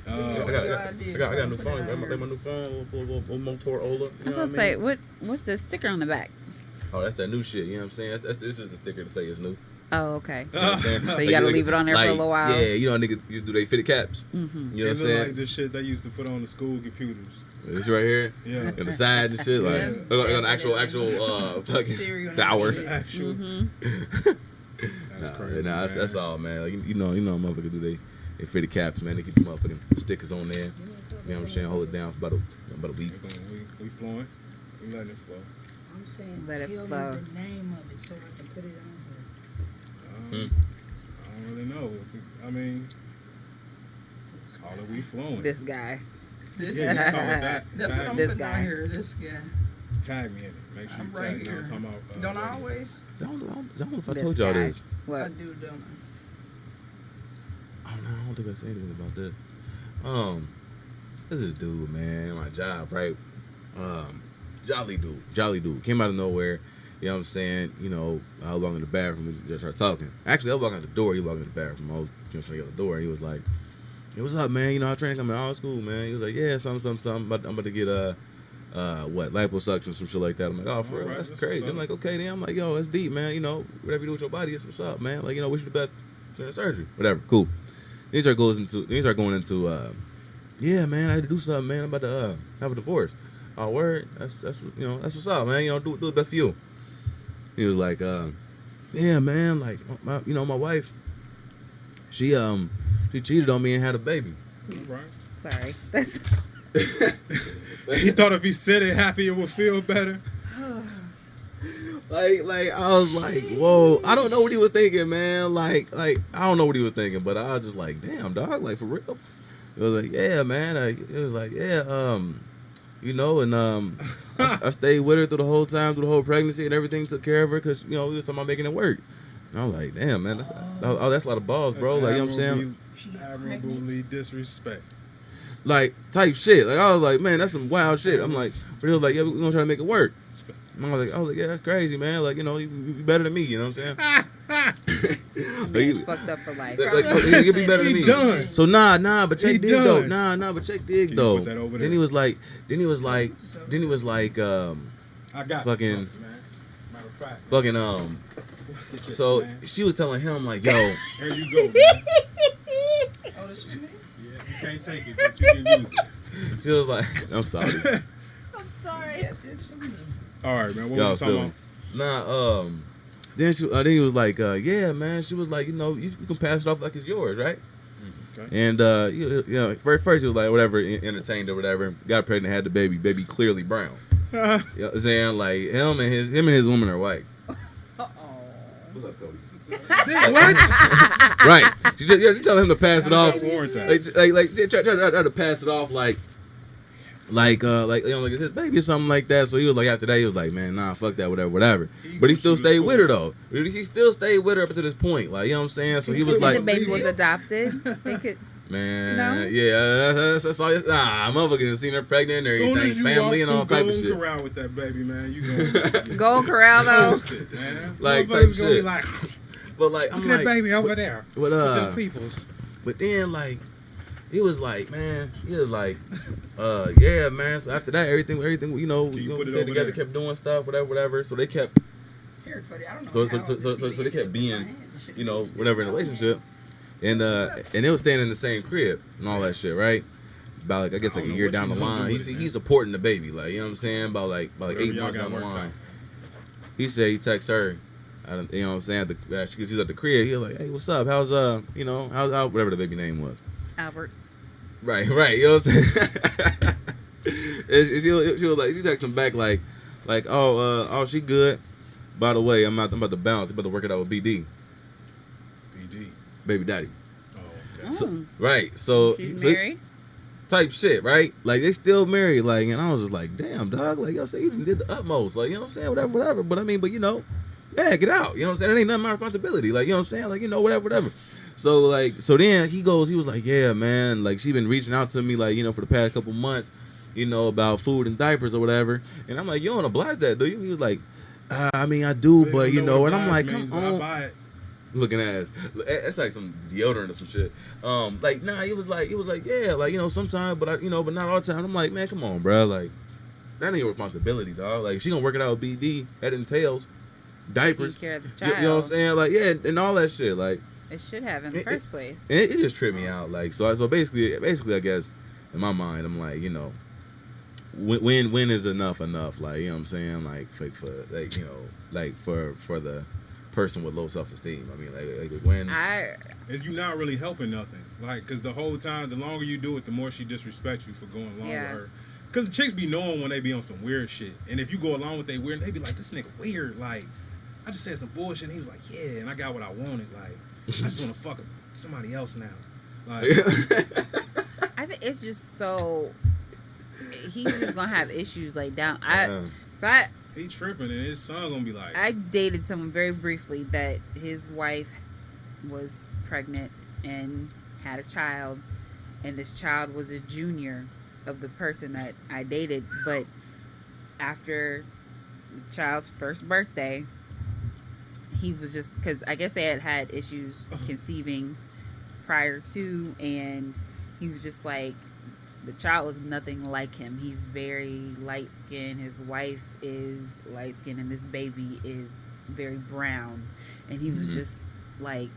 I got a new phone. I got my new phone, a little Motorola. You I know was what gonna I say, mean? what's the sticker on the back? Oh, that's that new shit. You know what I'm saying? This is the sticker to say it's new. Oh, okay. You know what I'm saying? So you gotta leave it on there for a little while. Yeah, you know, niggas used to do they fitted caps. Mm-hmm. You know what I'm It look saying? like the shit they used to put on the school computers. This right here, Yeah. and the side and shit, like Yes, look like an definitely. actual fucking Cereal and tower. shit. Actual. Mm-hmm. That's crazy. That's all, man. Like, you know, motherfuckers do they fitted caps, man. They keep the motherfucking stickers on there. You know what I'm saying? Hold it down for about a week. We flowing. We letting it flow. I'm saying, Let it tell me flow. the name of it so I can put it on here. I don't really know. I mean, call it we flowing. This guy. This Yeah, guy. you call it that. That's what I'm This putting guy. on here. This guy. Tag me in it. Make sure I'm you right tag me. here. I'm talking about, Don't I always? Don't know if I This told y'all guy. this. I What? do, don't I don't think I said anything about this. This is a dude, man, my job, right? Jolly dude. Came out of nowhere. You know what I'm saying? You know, I was walking in the bathroom, we just started talking. Actually, I was walking out the door, he was walking in the bathroom. I was trying to get out the door, and he was like, "Hey, what's up, man? You know, I'm trying to come in all school, man." He was like, "Yeah, something. I'm about to get liposuction, some shit like that." I'm like, "Oh, for real? Alright, That's that's crazy." what's I'm up. like, "Okay, then." I'm like, "Yo, that's deep, man. You know, whatever you do with your body, that's what's up, man. Like, you know, wish you the best during surgery, whatever. Cool." Then he started going into, yeah, man, I had to do something, man. I'm about to have a divorce. Oh, word? That's you know, that's what's up, man. You know, do the best for you. He was like, yeah, man, like my wife, she cheated on me and had a baby. Right. Sorry. That's He thought if he said it happy, it would feel better. Like I was like, whoa, I don't know what he was thinking, man. Like I don't know what he was thinking, but I was just like, damn, dog, like for real. It was like, yeah, man. It was like, yeah, you know, and I stayed with her through the whole time, through the whole pregnancy and everything. Took care of her because you know we was talking about making it work. And I was like, damn, man, that's a lot of balls, bro. Like you know what I'm saying, She got Admirably disrespect. like type shit. Like I was like, man, that's some wild shit. I'm like, but he was like, yeah, we're gonna try to make it work. And I was like, yeah, that's crazy, man. Like, you know, you better than me. You know what I'm saying? man's fucked up for life. You'll be better than me. He done. So nah, but check He dig though. done. Nah, but check dig Can you though. put that over Then there? he was like, I got Fucking- this, man. Matter of fact. fucking Get this, So man. she was telling him like, yo, There you go, man. Oh, this for me? Yeah, you can't take it, but you can use it. she was like, I'm sorry. I'm sorry. Yeah, this for me. All right, man. What Y'all was you talking silly. Nah, then he was like, yeah, man. She was like, you know, you can pass it off like it's yours, right? about? Okay. And you know, first he was like, whatever, entertained or whatever. Got pregnant, had the baby clearly brown. You know what I'm saying? Like him and his woman are white. What's up, Cody? What? Right. She telling him to pass it off. Warrant that. Like try to pass it off like you know, like it's his baby or something like that. So he was like, after that, he was like, man, nah, fuck that, whatever. But he still stayed with her though. He still stayed with her up to this point. Like, you know what I'm saying? So he was The like, baby was adopted. They could. man, No? yeah, that's all. Nah, motherfuckers seen her pregnant and Soon everything, as you family walk and all through type of Golden shit. Corral with that baby, man, you gonna Golden Corral though. post it, man. Like, Motherfuckers type gonna be shit. like, But like, I'm look at that like, baby over there. but With them peoples. But then like he was like, yeah, man. So after that, everything, you know, Can you we put it stayed over together, there? kept doing stuff, whatever. So they kept, Here, buddy. I don't know. so they kept being, you know, whatever in a relationship, and they was staying in the same crib and all that shit, right? About like I guess I like a don't know year what down you the gonna do line, with it, man. he's supporting the baby, like you know what I'm saying, about like Whatever 8 y'all months got down the worked line. out. He said he texted her. You know what I'm saying? She was at the crib. He was like, "Hey, what's up? How's you know, how's whatever the baby name was." Albert. Right. You know what I'm saying? And she was like, she texted him back like, oh, she good. By the way, I'm about to bounce. I'm about to work it out with BD, BD. baby daddy. Oh, okay. So, right. So, She's so married. type shit, right? Like they still married. Like, and I was just like, damn, dog. Like, y'all say you did the utmost. Like, you know what I'm saying? Whatever. But I mean, but you know, yeah, get out. You know what I'm saying? It ain't nothing my responsibility. Like, you know what I'm saying? Like, you know, whatever. So then he was like, yeah, man, like she been reaching out to me, like, you know, for the past couple months, you know, about food and diapers or whatever. And I'm like, you don't oblige that, do you? He was like, I mean, I do, They but don't you know, and I'm what like, oblige come means, but I on. buy it. looking ass. It's like some deodorant or some shit. Like nah, it was like yeah, like you know sometimes, but but not all the time. I'm like, man, come on, bro, like that ain't your responsibility, dog. Like she gonna work it out with BD. That entails diapers. Taking care of the You child. know what I'm saying? Like yeah, and all that shit. Like It should have in the first place. and it just tripped me out. Like so basically I guess in my mind I'm like when is enough? Like you know what I'm saying? Like for like like for the person with low self-esteem. I mean, like when Is you not really helping nothing. Like, because the whole time, the longer you do it, the more she disrespects you for going along with her. Because the chicks be knowing when they be on some weird shit. And if you go along with they weird, they be like, this nigga weird. Like, I just said some bullshit. And he was like, yeah, and I got what I wanted. Like, I just want to fuck somebody else now. Like, I think it's just so... He's just going to have issues, like, down... he tripping, and his son gonna be like... I dated someone very briefly that his wife was pregnant and had a child, and this child was a junior of the person that I dated. But after the child's first birthday, he was just... Because I guess they had issues conceiving prior to, and he was just like... The child looks nothing like him. He's very light skinned. His wife is light skinned, and this baby is very brown. And he was just like,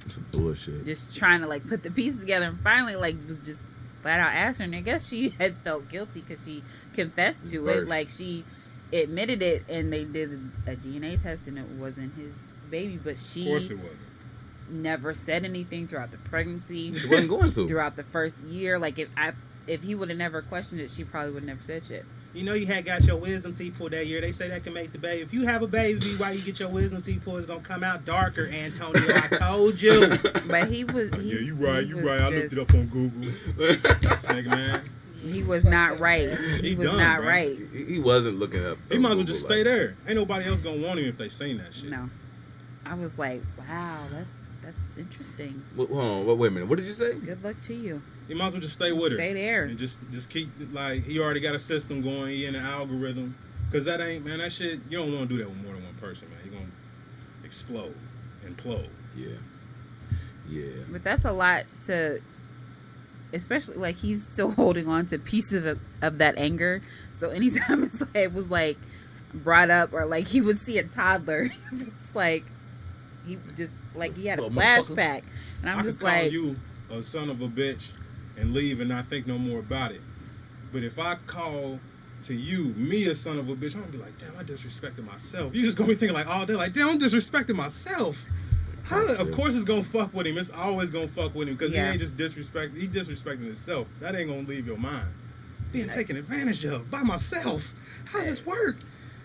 some bullshit. Just trying to like put the pieces together. And finally, like, was just flat out asked her. And I guess she had felt guilty because she confessed to it. Like, she admitted it, and they did a DNA test, and it wasn't his baby. But she, of course it wasn't. Never said anything throughout the pregnancy. She wasn't going to. Throughout the first year. Like, if he would have never questioned it, she probably would have never said shit. You know, you had got your wisdom teeth pulled that year. They say that can make the baby. If you have a baby, while you get your wisdom teeth pulled, it's gonna come out darker. Antonio, I told you. But he was. Yeah, you right. I looked it up on Google. Nigga, man. He was not right. He was done, not bro. right. He wasn't looking up. He might as well just stay there. Ain't nobody else gonna want him if they seen that shit. No. I was like, wow, that's interesting. Hold on, wait a minute. What did you say? Good luck to you. He might as well just stay with her. Stay there. And just keep, like, he already got a system going. He in the algorithm. Because that ain't, man, that shit, you don't want to do that with more than one person, man. You're going to explode, implode. Yeah. But that's a lot to, especially, like, he's still holding on to pieces of that anger. So anytime it was, like, brought up, or, like, he would see a toddler, it was like, he just, like, he had a flashback. And I'm just like... I could call you a son of a bitch and leave and not think no more about it. But if I call to you, me a son of a bitch, I'm gonna be like, damn, I disrespected myself. You just gonna be thinking like all day, like, damn, I'm disrespecting myself. Of course it's gonna fuck with him. It's always gonna fuck with him because he ain't just disrespecting. He disrespecting himself. That ain't gonna leave your mind. Being taken advantage of by myself. How's this work?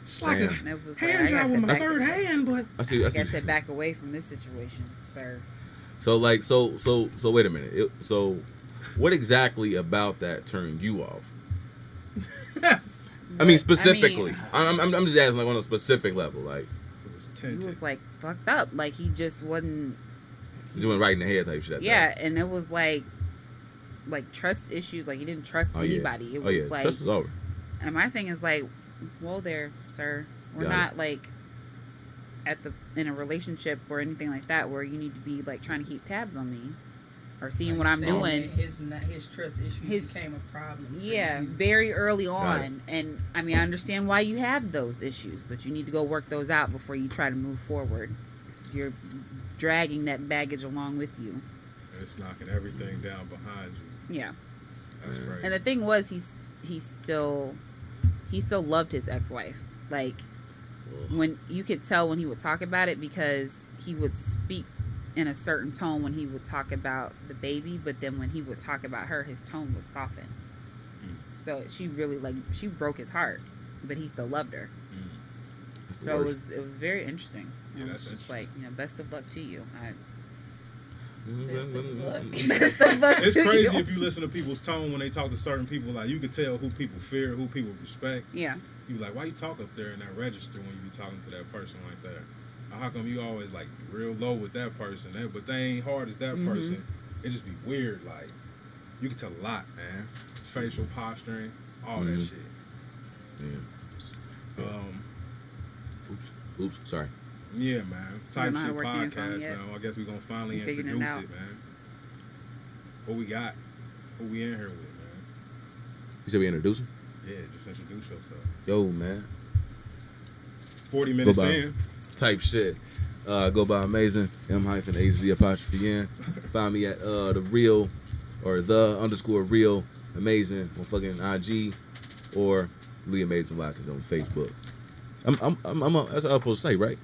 It's like a hand job with my third hand, but I see. I got to back away from this situation, sir. So like, so wait a minute. So, what exactly about that turned you off? I mean, specifically. I'm just asking, like, on a specific level, like. He was like fucked up. Like, he just wasn't. He just went right in the head type shit. Yeah, and it was like trust issues. Like, he didn't trust anybody. It was like trust is over. And my thing is like, well, there, sir, we're not like in a relationship or anything like that where you need to be like trying to keep tabs on me or seeing what I'm doing. His trust issues became a problem. Yeah, very early on. And I mean, I understand why you have those issues, but you need to go work those out before you try to move forward. 'Cause you're dragging that baggage along with you. And it's knocking everything down behind you. Yeah. That's right. And the thing was, he still loved his ex-wife. Like, when you could tell when he would talk about it, because he would speak in a certain tone when he would talk about the baby, but then when he would talk about her, his tone would soften. So she really, like, she broke his heart, but he still loved her. So it was very interesting. Yeah, It's just like, best of luck to you. Best of luck. Best of luck It's to crazy you. if you listen to people's tone when they talk to certain people. Like, you can tell who people fear, who people respect. Yeah. You be like, why you talk up there in that register when you be talking to that person like that? Or how come you always like real low with that person? But they ain't hard as that person. It just be weird. Like, you can tell a lot, man. Facial posturing, all that shit. Yeah. Oops. Sorry. Yeah, man. don't Type know how to shit work intercom podcast yet. now. I guess we're gonna finally You figuring it introduce out. it, man. What we got? What we in here with, man? You should be introducing. Yeah, just introduce yourself. Yo, man. 40 minutes by. in. Type shit. Go by Amazing. M-AZ''N. Find me at the real or the_real amazing on fucking IG or Lee Amazing Watkins on Facebook. That's what I'm supposed to say, right?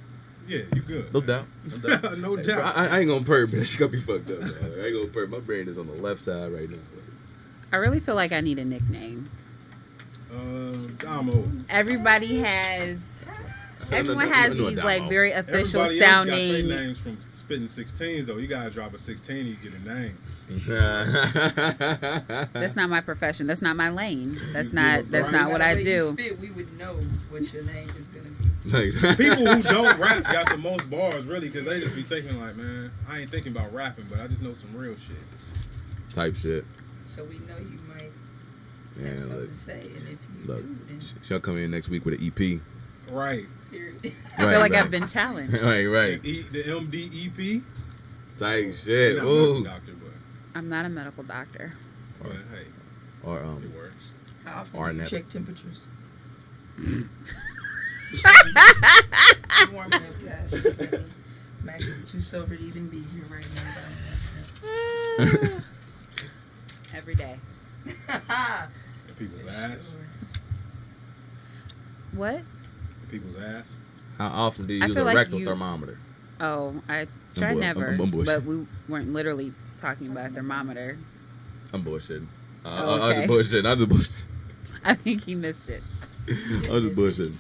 Yeah, you good. No man. doubt. No doubt. No doubt. I ain't gonna perp, but that shit gonna be fucked up. Dog. I ain't gonna perp. My brain is on the left side right now. I really feel like I need a nickname. Damo. Everybody has. Everyone No, has no, these Damo. like very official Everybody else got their sounding. names from spitting 16s though. You gotta drop a 16, you get a name. That's not my profession. That's not my lane. That's You not. give a That's price. not what I The way you do. spit, we would know what your name is gonna be. People who don't rap got the most bars, really, because they just be thinking like, man, I ain't thinking about rapping, but I just know some real shit. Type shit. So we know you might have Man, something look, to say, and if you look, do, then she'll come in next week with an EP. Right. period. I feel like I've been challenged. Right. The MDEP. Type shit. You're not a medical Ooh. doctor, I'm not a medical doctor. but hey, Or it works. How often do Arnett. you check temperatures? Warming up, guys. Just let me- I'm actually too sober to even be here right now. Every day. And people's ass. What? And people's ass. How often do you I use feel a like rectal you- thermometer? Oh, I try bull- never. I'm bullshitting. But we weren't literally talking about a thermometer. I'm bullshitting. Oh, I'll okay. just bullshit. I'll just bullshit. I think he missed it. I'll just bullshit.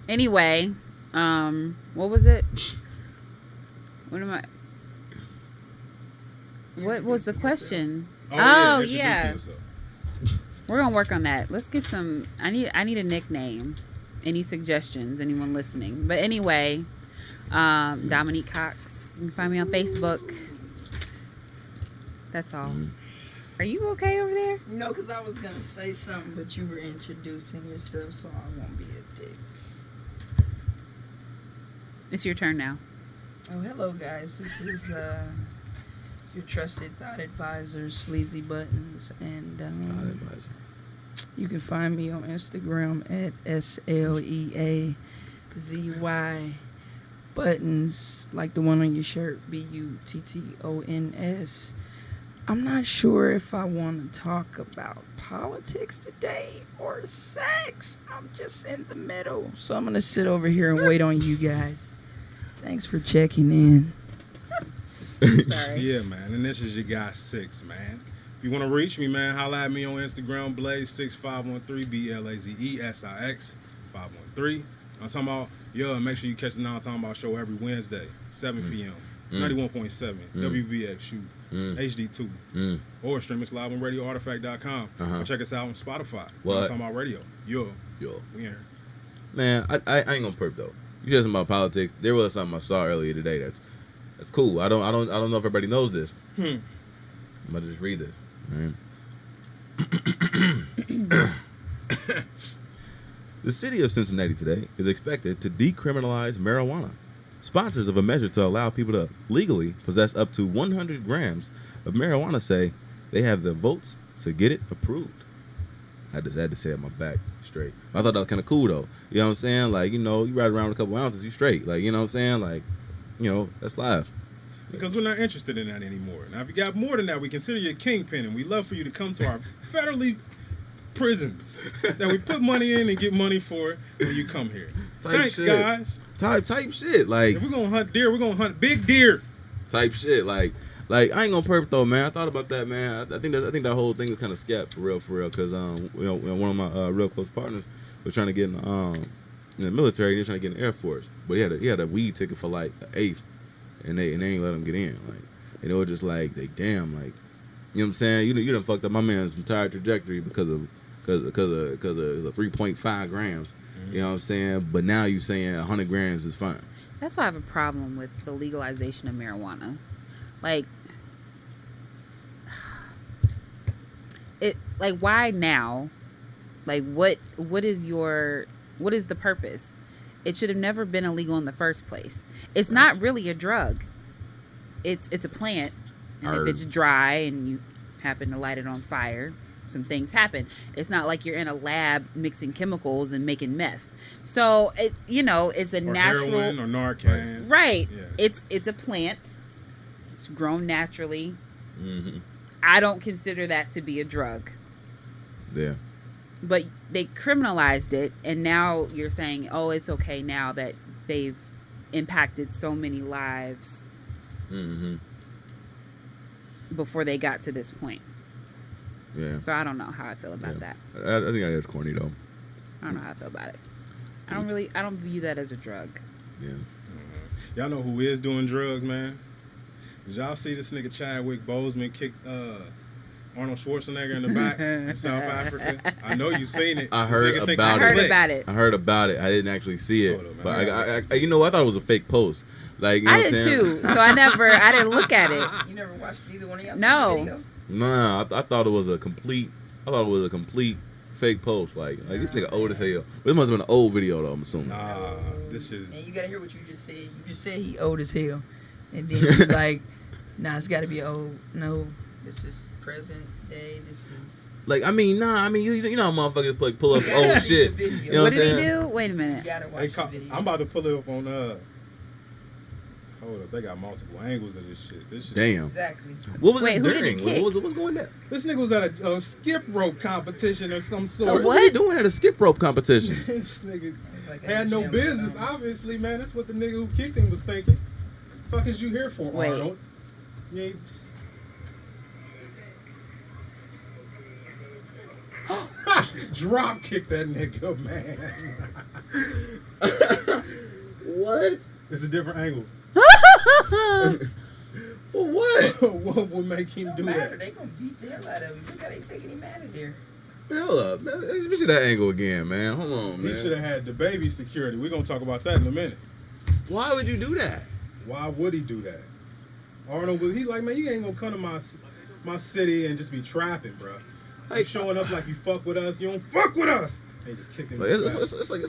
Anyway, what was it? What am I? What was the question? Oh, introduce yeah. yourself. We're gonna work on that. Let's get some. I need a nickname. Any suggestions? Anyone listening? But anyway, Dominique Cox. You can find me on Facebook. That's all. Mhm. Are you okay over there? No, because I was gonna say something, but you were introducing yourself, so I won't be a dick. It's your turn now. Oh, hello, guys. This is your trusted thought advisor, Sleazy Buttons, and you can find me on Instagram at SLEAZY Buttons, like the one on your shirt, BUTTONS. I'm not sure if I want to talk about politics today or sex. I'm just in the middle. So I'm going to sit over here and wait on you guys. Thanks for checking in. Sorry. Yeah, man. And this is your guy 6, man. If you want to reach me, man, holla at me on Instagram, Blaze6513, BLAZESIX 513. I'm talking about, make sure you catch the Now I'm Talking About show every Wednesday, 7 p.m. 91.7, WVX, shoot, HD2. Or stream us live on radioartifact.com. Or check us out on Spotify. What? Now I'm Talking About radio. Yo. We in here. Man, I ain't gonna perp though. You said something about politics. There was something I saw earlier today that's cool. I don't know if everybody knows this. I'm gonna just read it. All right. The city of Cincinnati today is expected to decriminalize marijuana. Sponsors of a measure to allow people to legally possess up to 100 grams of marijuana say they have the votes to get it approved. I just had to say it my back straight. I thought that was kind of cool though. You know what I'm saying? Like, you ride around with a couple ounces, you straight. Like, you know what I'm saying? Like, that's live. Because we're not interested in that anymore. Now, if you got more than that, we consider you a kingpin, and we love for you to come to our federally prisons that we put money in and get money for it when you come here. Type Thanks, shit. guys. Type shit. Like, If we're gonna hunt deer, we're gonna hunt big deer. type shit. Like I ain't gonna perp though, man. I thought about that, man. I think that whole thing is kind of scat for real, because one of my real close partners was trying to get in the military. He was trying to get in the Air Force, but he had a weed ticket for like the 8th, and they ain't let him get in. Like, and it was just like you know what I'm saying? You done fucked up my man's entire trajectory because of the 3.5 grams. You know what I'm saying? But now you saying 100 grams is fine. That's why I have a problem with the legalization of marijuana. Like, why now? Like, what is the purpose? it should have never been illegal in the first place. It's not really a drug. It's a plant, and if it's dry and you happen to light it on fire, some things happen. It's not like you're in a lab mixing chemicals and making meth. So it's a or natural heroin or Narcan. right. Yeah. It's a plant. It's grown naturally. Mm-hmm. I don't consider that to be a drug. Yeah. But they criminalized it, and now you're saying, oh, it's okay now that they've impacted so many lives Mm-hmm. before they got to this point. Yeah. So I don't know how I feel about that. I think that is corny though. I don't know how I feel about it. I don't view that as a drug. Yeah. Y'all know who is doing drugs, man? Did y'all see this nigga Chadwick Boseman kick Arnold Schwarzenegger in the back in South Africa? I know you seen it. I This heard nigga think about he's I heard slick. about it. I heard about it. I didn't actually see it, Hold up, man. but I thought it was a fake post. Like, you know I what I'm did saying? too. So I didn't look at it. You never watched either one of y'all? No. See the video? Nah, I thought it was a complete fake post. Like this nigga old as hell. But it must have been an old video though. I'm assuming. Nah, this shit is. And you gotta hear what you just said. You just said he old as hell, and then you like, nah, it's gotta be old. No, this is present day. This is. Like you know how motherfuckers pull up You gotta old see shit. the video. You know What what did I'm he saying? do? Wait a You minute. gotta watch Hey, the video. I'm about to pull it up on Hold up, they got multiple angles of this shit. This shit. Damn. Exactly. What was Wait, it who did he during? kick? What was going down? This nigga was at a skip rope competition or some sort. What? What are you doing at a skip rope competition? This nigga It's like at had the no gym or business, something. obviously, man. That's what the nigga who kicked him was thinking. Fuck is you here for, Wait. Arnold? You ain't... Drop kick that nigga, man. What? It's a different angle. For what? What would make him Don't do matter. that? They gonna beat the hell out of him. Look how they taking him out of there. Hold up, man. Let me see that angle again, man. Hold on, He should man. have had the baby security. We're gonna talk about that in a minute. Why would you do that? Why would he do that? Arnold was he like, man, you ain't gonna come to my city and just be trapping, bro. You Like, showing up like you fuck with us, you don't fuck with us. They just kicked him. Like, in the it's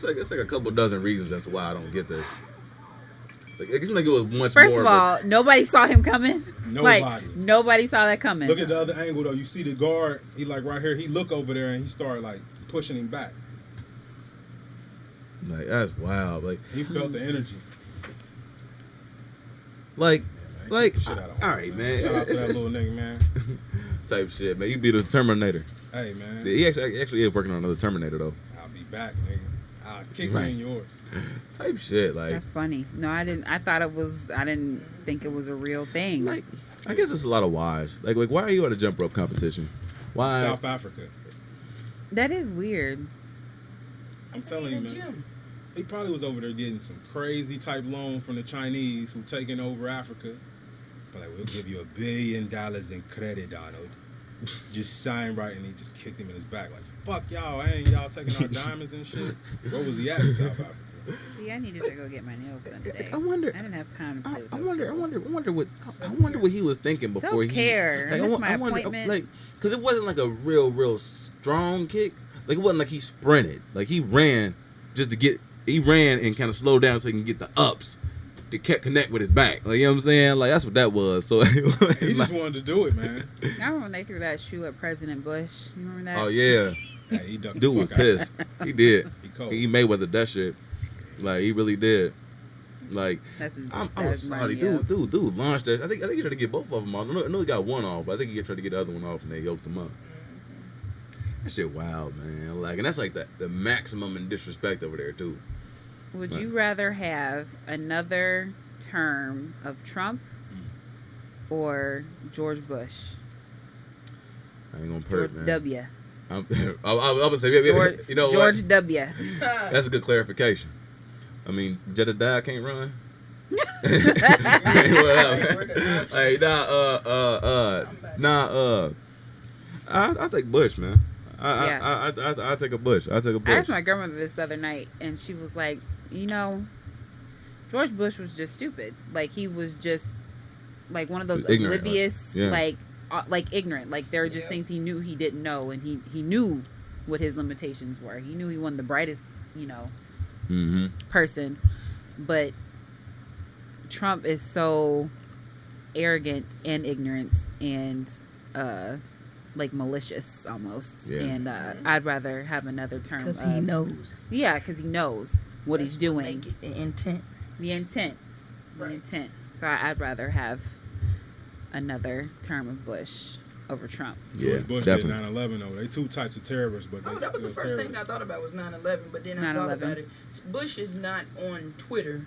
back. like a couple dozen reasons as to why I don't get this. Like, it seems like it was much First more. of all, nobody saw him coming. Nobody. Like nobody saw that coming. Look at the other angle though. You see the guard. He like right here. He look over there and he started like pushing him back. Like, that's wild. Like, He felt the energy. like, Man, like. kick the shit out of him, All right, man. Shout out to It's- that it's- little nigga, man. type shit, man. You be the Terminator. Hey, man. He actually is working on another Terminator though. I'll be back, nigga. I'll kick Right. you in yours. Type shit, like. That's funny. No, I didn't. I thought it was. I didn't think it was a real thing. Like, I guess it's a lot of whys. Like, why are you at a jump rope competition? Why? South Africa. That is weird. I'm telling you, man. He probably was over there getting some crazy type loan from the Chinese who taking over Africa. But like, we'll give you $1 billion in credit, Donald. Just sign right, and he just kicked him in his back. Like, fuck y'all, ain't y'all taking our diamonds and shit? Where was he at in South Africa? See, I needed to go get my nails done today. I wonder. I didn't have time to play with I those people. wonder what he was thinking before Self-care. he. That's my I wonder, appointment. like, because it wasn't like a real strong kick. Like, it wasn't like he sprinted. Like, he ran just to get. He ran and kind of slowed down so he can get the ups to connect with his back. Like, you know what I'm saying? Like, that's what that was. So He like, just wanted to do it, man. I remember when they threw that shoe at President Bush. You remember that? oh yeah, Hey, he ducked dude the was fuck out. pissed. He did. He cold. He Mayweather that shit. Like, he really did. Like, That's I'm that's sorry, reminded me of- dude launched that. I think he tried to get both of them off. I know he got one off, but I think he tried to get the other one off, and they yoked him up. That shit wild, man. Like, and that's like the maximum in disrespect over there too. Would Right. you rather have another term of Trump or George Bush? I ain't gonna George perk, man. W. I'm gonna say, George, you know George what? W. That's a good clarification. I mean, Jedediah can't run. Whatever. Hey, I'll take Bush, man. I take a Bush. I take a I asked Bush. my grandmother this other night, and she was like, George Bush was just stupid. Like, he was just like one of those Ignorant, oblivious, yeah. like ignorant. Like, there were just Yeah. things he knew he didn't know, and he knew what his limitations were. He knew he wasn't the brightest, Mm-hmm. person, but Trump is so arrogant and ignorant and like malicious almost. Yeah. And I'd rather have another term Because of, he knows yeah, because he knows what he's doing, Make it the intent. the intent, Right. the intent. So I'd rather have another term of Bush over Trump. Yeah, George Bush definitely. did 9/11 though. They two types of terrorists, but they Oh, that was the still first thing terrorists. I thought about was 9/11, but then I thought 9/11. about it. Bush is not on Twitter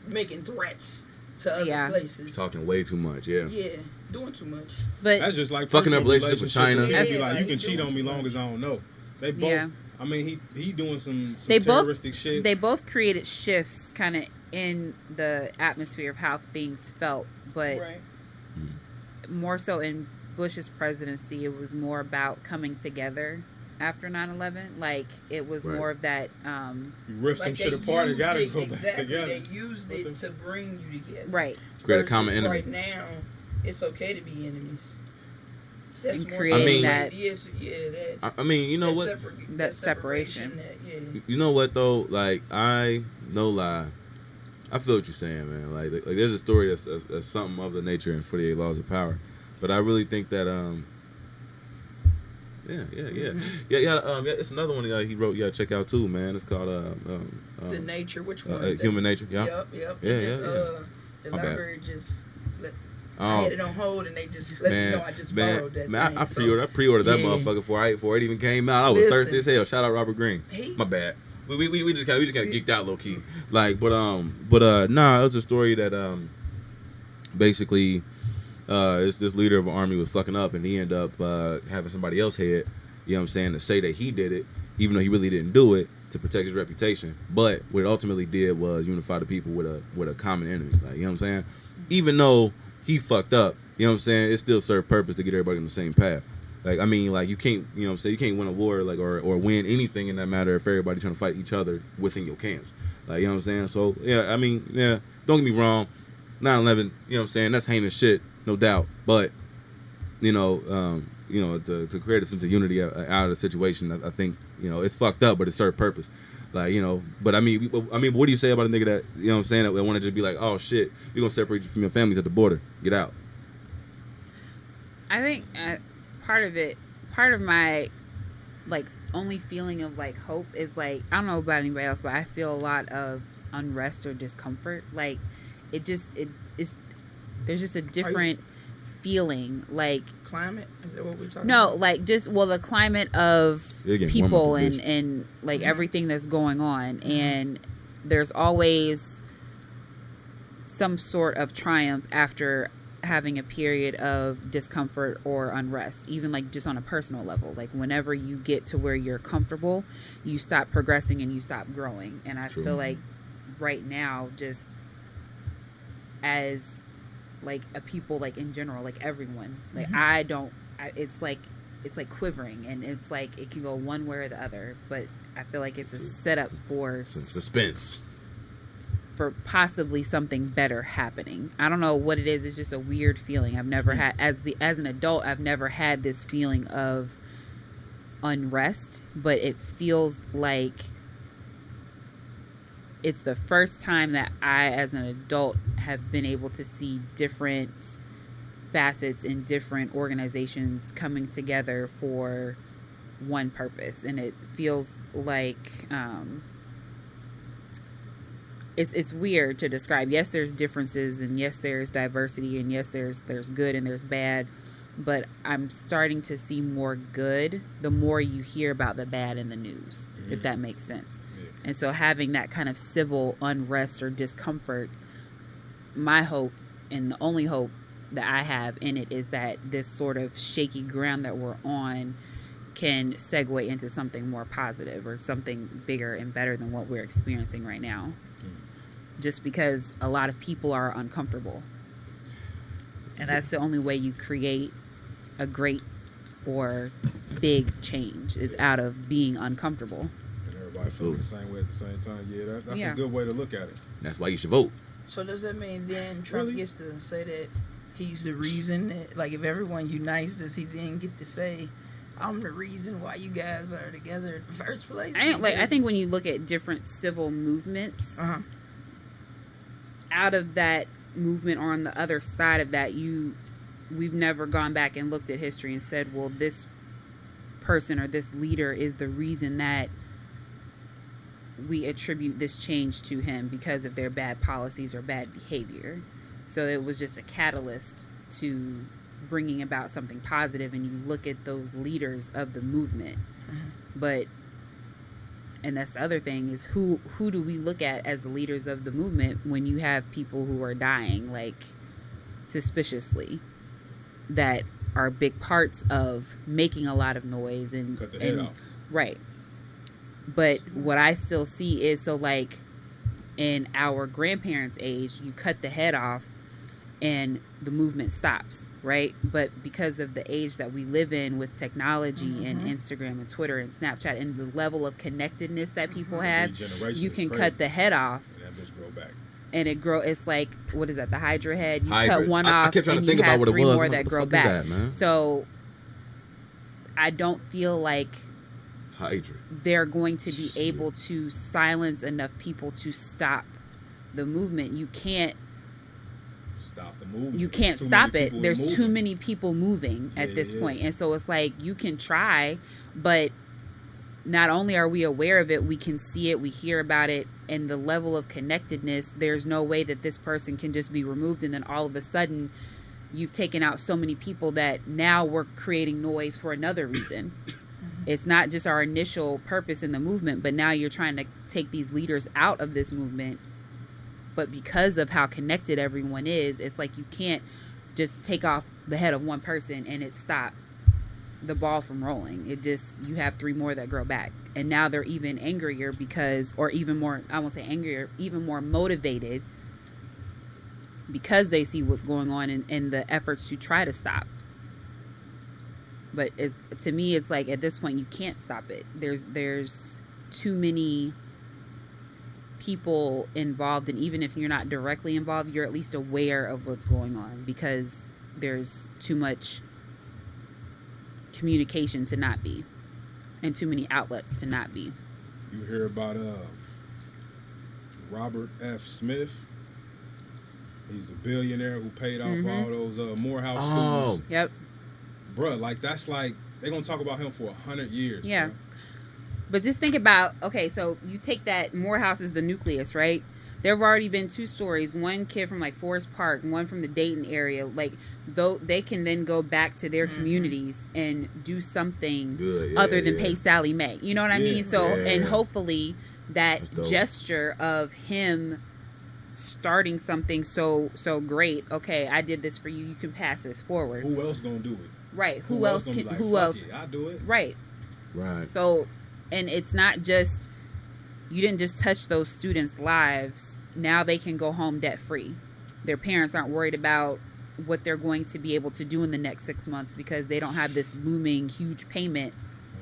making threats to other Yeah. places. Talking way too much. Yeah. Yeah, doing too much. But That's just like Fucking up personal relationship with China. He'd be Yeah, like, like you can he cheat doing on me too long much. as I don't know. They both. Yeah. I mean, he doing some They both- terroristic shit. they both created shifts kind of in the atmosphere of how things felt, but Right. more so in Bush's presidency, it was more about coming together after 9/11. Like it was Right. more of that. You rip some Like shit apart and gotta go back exactly, together. they used it to bring you together. Right. Create a Versus common enemy. Right now, it's okay to be enemies. That's And more creating I mean- that- Yes, yeah, that. I mean, you know that what? That separation. That, yeah. You know what though? Like I no lie, I feel what you're saying, man. Like there's a story that's something of the nature in 48 Laws of Power, but I really think that yeah. It's another one he wrote. You gotta check out too, man. It's called The nature, which one? Human Nature. Yeah. Yep. Yeah, It just, yeah. The My bad. library just let. I Oh had it on hold, and they just let me know I just borrowed that man, thing. I so, pre-ordered that yeah. motherfucker before it even came out. I was Listen. thirsty as hell. Shout out Robert Greene. He- My bad. We just kind of geeked out low key. Like, but nah, it was a story that basically it's this leader of an army was fucking up, and he ended up having somebody else head. You know what I'm saying, to say that he did it, even though he really didn't do it, to protect his reputation. But what it ultimately did was unify the people with a common enemy. Like, you know what I'm saying? Even though he fucked up, you know what I'm saying, it still served purpose to get everybody on the same path. Like, I mean, like, you can't, you know what I'm saying, you can't win a war, like, or win anything in that matter if everybody trying to fight each other within your camps. Like, you know what I'm saying? So, yeah, I mean, yeah, don't get me wrong, 9/11, you know what I'm saying, that's heinous shit, no doubt. But, to create a sense of unity out of the situation, I think, it's fucked up, but it served purpose. Like, but I mean, what do you say about a nigga that, you know what I'm saying, that want to just be like, oh shit, we're gonna separate you from your families at the border, get out. I think part of my like only feeling of like hope is like, I don't know about anybody else, but I feel a lot of unrest or discomfort. Like there's just a different feeling. Like Climate? Is that what we're talking no, about? like the climate of They're getting people warm up and this bitch. and like Mhm. everything that's going on, and there's always some sort of triumph after having a period of discomfort or unrest, even like just on a personal level. Like whenever you get to where you're comfortable, you stop progressing and you stop growing. And I True. feel like right now, just as like a people, like in general, like everyone, like it's like quivering, and it's like it can go one way or the other, but I feel like it's a setup for Suspense. for possibly something better happening. I don't know what it is. It's just a weird feeling. I've never had as an adult, I've never had this feeling of unrest, but it feels like it's the first time that I, as an adult, have been able to see different facets in different organizations coming together for one purpose. And it feels like it's weird to describe. Yes, there's differences, and yes, there's diversity, and yes, there's good and there's bad, but I'm starting to see more good the more you hear about the bad in the news, if that makes sense. Yeah. And so having that kind of civil unrest or discomfort, my hope, and the only hope that I have in it, is that this sort of shaky ground that we're on can segue into something more positive or something bigger and better than what we're experiencing right now. Just because a lot of people are uncomfortable. And that's the only way you create a great or big change, is out of being uncomfortable. And everybody feels the same way at the same time. Yeah, that's Yeah. a good way to look at it. That's why you should vote. So does that mean then Trump Really? gets to say that he's the reason that, like, if everyone unites, does he then get to say I'm the reason why you guys are together in the first place. I think when you look at different civil movements, Uh-huh. out of that movement or on the other side of that, we've never gone back and looked at history and said, well, this person or this leader is the reason that we attribute this change to him because of their bad policies or bad behavior. So it was just a catalyst to bringing about something positive, and you look at those leaders of the movement. But, and that's the other thing, is who do we look at as the leaders of the movement when you have people who are dying like suspiciously, that are big parts of making a lot of noise and Cut the head off. right. But what I still see is, so like in our grandparents' age, you cut the head off and the movement stops, right? But because of the age that we live in with technology and Instagram and Twitter and Snapchat and the level of connectedness that people have, Regeneration you is can crazy. cut the head off And that bitch grow back. and it's like, what is that, the Hydra head? You cut Hybrid. one I off kept trying and to think you about have what it 3 was. more I'm like, that what grow the fuck back. is that, man? So I don't feel like Hydra. they're going to be able to silence enough people to stop the movement. You can't Stop the movement. you can't There's too stop many it. people There's moving. too many people moving at Yeah, this yeah. point. And so it's like, you can try, but not only are we aware of it, we can see it, we hear about it, and the level of connectedness, there's no way that this person can just be removed and then all of a sudden you've taken out so many people that now we're creating noise for another reason. It's not just our initial purpose in the movement, but now you're trying to take these leaders out of this movement. But because of how connected everyone is, it's like you can't just take off the head of one person and it stop the ball from rolling. It just, you have 3 more that grow back. And now they're even angrier because, or even more, I won't say angrier, even more motivated because they see what's going on in the efforts to try to stop. But to me, it's like, at this point, you can't stop it. There's too many people involved, and even if you're not directly involved, you're at least aware of what's going on because there's too much communication to not be, and too many outlets to not be. You hear about Robert F. Smith? He's the billionaire who paid off all those Morehouse Oh. students. Yep. Bruh, like, that's like, they're going to talk about him for 100 years. Yeah. bruh. But just think about, okay, so you take that, Morehouse is the nucleus, right? There have already been 2 stories, one kid from like Forest Park, one from the Dayton area. Like, though they can then go back to their communities and do something Good. other than pay Sally Mae. You know what I Yeah, mean? So, yeah. and hopefully that That's dope. gesture of him starting something so great. Okay, I did this for you. You can pass this forward. Who else going to do it? Right. Who else gonna can? be like, Who "Fuck else? it, I'll do it. Right. Right. So, and it's not just, you didn't just touch those students' lives. Now they can go home debt free. Their parents aren't worried about what they're going to be able to do in the next 6 months because they don't have this looming huge payment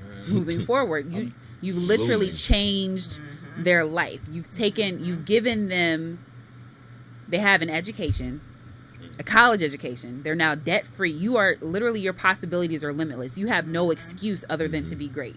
Man. moving forward. You've literally looming. changed their life. You've given them, they have an education, a college education. They're now debt free. You are literally, your possibilities are limitless. You have no excuse other than to be great.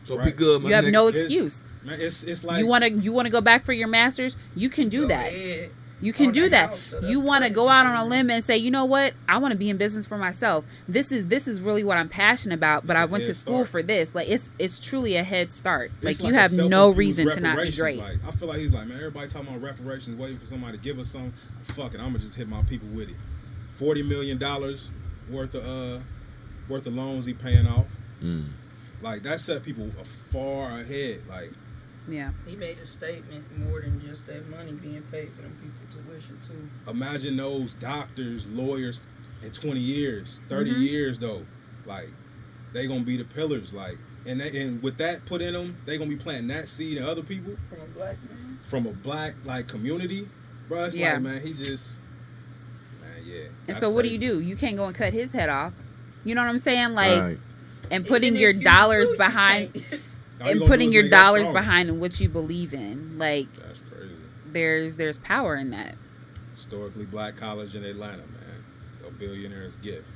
So be Right. good, my You have nigga. no It's- excuse. Man, it's like, You want to go back for your masters? You can do that. Yeah. You can On do the that. house, though, You that's want to crazy. go out on a limb and say, you know what? I want to be in business for myself. This is really what I'm passionate about. But It's I a went to head school start. for this. Like, it's truly a head start. it's Like, you a have no self-infused reason to not be reparations. great. Like, I feel like he's like, man, everybody talking about reparations, waiting for somebody to give us something. Fuck it, I'm gonna just hit my people with it. $40 million worth of loans he paying off. Mm. Like, that set people far ahead. Like, Yeah. He made a statement more than just that money being paid for them people tuition too. imagine those doctors, lawyers in 20 years, 30 Mm-hmm. years though. Like, they gonna be the pillars. Like, and with that put in them, they gonna be planting that seed in other people From a black man. from a black like community. Bro, it's Yeah. like, man, he just, man, yeah. And that's so what do you crazy. do? You can't go and cut his head off. You know what I'm saying? Like, Right. and putting Even your if you dollars do, you behind, can't. All you and gonna putting do is your make that dollars stronger. behind what you believe in. Like, That's crazy. there's power in that. Historically black college in Atlanta, man. A billionaire's gift.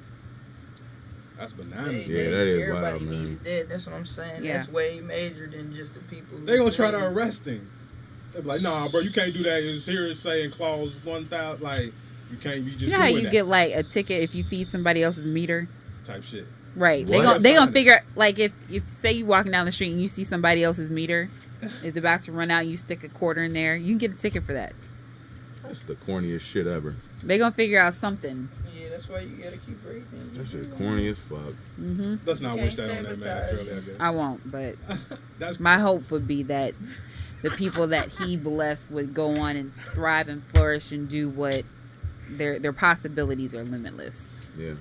That's bananas. Yeah, that is everybody wild, man. needed that. That's what I'm saying. Yeah. That's way major than just the people. They gonna try to arrest him. They be like, nah, bro, you can't do that. It's here it's saying clause 1,000. Like, you can't be just You know how doing you that get like a ticket if you feed somebody else's meter? type shit. Right. What? They gonna figure, like, if say you walking down the street and you see somebody else's meter is about to run out, you stick a quarter in there, you can get a ticket for that. That's the corniest shit ever. They gonna figure out something. Yeah, that's why you gotta keep breathing. That shit corny as fuck. Hmm Let's not You wish can't that on that man sabotage necessarily, I it. guess. I won't, but That's my hope would be that the people that he blessed would go on and thrive and flourish and do what their possibilities are limitless. Yeah.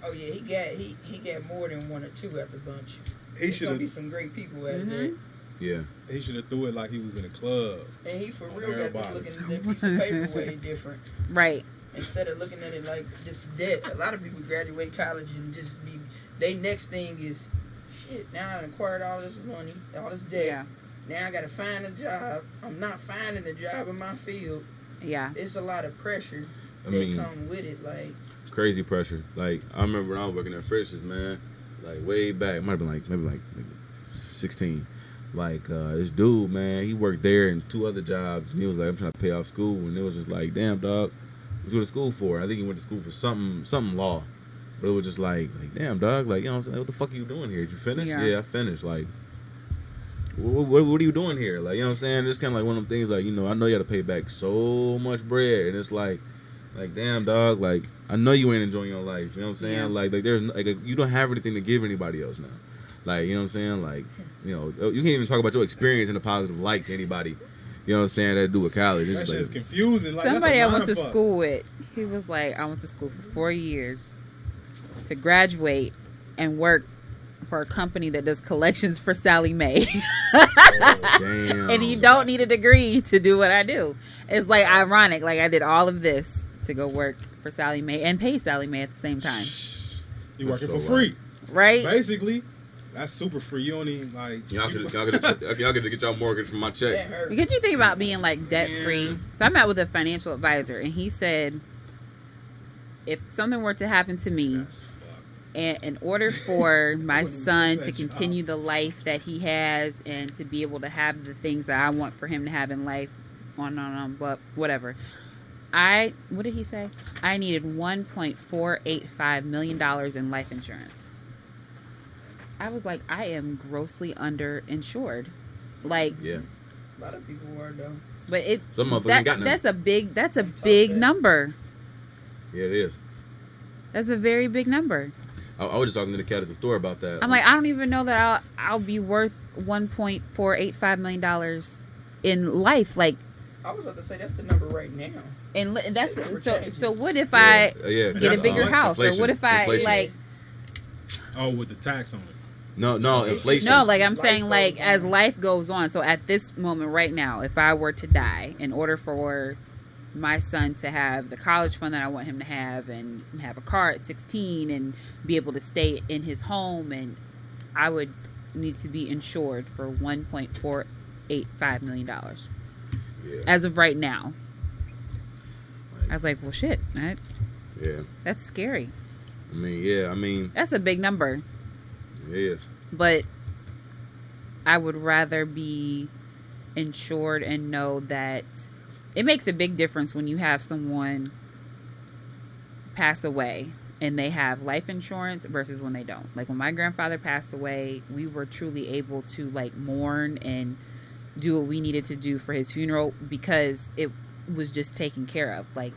Oh yeah, he got more than one or two at the bunch. he There's should gonna be have some great people at Mhm. there. Yeah. he should have threw it like he was in a club. And he for On real got everybody. to looking at that piece of paper way different. Right. Instead of looking at it like just debt. A lot of people graduate college and just be they next thing is shit, now I acquired all this money, all this debt. Yeah. Now I gotta find a job. I'm not finding a job in my field. Yeah. It's a lot of pressure I that mean, come with it. Like crazy pressure. Like, I remember when I was working at Frisch's, man. Like, way back. It might have been like, maybe 16. Like, this dude, man, he worked there and 2 other jobs. And he was like, I'm trying to pay off school. And it was just like, damn, dog. What you go to school for? I think he went to school for something law. But it was just like, damn, dog. Like, you know what I'm saying? What the fuck are you doing here? Did you finish? Yeah. Yeah, I finished. Like, what are you doing here? Like, you know what I'm saying? It's kind of like one of them things, like, you know, I know you got to pay back so much bread. And it's like, damn, dog. Like, I know you ain't enjoying your life. You know what I'm saying? Yeah. Like there's like you don't have anything to give anybody else now. Like, you know what I'm saying? Like, you know, you can't even talk about your experience in a positive light to anybody. You know what I'm saying? That do with college. It's That just shit's like, confusing. Like, Somebody I that's a went to mindfuck. school with, he was like, I went to school for 4 years to graduate and work for a company that does collections for Sally Mae. damn. And you don't need a degree to do what I do. It's like ironic. Like I did all of this to go work for Sally Mae and pay Sally Mae at the same time. You working That's for so free. Right? Basically, that's super free. You don't even like. Y'all could get y'all mortgage from my that check. hurt. Because you think about being like debt free. Yeah. So I met with a financial advisor and he said, if something were to happen to me, That's fucked. and in order for my Wouldn't son do to that continue the life that he has and to be able to have the things that I want for him to have in life, but whatever. What did he say? I needed $1.485 million in life insurance. I was like, I am grossly underinsured. Like, Yeah. A lot of people are though. but it Some motherfuckers ain't got none. that's a big Tough big that. number. Yeah, it is. That's a very big number. I was just talking to the cat at the store about that. I'm like, I don't even know that I'll be worth $1.485 million in life. Like, I was about to say that's the number right now. and that's Number so. changes. So what if yeah, I yeah, get that's a bigger all. house, or what if I Inflation. like? Oh, with the tax on it. No, inflation. No, like I'm Life saying, like goes as on. life goes on. So at this moment right now, if I were to die, in order for my son to have the college fund that I want him to have and have a car at 16 and be able to stay in his home, and I would need to be insured for $1.485 million Yeah, as of right now. I was like, well, shit, yeah. that's scary. I mean, That's a big number. it is. But I would rather be insured and know that it makes a big difference when you have someone pass away and they have life insurance versus when they don't. Like when my grandfather passed away, we were truly able to like mourn and do what we needed to do for his funeral because it was just taken care of. Like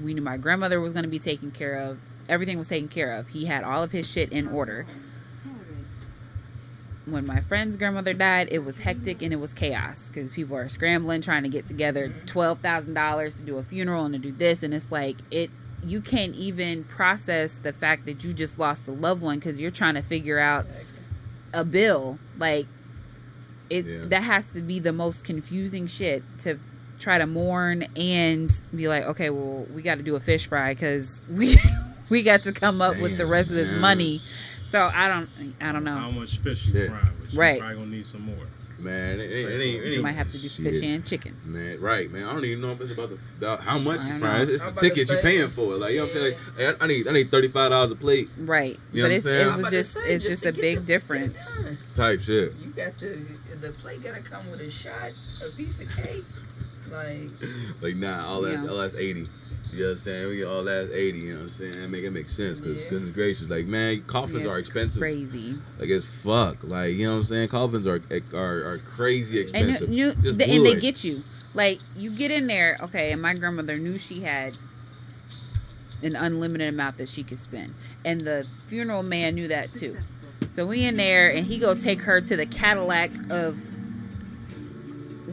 we knew my grandmother was going to be taken care of. Everything was taken care of. He had all of his shit in order. When my friend's grandmother died, it was hectic and it was chaos because people are scrambling, trying to get together $12,000 to do a funeral and to do this. And it's like, you can't even process the fact that you just lost a loved one because you're trying to figure out a bill. Like, that has to be the most confusing shit to try to mourn and be like, okay, well, we got to do a fish fry because we got to come up with the rest of this money. So I don't know. How much fish you Yeah. frying, but you Right. probably gonna need some more. Man, it You ain't might have to do shit. fish and chicken. Man, right, man. I don't even know if it's about how much I you don't frying. know. It's I'm the about to tickets you're say, paying for. Like, you know what I'm saying? Like, hey, I need $35 a plate Right. You know But what I'm saying? it I'm was about to just say, it's just to a get big the difference. shit done. type shit. You got the plate gotta come with a shot, a piece of cake, like. Like, nah, all Yeah. that's 80. You know what I'm saying? We get all that's 80, you know what I'm saying? It makes sense because Yeah. goodness gracious. Like, man, coffins Yeah, are it's expensive. Crazy. Like, it's fuck. Like, you know what I'm saying? Coffins are crazy And expensive. Just and they wood. get you. Like you get in there, okay, and my grandmother knew she had an unlimited amount that she could spend. And the funeral man knew that too. So we in there and he go take her to the Cadillac of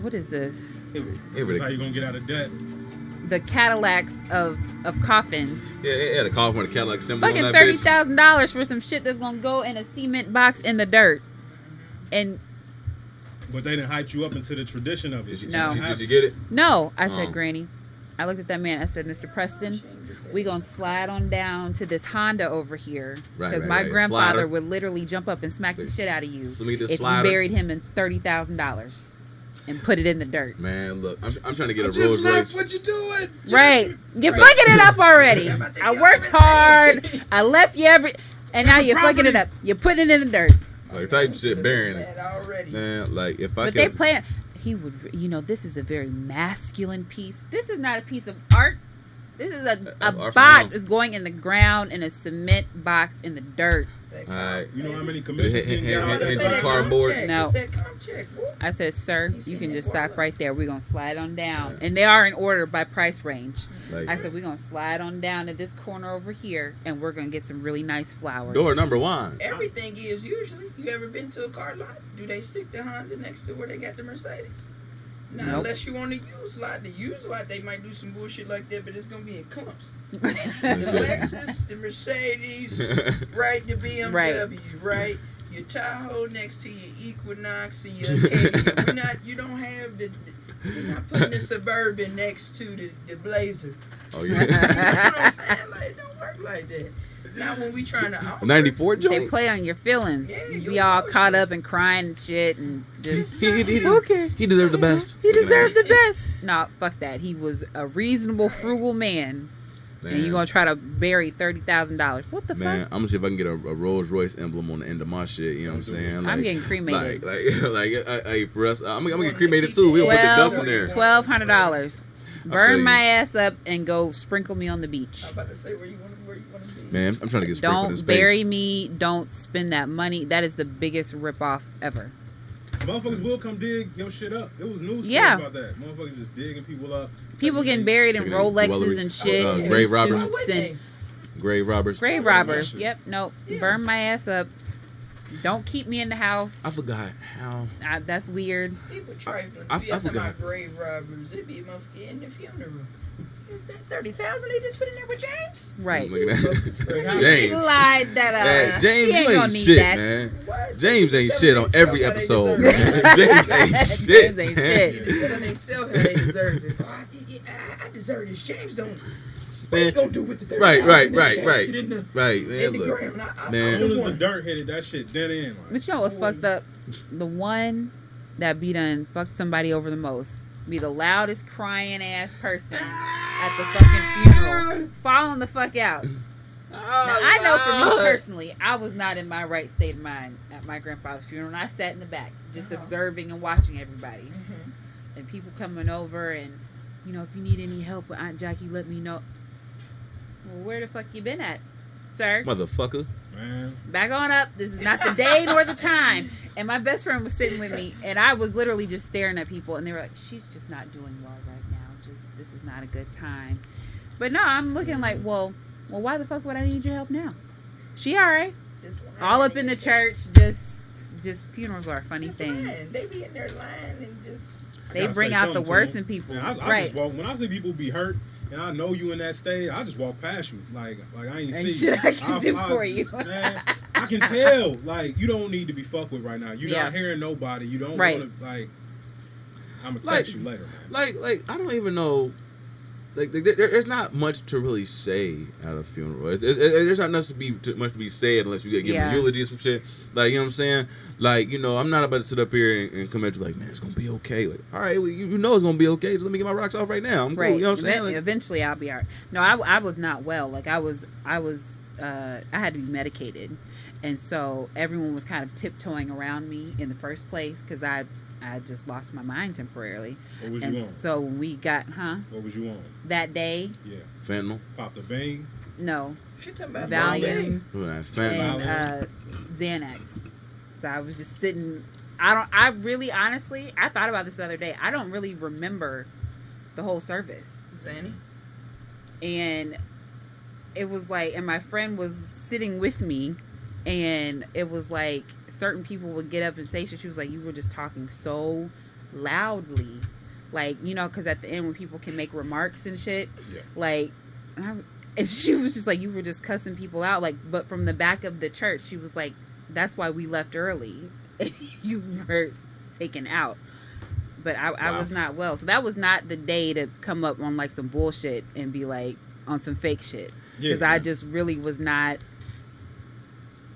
what is this? That's how you gonna get out of debt. The Cadillacs of coffins. Yeah, it had a coffin with a Cadillac symbol Fucking on that bitch. $30,000 for some shit that's gonna go in a cement box in the dirt. And But they didn't hype you up into the tradition of it. Did you, No. did you get it? no, I said, Oh. Granny. I looked at that man. I said, Mr. Preston, we gonna slide on down to this Honda over here Right, because right, my right. grandfather Slider. would literally jump up and smack the shit out of you So me this if slider. you buried him in $30,000 and put it in the dirt. Man, look, I'm trying to get a Just Rolls left. Royce. What you doing? Right? You're fucking it up already. I worked hard. I left you and now you're fucking it up. You're putting it in the dirt. Like, type shit, burying it. Already. Man, like, if I But they could. play. He would. This is a very masculine piece. This is not a piece of art. This is a Art from box. home. It's going in the ground in a cement box in the dirt. Alright. You know how many commissions Hit- you hit- got? hit- hit- cardboard. No. It's that comp check, boy. I said, sir, You you seen can that just stop wallet? right there. We're gonna slide on down, Yeah. and they are in order by price range. Like, I said, we're gonna slide on down to this corner over here, and we're gonna get some really nice flowers. door number one. Everything is usually. You ever been to a car lot? Do they stick the Honda next to where they got the Mercedes? Now, Nope. unless you want to use lot. The used lot, they might do some bullshit like that, but it's gonna be in clumps. The Lexus, the Mercedes, right? The BMW, right? Your Tahoe next to your Equinox and your Caddy. You don't have you're not putting the Suburban next to the Blazer. Oh, You know what yeah. I'm saying? Like, it don't work like that. Not when we trying to offer. 94 They joint? play on your feelings. Yeah, You your be all caught emotions. up and crying and shit, and just He deserved the best. he deserved the best. No, fuck that. He was a reasonable, frugal man. Man, And you gonna try to bury $30,000? What the man, fuck? I'm gonna see if I can get a Rolls Royce emblem on the end of my shit. You know what I'm saying? I'm getting cremated. Like for us, I'm gonna get cremated too. We gonna put the dust in there. $1,200. feel Burn you. my ass up and go sprinkle me on the beach. I'm about to say where you want to be. Man, I'm trying to get sprinkled in Don't space. bury me. Don't spend that money. That is the biggest ripoff ever. Motherfuckers will come dig your shit up. There was news Yeah. about that. Motherfuckers just digging people up. People getting buried in Taking Rolexes jewelry. and shit. Uh, and grave robbers. suits and Grave robbers. grave Oh, robbers. shit. Yep. Nope. Yeah. Burn my ass up. Don't keep me in the house. I forgot how. That's weird. People trifling. I I talking forgot. about grave robbers. It be a motherfucker in the funeral. Is that 30,000 they just put in there with James? Right. Look at that. James. James. Slide that up. Man, James, He ain't you gonna ain't need shit, that. man. What? James ain't Tell shit them on they every self how they episode. deserve it. James ain't shit. James ain't shit. You tell them they self how they deserve it. Oh, I deserve this. James don't. What Man. you gonna do with the 30,000? Right, in right, the right. casket in the, Right, man. in the Look. ground? As Man. soon as the want. dirt hit it, that shit dead end. Like, But you know what's fucked up? The one that be done fucked somebody over the most. Be the loudest crying ass person at the fucking funeral. Falling the fuck out. Now, I know for me personally, I was not in my right state of mind at my grandfather's funeral. And I sat in the back, just observing and watching everybody. Mhm. And people coming over and, if you need any help with Aunt Jackie, let me know. Well, where the fuck you been at, sir? Motherfucker. man. Back on up. This is not the day nor the time. And my best friend was sitting with me, and I was literally just staring at people, and they were like, "She's just not doing well right now. This is not a good time." But no, I'm looking like, well, why the fuck would I need your help now? She all right. Just lying. All up in the church. Just funerals are a funny Just thing. lying. They be in there lying and just. I They gotta bring say out the something to worst them. in people. Man, I Right. just walk, when I see people be hurt and I know you in that stage, I just walk past you. Like I ain't Ain't see shit I can do for you. Man, I can tell. Like, you don't need to be fucked with right now. You're Yeah. not hearing nobody. You don't Right. want to, like, I'm going to Like- text you later, man. Like I don't even know there's not much to really say at a funeral. There's not much to be said unless you get given a eulogy or some shit. Like, you know what I'm saying? Like, you know, I'm not about to sit up here and come at you like, man, it's gonna be okay. Like, all right, well, you know it's gonna be okay. Just let me get my rocks off right now. I'm cool. You know what I'm saying? Like, eventually, I'll be all right. No, I was not well. Like, I had to be medicated, and so everyone was kind of tiptoeing around me in the first place because I just lost my mind temporarily. What was and you on? So we got, What was you on? that day? Yeah. fentanyl. Pop the vein. No, She talking about Valium Fentanyl. and Xanax. So I was just sitting. I really, honestly, I thought about this the other day. I don't really remember the whole service. Zanny. And it was like, and my friend was sitting with me, and it was like certain people would get up and say shit. She was like, you were just talking so loudly, like, you know, because at the end when people can make remarks and shit, Yeah. like, and she was just like, you were just cussing people out, like, but from the back of the church, she was like, that's why we left early. You were taken out. But I was not well, so that was not the day to come up on like some bullshit and be like on some fake shit, because I just really was not.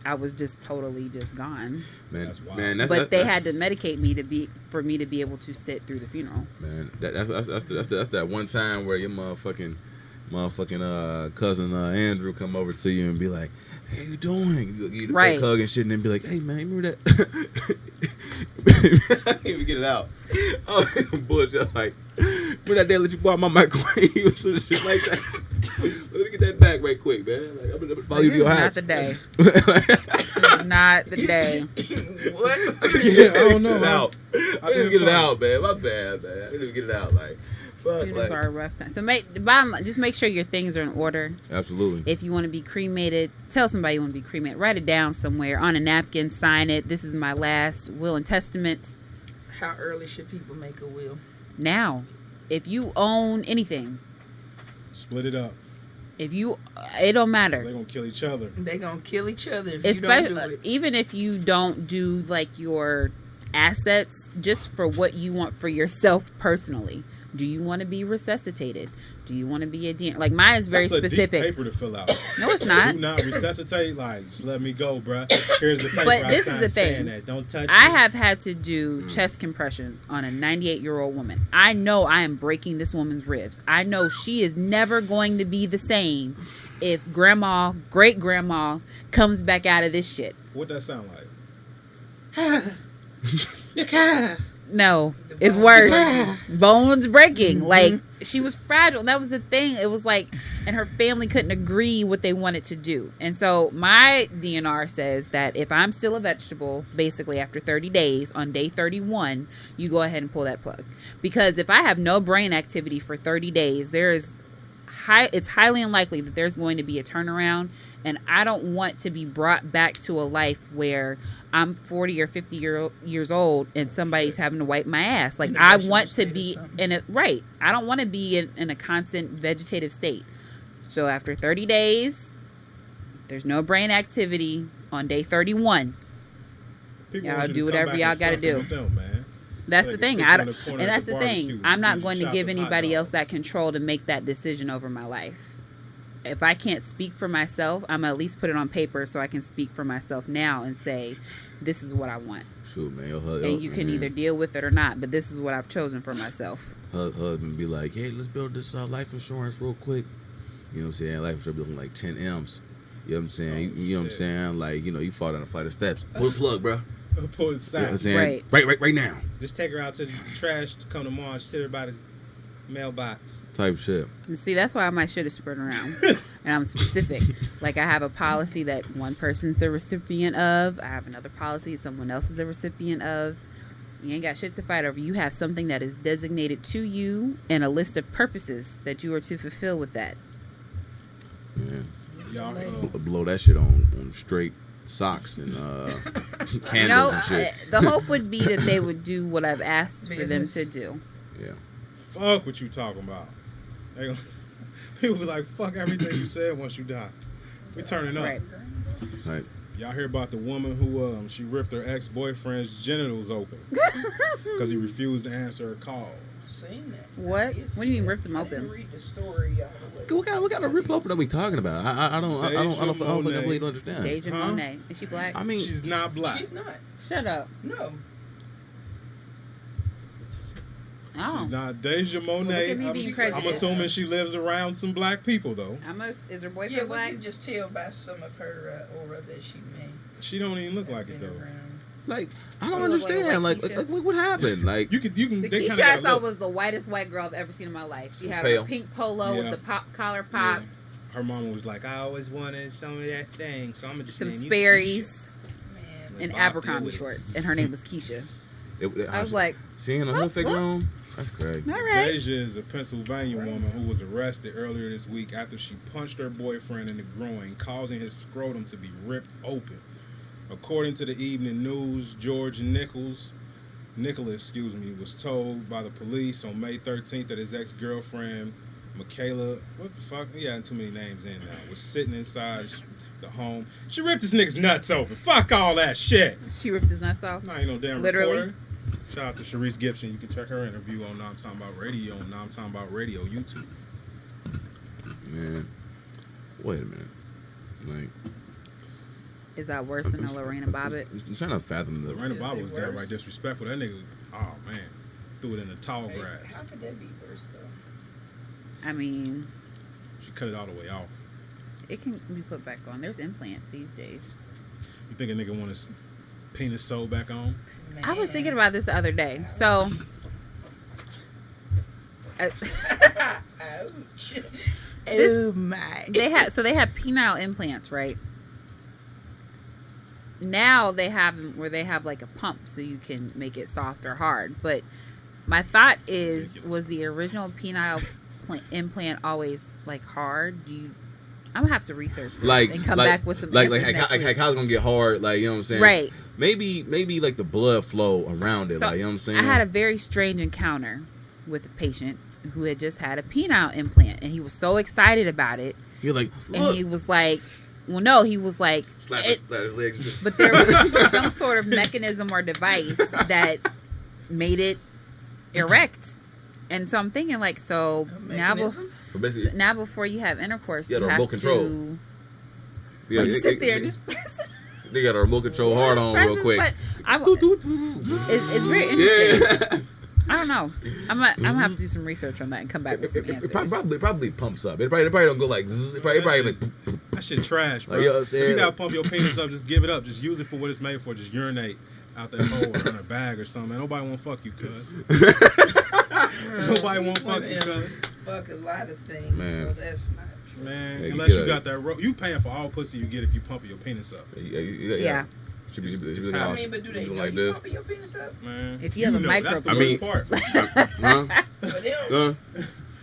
I was just totally just gone. Man, That's wild. man, But they had to medicate me for me to be able to sit through the funeral. Man, that's that one time where your motherfucking cousin Andrew come over to you and be like, "How you doing?" You get a Right. fake hug and shit, and then be like, "Hey man, you remember that?" I can't even get it out. Oh, bullshit! Like, remember that day I let you borrow my microwave or some shit like that? Let me get that back right quick, man. Like, I'm gonna follow you to your house. Not the day. It's not the day. What? Yeah, I don't know. I didn't get it out, man. My bad, man. I didn't get it out. Like, fuck. Funerals Like, are a rough time. So just make sure your things are in order. absolutely. If you want to be cremated, tell somebody you want to be cremated. Write it down somewhere on a napkin. Sign it. This is my last will and testament. How early should people make a will? Now, if you own anything, Split it up. it don't matter. They're gonna kill each other. They gonna kill each other if you don't do Especially it. even if you don't do like your assets, just for what you want for yourself personally. Do you want to be resuscitated? Do you want to be a DNA? Like, mine is very That's a deep specific. paper to fill out. No, it's not. Do not resuscitate. Like, just let me go, bruh. Here's the paper. But I this is signed the saying thing. That. Don't touch. I me. have had to do chest compressions on a 98-year-old woman. I know I am breaking this woman's ribs. I know she is never going to be the same if great grandma comes back out of this shit. What that sound like? No, it's worse. Bones breaking. Like, she was fragile. And that was the thing. It was like, and her family couldn't agree what they wanted to do. And so my DNR says that if I'm still a vegetable, basically after 30 days, on day 31, you go ahead and pull that plug. Because if I have no brain activity for 30 days, it's highly unlikely that there's going to be a turnaround. And I don't want to be brought back to a life where I'm 40 or 50 years old and somebody's having to wipe my ass. Like, I want to be I don't want to be in a constant vegetative state. So after 30 days, there's no brain activity on day 31. People Y'all want you to do come whatever back y'all and gotta suffer do. with them, man. That's Like the thing. sit I in don't, the and corner at that's the the thing. barbecue I'm not and going to shop give some hot anybody else that dogs. control to make that decision over my life. If I can't speak for myself, I'm at least put it on paper so I can speak for myself now and say, this is what I want. Shoot, man. And you can either deal with it or not, but this is what I've chosen for myself. Husband be like, hey, let's build this life insurance real quick. You know what I'm saying? Life insurance be looking like 10 M's. You know what I'm saying? Oh, you know what I'm shit. saying? Like, you know, you fall down a flight of steps. Pull the plug, bro. Pull the You know what sack. I'm saying? Right. Right now. Just take her out to the trash to come tomorrow and sit her by the mailbox. Type shit. And see, that's why my shit is spread around. And I'm specific. Like, I have a policy that one person's the recipient of. I have another policy someone else is a recipient of. You ain't got shit to fight over. You have something that is designated to you and a list of purposes that you are to fulfill with that. Man. Y'all, Blow that shit on straight socks and candles and shit. The hope would be that they would do what I've asked for them Business. to do. Yeah. fuck what you talking about. They gonna- People be like, fuck everything you said once you die. We turning up. Right. Like, Y'all hear about the woman who she ripped her ex-boyfriend's genitals open because he refused to answer her call. Seen that. What? I did What see do you mean that. ripped them I didn't open? read the story all the way. What kind of rip open are we talking about? I don't fully understand. Deja Huh? Monet. Is she black? I mean, She's not black. She's not. Shut up. No. Oh. She's not Deja Look at Monet. me being I'm prejudiced. assuming she lives around some black people though. Is her boyfriend Yeah, we black? can just tell by some of her aura that she may She don't even look like have it been though. around. like, I don't She look like a understand. white Like, Keisha. what happened? Like, You can. The They Keisha kinda I gotta saw look. was the whitest white girl I've ever seen in my life. She had Pale. a pink polo with Yeah. the collar pop, Yeah. Her mama was like, I always wanted some of that thing, so I'm gonna just some name you Sperry's, Man, and Bob Abercrombie Dylan. shorts, and her name was Keisha. I I was like, she in a whole figure what? room. That's crazy. all right. Deja is a Pennsylvania woman who was arrested earlier this week after she punched her boyfriend in the groin, causing his scrotum to be ripped open. According to the Evening News, George Nicholas, was told by the police on May 13th that his ex-girlfriend, Michaela, what the fuck? He had too many names in now, was sitting inside the home. She ripped this nigga's nuts open. Fuck all that shit. She ripped his nuts off. I ain't no damn Literally? reporter. Shout out to Sharice Gibson. You can check her interview on Now I'm Talking About Radio on Now I'm Talking About Radio YouTube. Man, wait a minute. Like, Is that worse than a Lorena Bobbitt? I'm trying to fathom the. Lorena Is Bobbitt it was downright worse? disrespectful. That nigga, oh man, threw it in the tall Hey, grass. how could that be worse though? I mean, She cut it all the way off. it can be put back on. There's implants these days. You think a nigga want his penis sewed back on? I was Man. thinking about this the other day. So, Ouch. This- Oh my. they had penile implants, right? Now they have them where they have like a pump so you can make it soft or hard. But my thought is, was the original penile implant always like hard? I'm gonna have to research this and come back with some answers next week. how's it gonna get hard? Like, you know what I'm saying? Right. Maybe like the blood flow around it. So, like, you know what I'm saying? I had a very strange encounter with a patient who had just had a penile implant, and he was so excited about it. You're like, And look. he was like, well, no, he was like, Slap it- his legs. but there was some sort of mechanism or device that made it erect. And so I'm thinking, like, so now, Mechanism? So basically, now before you have intercourse, Yeah, you the have remote control. to yeah, like, it- sit it- there it- and just press, they got a remote control hard on press real this quick. button. It's very interesting. Yeah. I don't know. I'm gonna have to do some research on that and come back with some It answers. probably pumps up. It probably don't go like. Zzz. It probably like. That shit trash, bro. Like, you know what I'm If saying? you gotta pump your penis up, just give it up. Just use it for what it's made for. Just urinate out that hole or in a bag or something. Nobody want to fuck you, cuz. Nobody won't fuck you, cuz. Fuck a lot of things, Man. so that's not true. Man, Yeah, you unless get you a- got that you paying for all pussy you get if you pump your penis up. Yeah. Should be It's looking how- all- I mean, but do they looking know like you this. pumping your penis up? Man, If you have a know, micro- that's the I mean- worst part. Huh? For them, Huh?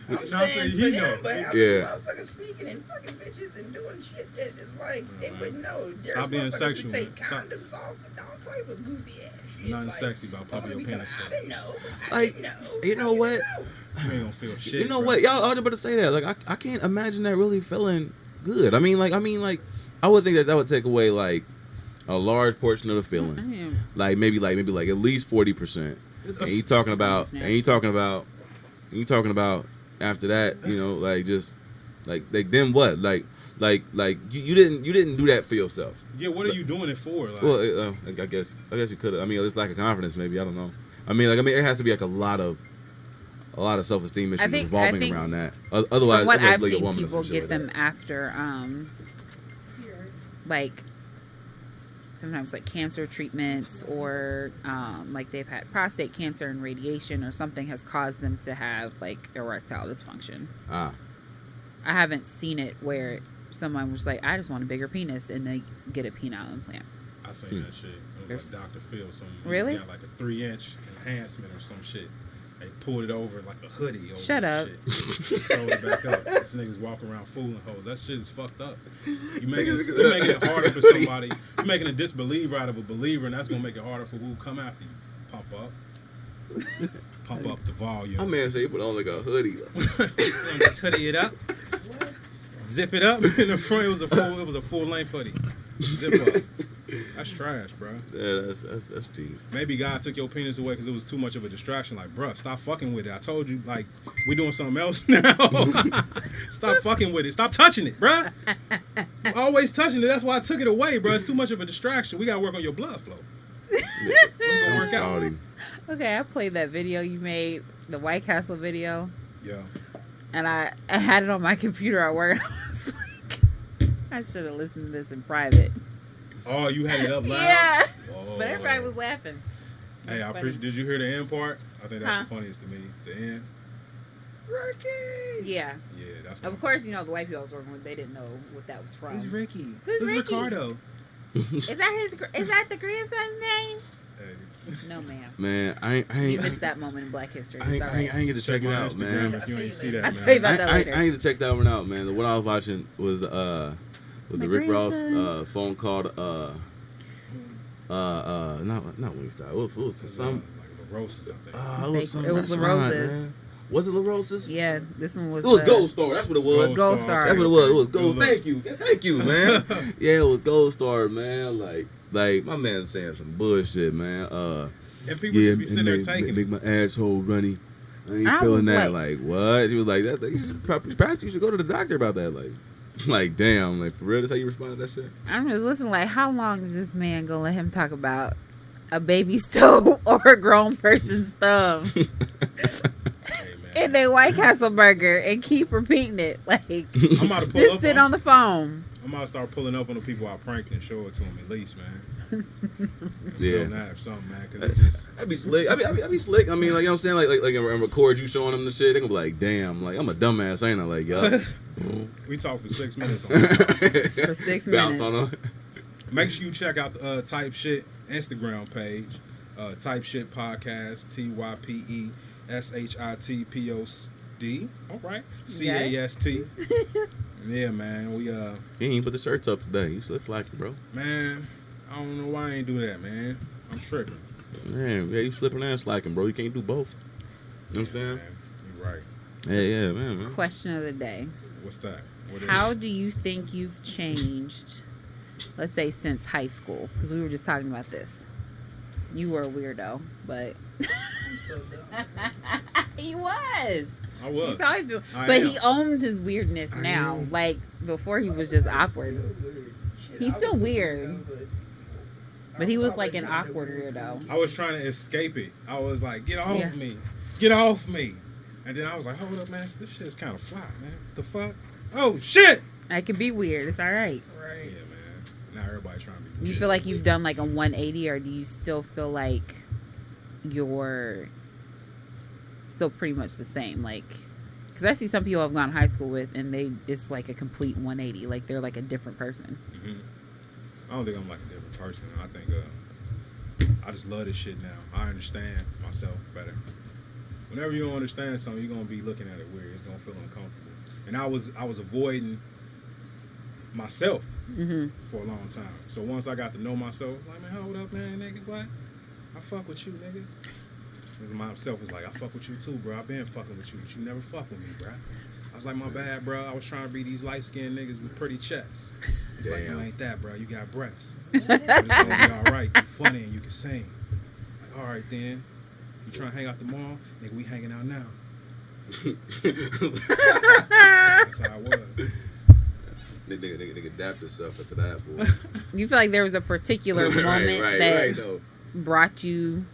I'm No, saying see, for he them, know. but how Yeah. motherfuckers sneaking and fucking bitches and doing shit that is like, they Right. would know. There's Stop being motherfuckers sexual, who take man. Stop. condoms off and all type of goofy ass shit. Nothing like, sexy about pumping your motherfuckers be penis like, up. I didn't know. I Like, didn't know. you know How what? know? You ain't gonna feel shit. You know bro. what? Y'all about to say that. Like, I can't imagine that really feeling good. I mean, like, I would think that would take away like a large portion of the feeling. Mm. Like maybe at least 40%. And you talking about after that, you know, like just like then what? Like you didn't do that for yourself. Yeah, what are you doing it for? Like, Well, I guess you could. I mean, it's like a confidence, maybe. I don't know. I mean, it has to be like a lot of self-esteem issues think- revolving I think around that. Otherwise, From what otherwise I've like a seen, woman or people some shit get like them that. after, like sometimes like cancer treatments or like they've had prostate cancer and radiation or something has caused them to have like erectile dysfunction. Ah, I haven't seen it where someone was like, I just want a bigger penis and they get a penile implant. I seen that shit. It was There's- like Dr. Phil. Really? Got like a 3-inch enhancement or some shit. They pulled it over like a hoodie. Over Shut that up. Shit. Sewed it back up. This niggas walking around fooling hoes. That shit is fucked up. You making it harder for somebody. You're making a disbeliever out of a believer, and that's gonna make it harder for who come after you. Pump up the volume. my man said he put on like a hoodie. Just hoodie it up. Zip it up. In the front, it was a full length hoodie. Zip up. That's trash, bro. Yeah, that's deep. Maybe God took your penis away because it was too much of a distraction. Like, bruh, stop fucking with it. I told you, like, we doing something else now. Stop fucking with it. Stop touching it, bruh. You always touching it. That's why I took it away, bruh. It's too much of a distraction. We got to work on your blood flow. It's going to work out. Salty. Okay, I played that video you made, the White Castle video, Yeah. and I had it on my computer at work. I was like, I should have listened to this in private. Oh, you had it up loud? Yeah. Oh. But everybody was laughing. Hey, I Funny. appreciate. Did you hear the end part? I think that's Huh? the funniest to me. The end. Ricky. Yeah. Yeah, that's. Of course, you know, the white people I was working with, they didn't know what that was from. Who's Ricky? Who's Ricky? Ricardo? Is that the grandson's name? Hey. No, ma'am. Man, I You ain't missed that moment in Black History. I It's ain't, all I ain't, right. I ain't get to check it my out, Instagram man. if you ain't see I'll that, tell you man. about that I later. need to check that one out, man. What I was watching was the My Rick Ross grandson. phone called not Wingstop. It was some Like the roses, I think. it was some It was La restaurant, Rosa's. man. Was it La Rosa's? Yeah, this one was. It was Gold Star. That's what it was. Gold Star. That's what it was. It was Gold. Good Thank you, man. Yeah, it was Gold Star, man. Like my man's saying some bullshit, man. And people just be sitting there taking make it. my asshole runny. I ain't I feeling was that. Like what? He was like that. You should perhaps you should go to the doctor about that. Like damn. Like for real, that's how you respond to that shit. I'm just listening. Like, how long is this man gonna let him talk about a baby's toe or a grown person's thumb Hey, man. in a White Castle burger and keep repeating it? Like, I'm about to pull just up sit on the phone. I'm about to start pulling up on the people I pranked and show it to them at least, man. Yeah. Film that or something, man. Because it just. I'd be slick. I'd be slick. I mean, like you know what I'm saying, like and record you showing them the shit. They gonna be like, damn, like I'm a dumbass, ain't I? Like, yo. We talked for 6 minutes on that. For 6 Bounce minutes. on them. Make sure you check out the Type Shit Instagram page. Type Shit Podcast. TYPESHITPOD. All right. CAST. Yeah, man. We You ain't even put the shirts up today. You slip slacking, bro. man. I don't know why I ain't do that, man. I'm tripping. Man, yeah, you slipping and slacking, bro. You can't do both. You know what I'm saying? Man, you right. Yeah, man. Question of the day. What's that? What is How it? do you think you've changed, let's say, since high school? Because we were just talking about this. You were a weirdo, but I'm so dumb. he was. I was. He's always been, I but am. he owns his weirdness now. Like before, he was just awkward. He's still weird, but he was like an awkward weirdo. I was trying to escape it. I was like, get off Yeah. me. Get off me. And then I was like, hold up, man. This shit is kind of fly, man. The fuck? Oh, shit. I can be weird. It's all right. Yeah, Right. man. Now everybody trying to be Do you feel like you've done like a 180, or do you still feel like you're still pretty much the same? Like, because I see some people I've gone to high school with, and it's like a complete 180. Like they're like a different person. Mhm. I don't think I'm like a different person. I think I just love this shit now. I understand myself better. Whenever you don't understand something, you're gonna be looking at it weird. It's gonna feel uncomfortable. And I was avoiding myself Mm-hmm. for a long time. So once I got to know myself, like, man, hold up, man, nigga, what? I fuck with you, nigga. Because myself was like, I fuck with you too, bro. I been fucking with you, but you never fuck with me, bro. I was like, my bad, bro. I was trying to be these light-skinned niggas with pretty chests. It's like, you Damn. ain't that, bro. You got breasts. But it's gonna be all right. You funny and you can sing. Like, all right, then. You trying to hang out the mall? Nigga, we hanging out now. That's how I was. Nigga adapt yourself after that, boy. You feel like there was a particular moment that though. brought you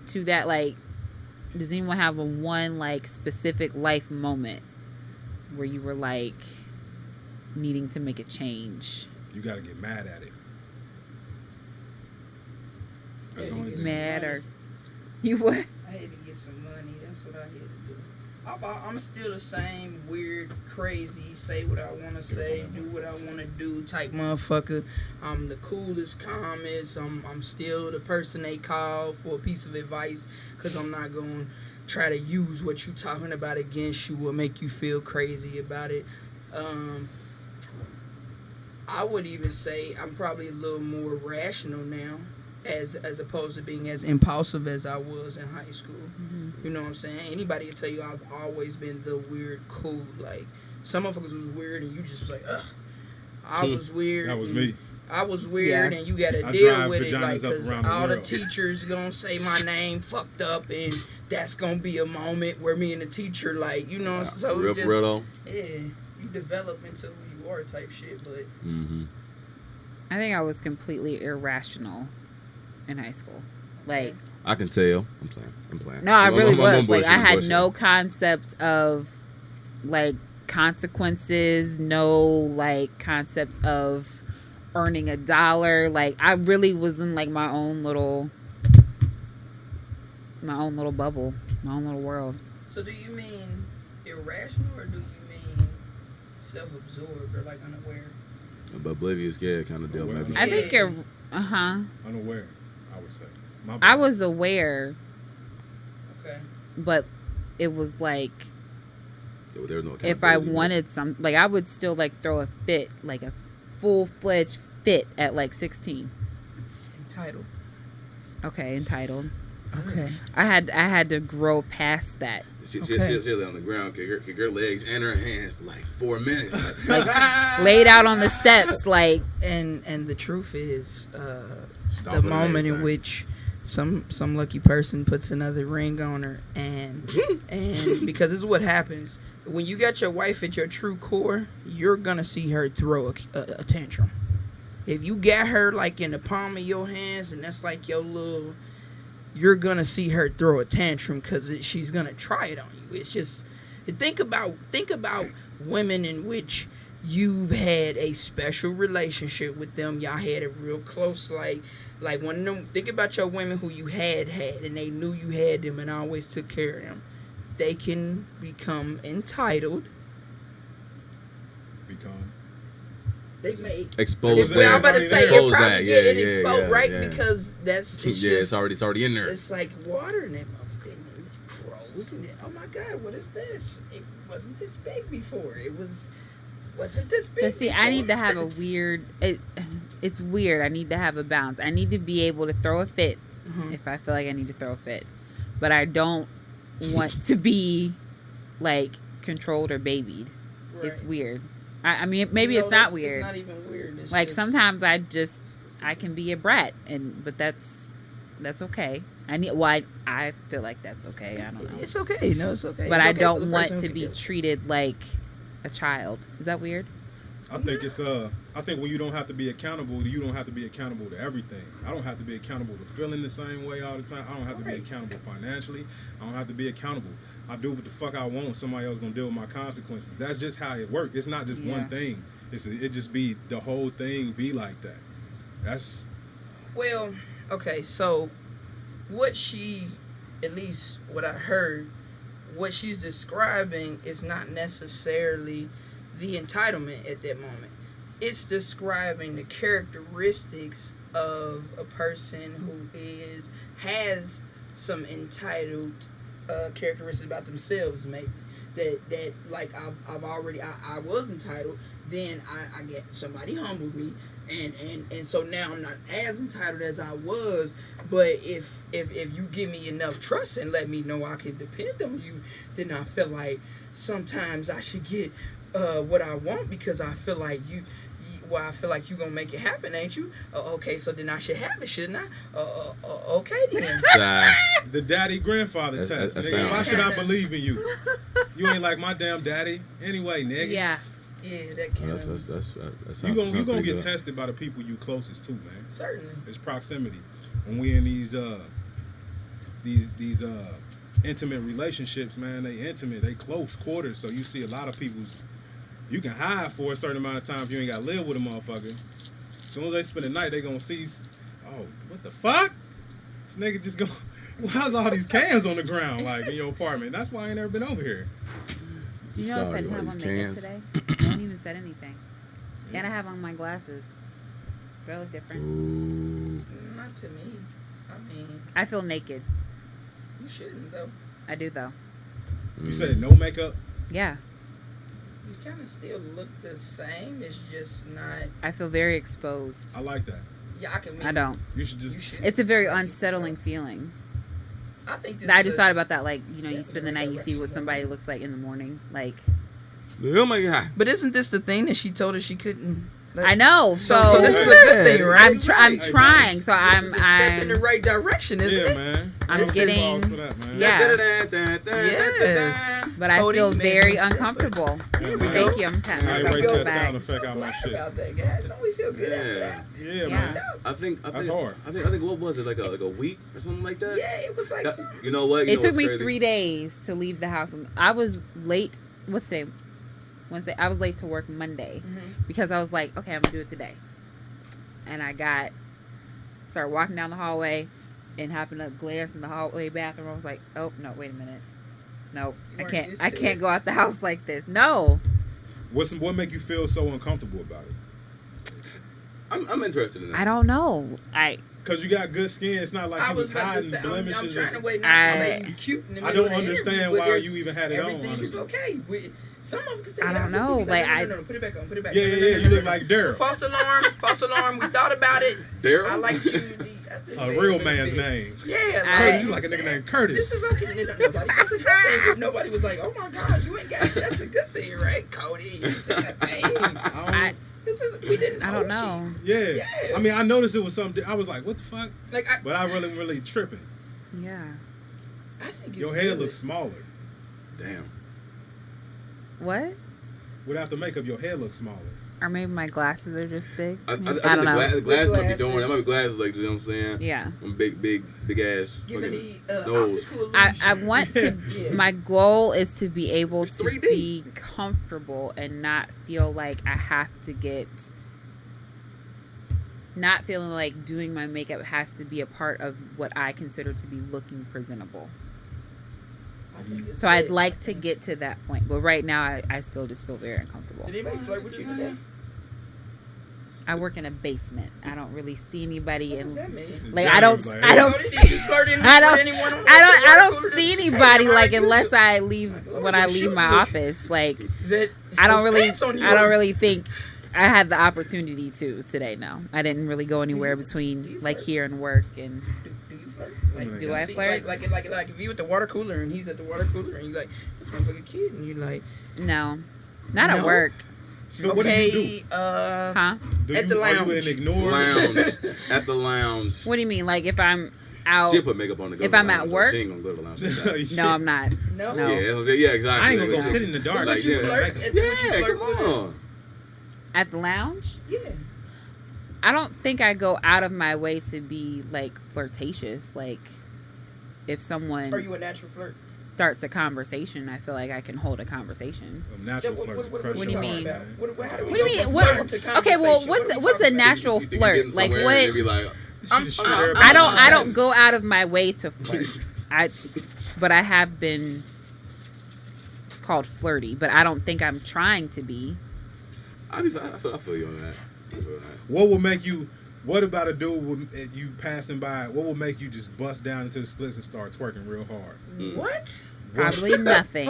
to that? Like, does anyone have a one like specific life moment where you were like needing to make a change? You got to get mad at it. That's the Yeah, only you thing. Mad or you what? I had to get some money. That's what I had to do. I'm still the same weird, crazy, say what I want to say, do what I want to do type motherfucker. I'm the coolest, calmest. I'm still the person they call for a piece of advice because I'm not going to try to use what you talking about against you or make you feel crazy about it. I would even say I'm probably a little more rational now as opposed to being as impulsive as I was in high school. You know what I'm saying? Anybody will tell you I've always been the weird cool. Like, some motherfuckers was weird and you just was like, ugh. I was weird. That was and me. I was weird, Yeah. and you got to I deal drive with it, vaginas like, up because around the all the world. teachers gonna say my name fucked up, and that's gonna be a moment where me and the teacher, like, you know, so for real, it just, for real though. yeah, you develop into who you are, type shit. But Mm-hmm. I think I was completely irrational in high school. Like, I can tell. I'm playing. no, I really was. Like, I had bullshit. no concept of, like, consequences, no, like, concept of earning $1. Like, I really was in, like, my own little bubble, my own little world. so, do you mean irrational, or do you mean self-absorbed, or like unaware? But oblivious, yeah, kind of deal. Well, Maybe. I think you're, Unaware, I would say. My I bad. was aware, Okay. but it was like, So there was no if I accountability. wanted some, like, I would still, like, throw a fit, like a full-fledged fit at, like, 16. Entitled. Okay, entitled. Okay. I had to grow past that. She Okay. lay on the ground, kick her legs and her hands for like 4 minutes. Like, laid out on the steps, like, And the truth is, the Stomping moment in everything. which some lucky person puts another ring on her, and because this is what happens when you got your wife at your true core, you're gonna see her throw a tantrum. If you got her like in the palm of your hands, and that's like your little, you're gonna see her throw a tantrum because she's gonna try it on you. It's just, think about women in which you've had a special relationship with them. Y'all had a real close, like one of them. Think about your women who you had, and they knew you had them and always took care of them. They can become entitled. Become. They may. Expose that. Well, I'm about to Expose say it Expose probably that. get it Yeah, exposed, yeah, right? yeah. Because it's Yeah, just, it's already in there. it's like water in that motherfucker. And it grows, and then, oh my God, what is this? It wasn't this big before. Wasn't this big. but see, I need to have a weird. It's weird. I need to have a balance. I need to be able to throw a fit Mhm. if I feel like I need to throw a fit, but I don't want to be like controlled or babied. It's Right. weird. I mean, maybe No, it's not that's- weird. It's not even weird. It's Like, just- sometimes I can be a brat, but that's okay. I feel like that's okay. I don't know. It's okay. No, it's okay. But It's I okay for don't the want person to who be can- treated like a child. Is that weird? I think it's I think when you don't have to be accountable, you don't have to be accountable to everything. I don't have to be accountable to feeling the same way all the time. I don't have to be accountable financially. I don't have to be accountable. I do what the fuck I want. Somebody else gonna deal with my consequences. That's just how it works. It's not just Yeah. one thing. It just be the whole thing be like that. That's Well, okay, so what she, at least what I heard, what she's describing is not necessarily the entitlement at that moment. It's describing the characteristics of a person who has some entitled characteristics about themselves, maybe. That like I've already I was entitled, then I get somebody humbled me, and so now I'm not as entitled as I was. But if you give me enough trust and let me know I can depend on you, then I feel like sometimes I should get what I want, because I feel like I feel like you gonna make it happen, ain't you? Okay, so then I should have it, shouldn't I? Okay then. the daddy grandfather That- test. that Nigga, sound- why should I believe in you? You ain't like my damn daddy anyway, nigga. Yeah. Yeah, that can You gonna get tested by the people you closest to, man. certainly. It's proximity. When we in these intimate relationships, man, they intimate, they close quarters. So you see a lot of people's. You can hide for a certain amount of time if you ain't got to live with a motherfucker. As soon as they spend the night, they gonna see. Oh, what the fuck? This nigga just go. Why's all these cans on the ground like in your apartment? That's why I ain't never been over here. You notice I Sorry, didn't have all on these makeup cans. today? I haven't even said anything. And I have on my glasses. Do I look different? Ooh. Not to me. I mean, I feel naked. you shouldn't though. I do though. You said no makeup. Yeah. You kind of still look the same. It's just not. I feel very exposed. I like that. Yeah, I can. I don't. You should just. You should. It's a very unsettling feeling. I think. This I is just a- thought about that, like, you know, you Step spend in the the night, you see what direction. somebody looks like in the morning. Like, Oh my God. But isn't this the thing that she told us she couldn't I know. So, So this is a good thing, right? I'm trying. So This is a step in the right direction, isn't Yeah, it? man. I'm Round of getting- applause for that, man. Yeah. Yes. But I Cody, feel man, very step up. uncomfortable. Yeah, Thank you. I'm patting I myself erased on the that sound back. effect out my shit. About that, guys. Don't we feel good after Yeah. that? Yeah, Yeah. man. I think That's hard. I think what was it, like a week or something like that? Yeah, it was like That- some. you know what? You It know took what's me crazy? 3 days to leave the house. I was late. What's today? Wednesday. I was late to work Monday because I was like, okay, I'm gonna do it today. And I started walking down the hallway and happened to glance in the hallway bathroom. I was like, oh no, wait a minute. Nope, You weren't used I to can't it? go out the house like this. No. What make you feel so uncomfortable about it? I'm interested in that. I don't know. Because you got good skin. It's not like I you was was about to hiding say, I'm blemishes. trying to or wait not to say I- you cute in the I middle don't of the understand interview, but why there's- you even had it on, Everything is honestly. okay. Some of them can say I that. don't know, People be like, no, put it back on, put it back. Yeah, No, yeah, no, yeah. no, You no, look no. like Daryl. False alarm. We thought about it. Daryl? I like you. A real man's name. Yeah, Curtis, you like a nigga named Curtis. This is okay. Nobody. That's a good thing. If nobody was like, "Oh my God, you ain't got it," that's a good thing, right, Cody? It's a good thing. I We didn't. I don't know. Yeah. Yeah. I mean, I noticed it was something. I was like, what the fuck? Like, But I really tripping. Yeah. I think it's Your head good. looks smaller. Damn. What? Without the makeup, your head looks smaller. Or maybe my glasses are just big. I think I don't know. the glasses might be Glasses. doing. That might be glasses, like, you know what I'm saying? Yeah. Them big ass. Giving fucking the those. optical I illusion. want to. Yeah. My goal is to be able It's to 3D. be comfortable and not feel like I have to get. Not feeling like doing my makeup has to be a part of what I consider to be looking presentable. I think it's So I'd good. like to get to that point, but right now I still just feel very uncomfortable. Did anybody flirt with you today? I work in a basement. I don't really see anybody, What does and that mean? like I don't Like, I don't Cody, did you flirt with I don't- anyone on I the don't see Hey, anybody how like you unless doing? I leave Like, when I the leave shoes my look- office. Like That I don't those really pants on you I don't are- really think I had the opportunity to today. No, I didn't really go anywhere do between you like flirt? here and work. And Do you flirt? Like, do I See, flirt? Like if you at the water cooler and he's at the water cooler and you like this motherfucker cute and you like No, not at No? work, So what do you do? huh? Do at you, the are you lounge. an ignore? Lounge. At the lounge. What do you mean? Like if I'm out? She'll put makeup on to go If to the I'm at lounge, though. work? She ain't gonna go to the lounge. like that. No, I'm not. No. No. Yeah, that's what I'm saying. Yeah, exactly. I ain't gonna go Like, sit in the dark. Like, Would you yeah. flirt? Would you Yeah, flirt come with her? on. At the lounge, Yeah. I don't think I go out of my way to be like flirtatious. Like if someone Are you a natural flirt? starts a conversation, I feel like I can hold a conversation. Natural What- flirts. what- crush what do you your mean? heart, man. How do we What do you go mean? from What? flirt to Okay, well, conversation? what's What are we what's a talking about? natural You think you flirt? getting Like somewhere what? and they be like, She just shoot everybody I don't. down. I don't go out of my way to flirt. But I have been called flirty. But I don't think I'm trying to be. I feel you on that. I feel that. What will make you? What about a dude with you passing by? What will make you just bust down into the splits and start twerking real hard? Mm. What? Probably nothing.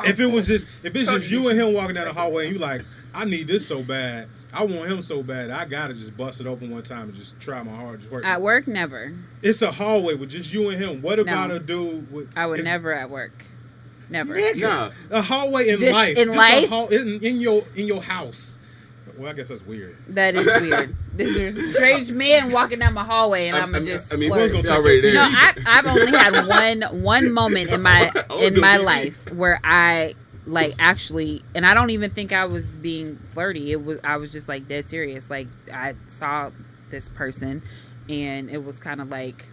If it's just you and him walking down the hallway and you like, I need this so bad, I want him so bad, I gotta just bust it open one time and just try my hardest. Work. At work, never. It's a hallway with just you and him. What about No. a dude with? I would it's never at work. Never. Nah, a hallway in Just life. in Just life? a hall, in your house. Well, I guess that's weird. That is weird. There's a strange man walking down my hallway, and I'm just. I mean, flirt. who's gonna take already your there. No, I've only had one moment in my life where I like actually, and I don't even think I was being flirty. I was just like dead serious. Like I saw this person, and it was kind of like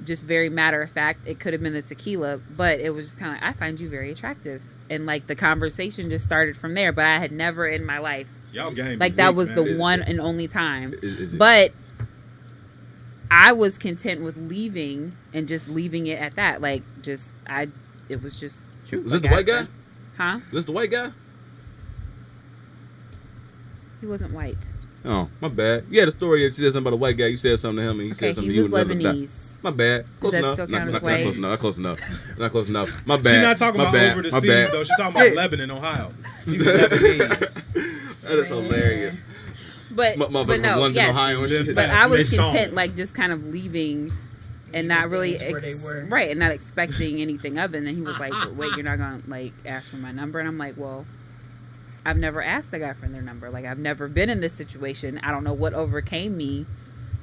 just very matter of fact. It could have been the tequila, but it was just kind of I find you very attractive, and like the conversation just started from there. But I had never in my life Y'all game like is that weak, was man. the one and only time. Is it? But I was content with leaving and just leaving it at that. Like, it was just true. Was this Like, the white guy? Huh? Is this the white guy? He wasn't white. Oh, my bad. You had a story that you said something about a white guy. You said something to him, and he Okay, said something he to was you. and blah, blah, blah. Lebanese. My bad. Close that enough. still count as not white? close enough. Not close enough. Not close enough. My bad. She's not talking my about bad. over the my seas bad. though. She's talking about Yeah. Lebanon, Ohio. He was Lebanese. That is hilarious. But Motherfucker but from no, London, yes. Ohio, and shit. But I was They saw content, it. like just kind of leaving, and Leaving not really things where they were. right, and not expecting anything of it. And then he was like, "But wait, you're not gonna like ask for my number?" And I'm like, "Well, I've never asked a guy for their number. Like, I've never been in this situation. I don't know what overcame me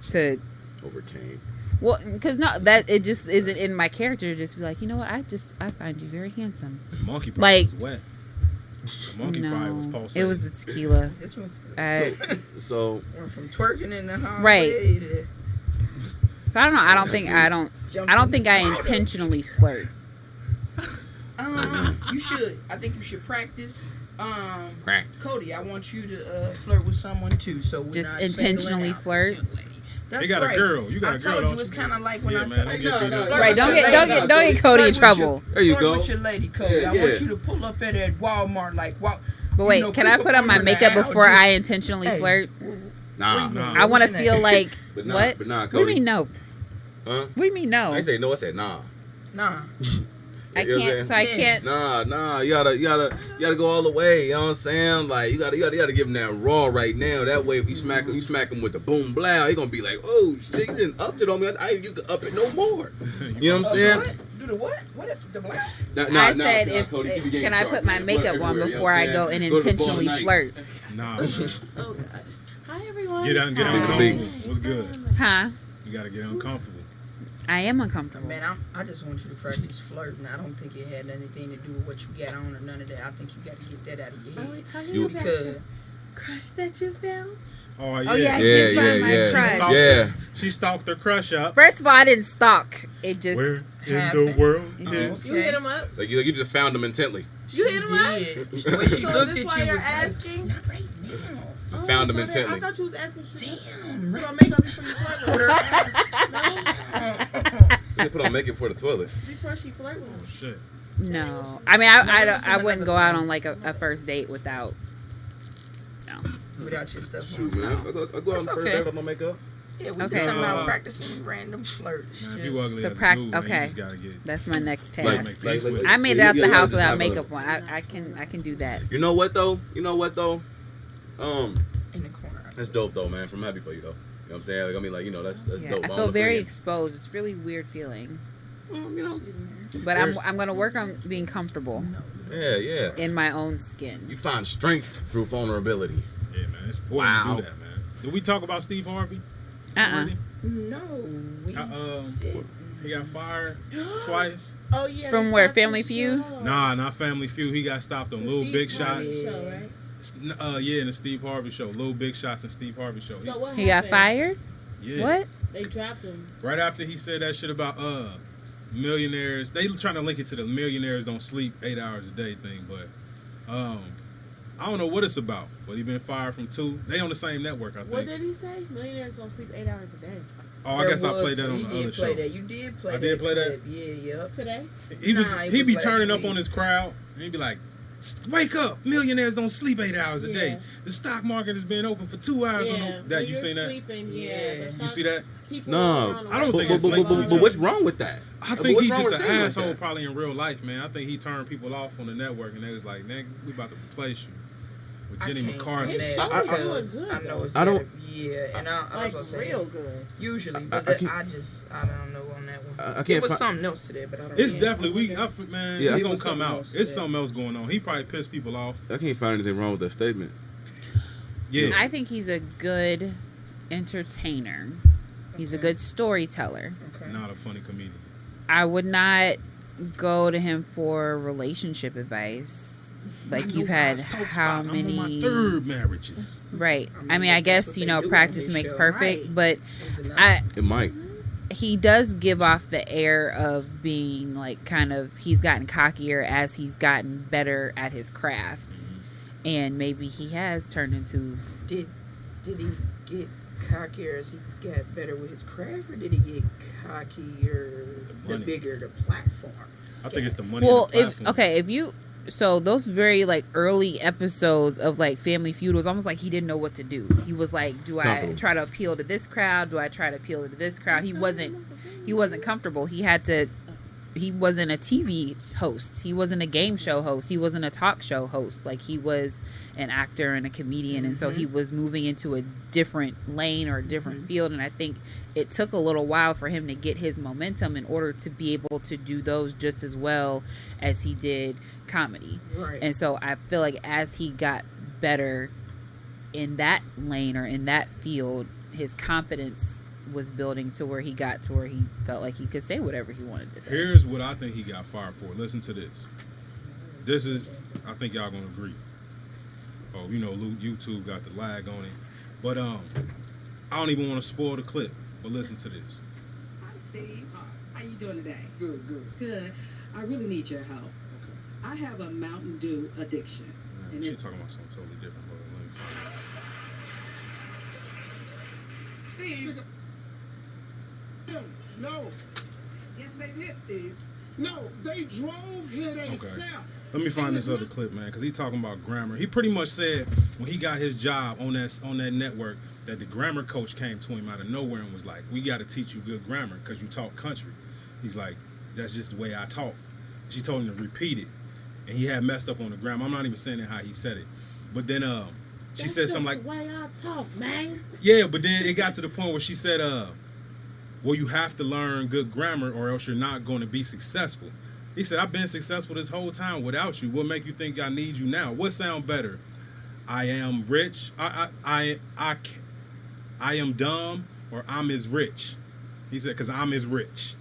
to. Overcame. Well, because it just isn't in my character to just be like, you know what, I find you very handsome. The monkey probably Like- was wet. The monkey probably was No, pulsating. it was the tequila. This one So went from twerking in the hallway Right. to So I don't know. I don't think I intentionally flirt. You should. I think you should practice. Practice. Cody, I want you to flirt with someone too. So we're Just not intentionally singling out this flirt? young lady. That's You got a right. girl. You got I a girl, told don't you it's you? kind of like when Yeah, I man, told don't you. get beat up. Flirt Right, with don't your get- don't lady. get- don't get Cody in Flirt with trouble. your- There you flirt go. with your lady, Cody. Yeah, I yeah. want you to pull up at Walmart, like But you wait, know, can I put put on my the makeup aisle, before just- I intentionally Hey. flirt? Nah. Nah. I want to What's your feel name? like But nah, what? but nah, What do you Cody. mean no? Huh? What do you mean no? I say no. I said nah. Nah. I You know what I'm can't. So I Yeah. can't. Nah. You gotta go all the way. You know what I'm saying? Like you gotta give him that raw right now. That way, if you smack him with the boom blow, he gonna be like, oh shit, you didn't up it on me. You can up it no more. You know what I'm saying? What? Do the what? What? The black? I said, if can I put my makeup on before I go and intentionally flirt? Nah. Oh God. Hi everyone. Get Hi. uncomfortable. What's good? Huh? You gotta get uncomfortable. I am uncomfortable. Man, I just want you to practice flirting. I don't think it had anything to do with what you got on or none of that. I think you got to get that out of your Are head. we talking You- about Because your crush that you found? Oh Oh yeah, I yeah. did find my crush. Yeah. She stalked her crush up. First of all, I didn't stalk. It just Where in the happened. world It is? just- You hit him up. Like you just found him intently. You hit him up. did. The way she So looked is this at why you you're was like, asking? not right now. Just found him I intently. thought you was asking. Damn, Put on right. makeup before you flirt. You put on makeup for the toilet. Before she flirt with Oh him. shit. no. I mean, I wouldn't go out on like a first date without. No. Without your stuff Shoot, on. man. I go out on the That's first okay. day without no makeup. Yeah, we Okay. can somehow Uh, practicing random flirts. Man, if Just- you ugly So as a dude, man, you okay. just gotta get. That's my next task. Like, make peace with it. I made it Yeah, out you the gotta house just without have a- makeup on. I can do that. You know what though? in the corner. That's dope though, man. I'm happy for you though. You know what I'm saying? Like, I mean, like, you know, that's Yeah, dope. I All feel the very friends. exposed. It's really weird feeling. Well, you know, But I'm gonna work on being comfortable yeah. in my own skin. You find strength through vulnerability. Yeah, man. It's important Wow. to do that, man. Did we talk about Steve Harvey? Uh-uh. No, we didn't. He got fired twice. Oh yeah. From they where, stopped the Family Feud? show. Nah, not Family Feud. He got stopped on The Little Steve Big Harvey Shots. show, right? Yeah, in the Steve Harvey show. Little Big Shots and Steve Harvey show. So what He got happened? fired? Yeah. What? They dropped him. Right after he said that shit about millionaires. They trying to link it to the millionaires don't sleep 8 hours a day thing, but I don't know what it's about. But he been fired from 2. They on the same network, I think. What did he say? Millionaires don't sleep 8 hours a day. Oh, I There guess I was- played that on he the did other play show. That. You did play I that. did play that? clip. Yeah, yep. Today? He was Nah, it he was be last turning up week. on his crowd and he'd be like, "Wake up! Millionaires don't sleep 8 hours a day. Yeah. The stock market has been open for 2 hours." Yeah. That When you you're seen that? sleeping, Yeah. yeah. the You stock- see that? people No, around I don't the think world it's linked to each but other. what's wrong with that? I But think what's he wrong just with an thinking like asshole that? probably in real life, man. I think he turned people off on the network and they was like, "Nigga, we about to replace you with I Jenny can't McCarthy." His relate show I- is I- doing because good, I know though. it's I don't- gotta- Yeah, and I Like was real good. usually, I but can't- I don't know on that one. I It can't was fi- something else to that, but I don't. It's know. definitely man. Yeah. It's It gonna was come something out. else, It's yeah. something else going on. He probably pissed people off. I can't find anything wrong with that statement. Yeah, I think he's a good entertainer. He's a Okay. good storyteller. Okay. not a funny comedian. I would not go to him for relationship advice. Like, you've had how I'm on my many? 3rd marriages. Right. I mean, I mean, I that's guess, what you they know, do on practice this makes show. perfect, Right. but Is it not? It might. he does give off the air of being like kind of, he's gotten cockier as he's gotten better at his crafts. And maybe he has turned into, Did he get cockier as he got better with his craft, or did he get cockier The the money. bigger the platform? I think it's the money. well, and the if, platform. okay, if you, so those very like early episodes of like Family Feud was almost like he didn't know what to do. He was like, do I Comfortable. try to appeal to this crowd? Do I try to appeal to this crowd? He wasn't comfortable. He wasn't a TV host. He wasn't a game show host. He wasn't a talk show host. Like, he was an actor and a comedian. And so he was moving into a different lane or a different field. And I think it took a little while for him to get his momentum in order to be able to do those just as well as he did comedy. Right. And so I feel like as he got better in that lane or in that field, his confidence was building to where he got to where he felt like he could say whatever he wanted to say. Here's what I think he got fired for. Listen to this. This is, I think y'all gonna agree. Oh, you know, YouTube got the lag on it, but I don't even want to spoil the clip. But listen to this. Hi, Steve. How you doing today? Good, good. Good. I really need your help. Okay. I have a Mountain Dew addiction. Man, And she's it's talking about something totally different. But let me find it. Steve. No, yes, they did, Steve. no, they drove here themselves. Let me find this other clip, man, because he talking about grammar. He pretty much said when he got his job on that network that the grammar coach came to him out of nowhere and was like, "We got to teach you good grammar because you talk country." He's like, "That's just the way I talk." She told him to repeat it, and he had messed up on the grammar. I'm not even saying it how he said it, but then she said something like, the way I talk, man. "Yeah," but then it got to the point where she said, "Well, you have to learn good grammar or else you're not going to be successful." He said, "I've been successful this whole time without you. What make you think I need you now? What sound better? I am rich. I am dumb, or I'm as rich." He said, "Cause I'm as rich."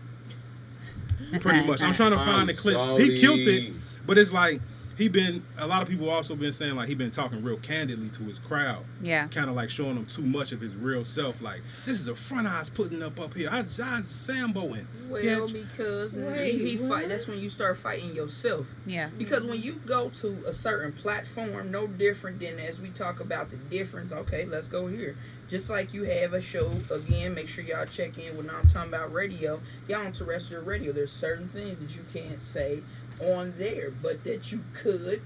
Pretty much. I'm trying to find the clip. He killed it, but it's like a lot of people also been saying like he been talking real candidly to his crowd. Yeah. Kind of like showing them too much of his real self. Like, this is a front I was putting up here. I Samboing. Well, Yeah. because Wait, he what? fight. That's when you start fighting yourself. Yeah. Because when you go to a certain platform, no different than as we talk about the difference. Okay, let's go here. Just like you have a show, again, make sure y'all check in when I'm talking about radio. Y'all on terrestrial radio, there's certain things that you can't say on there, but that you could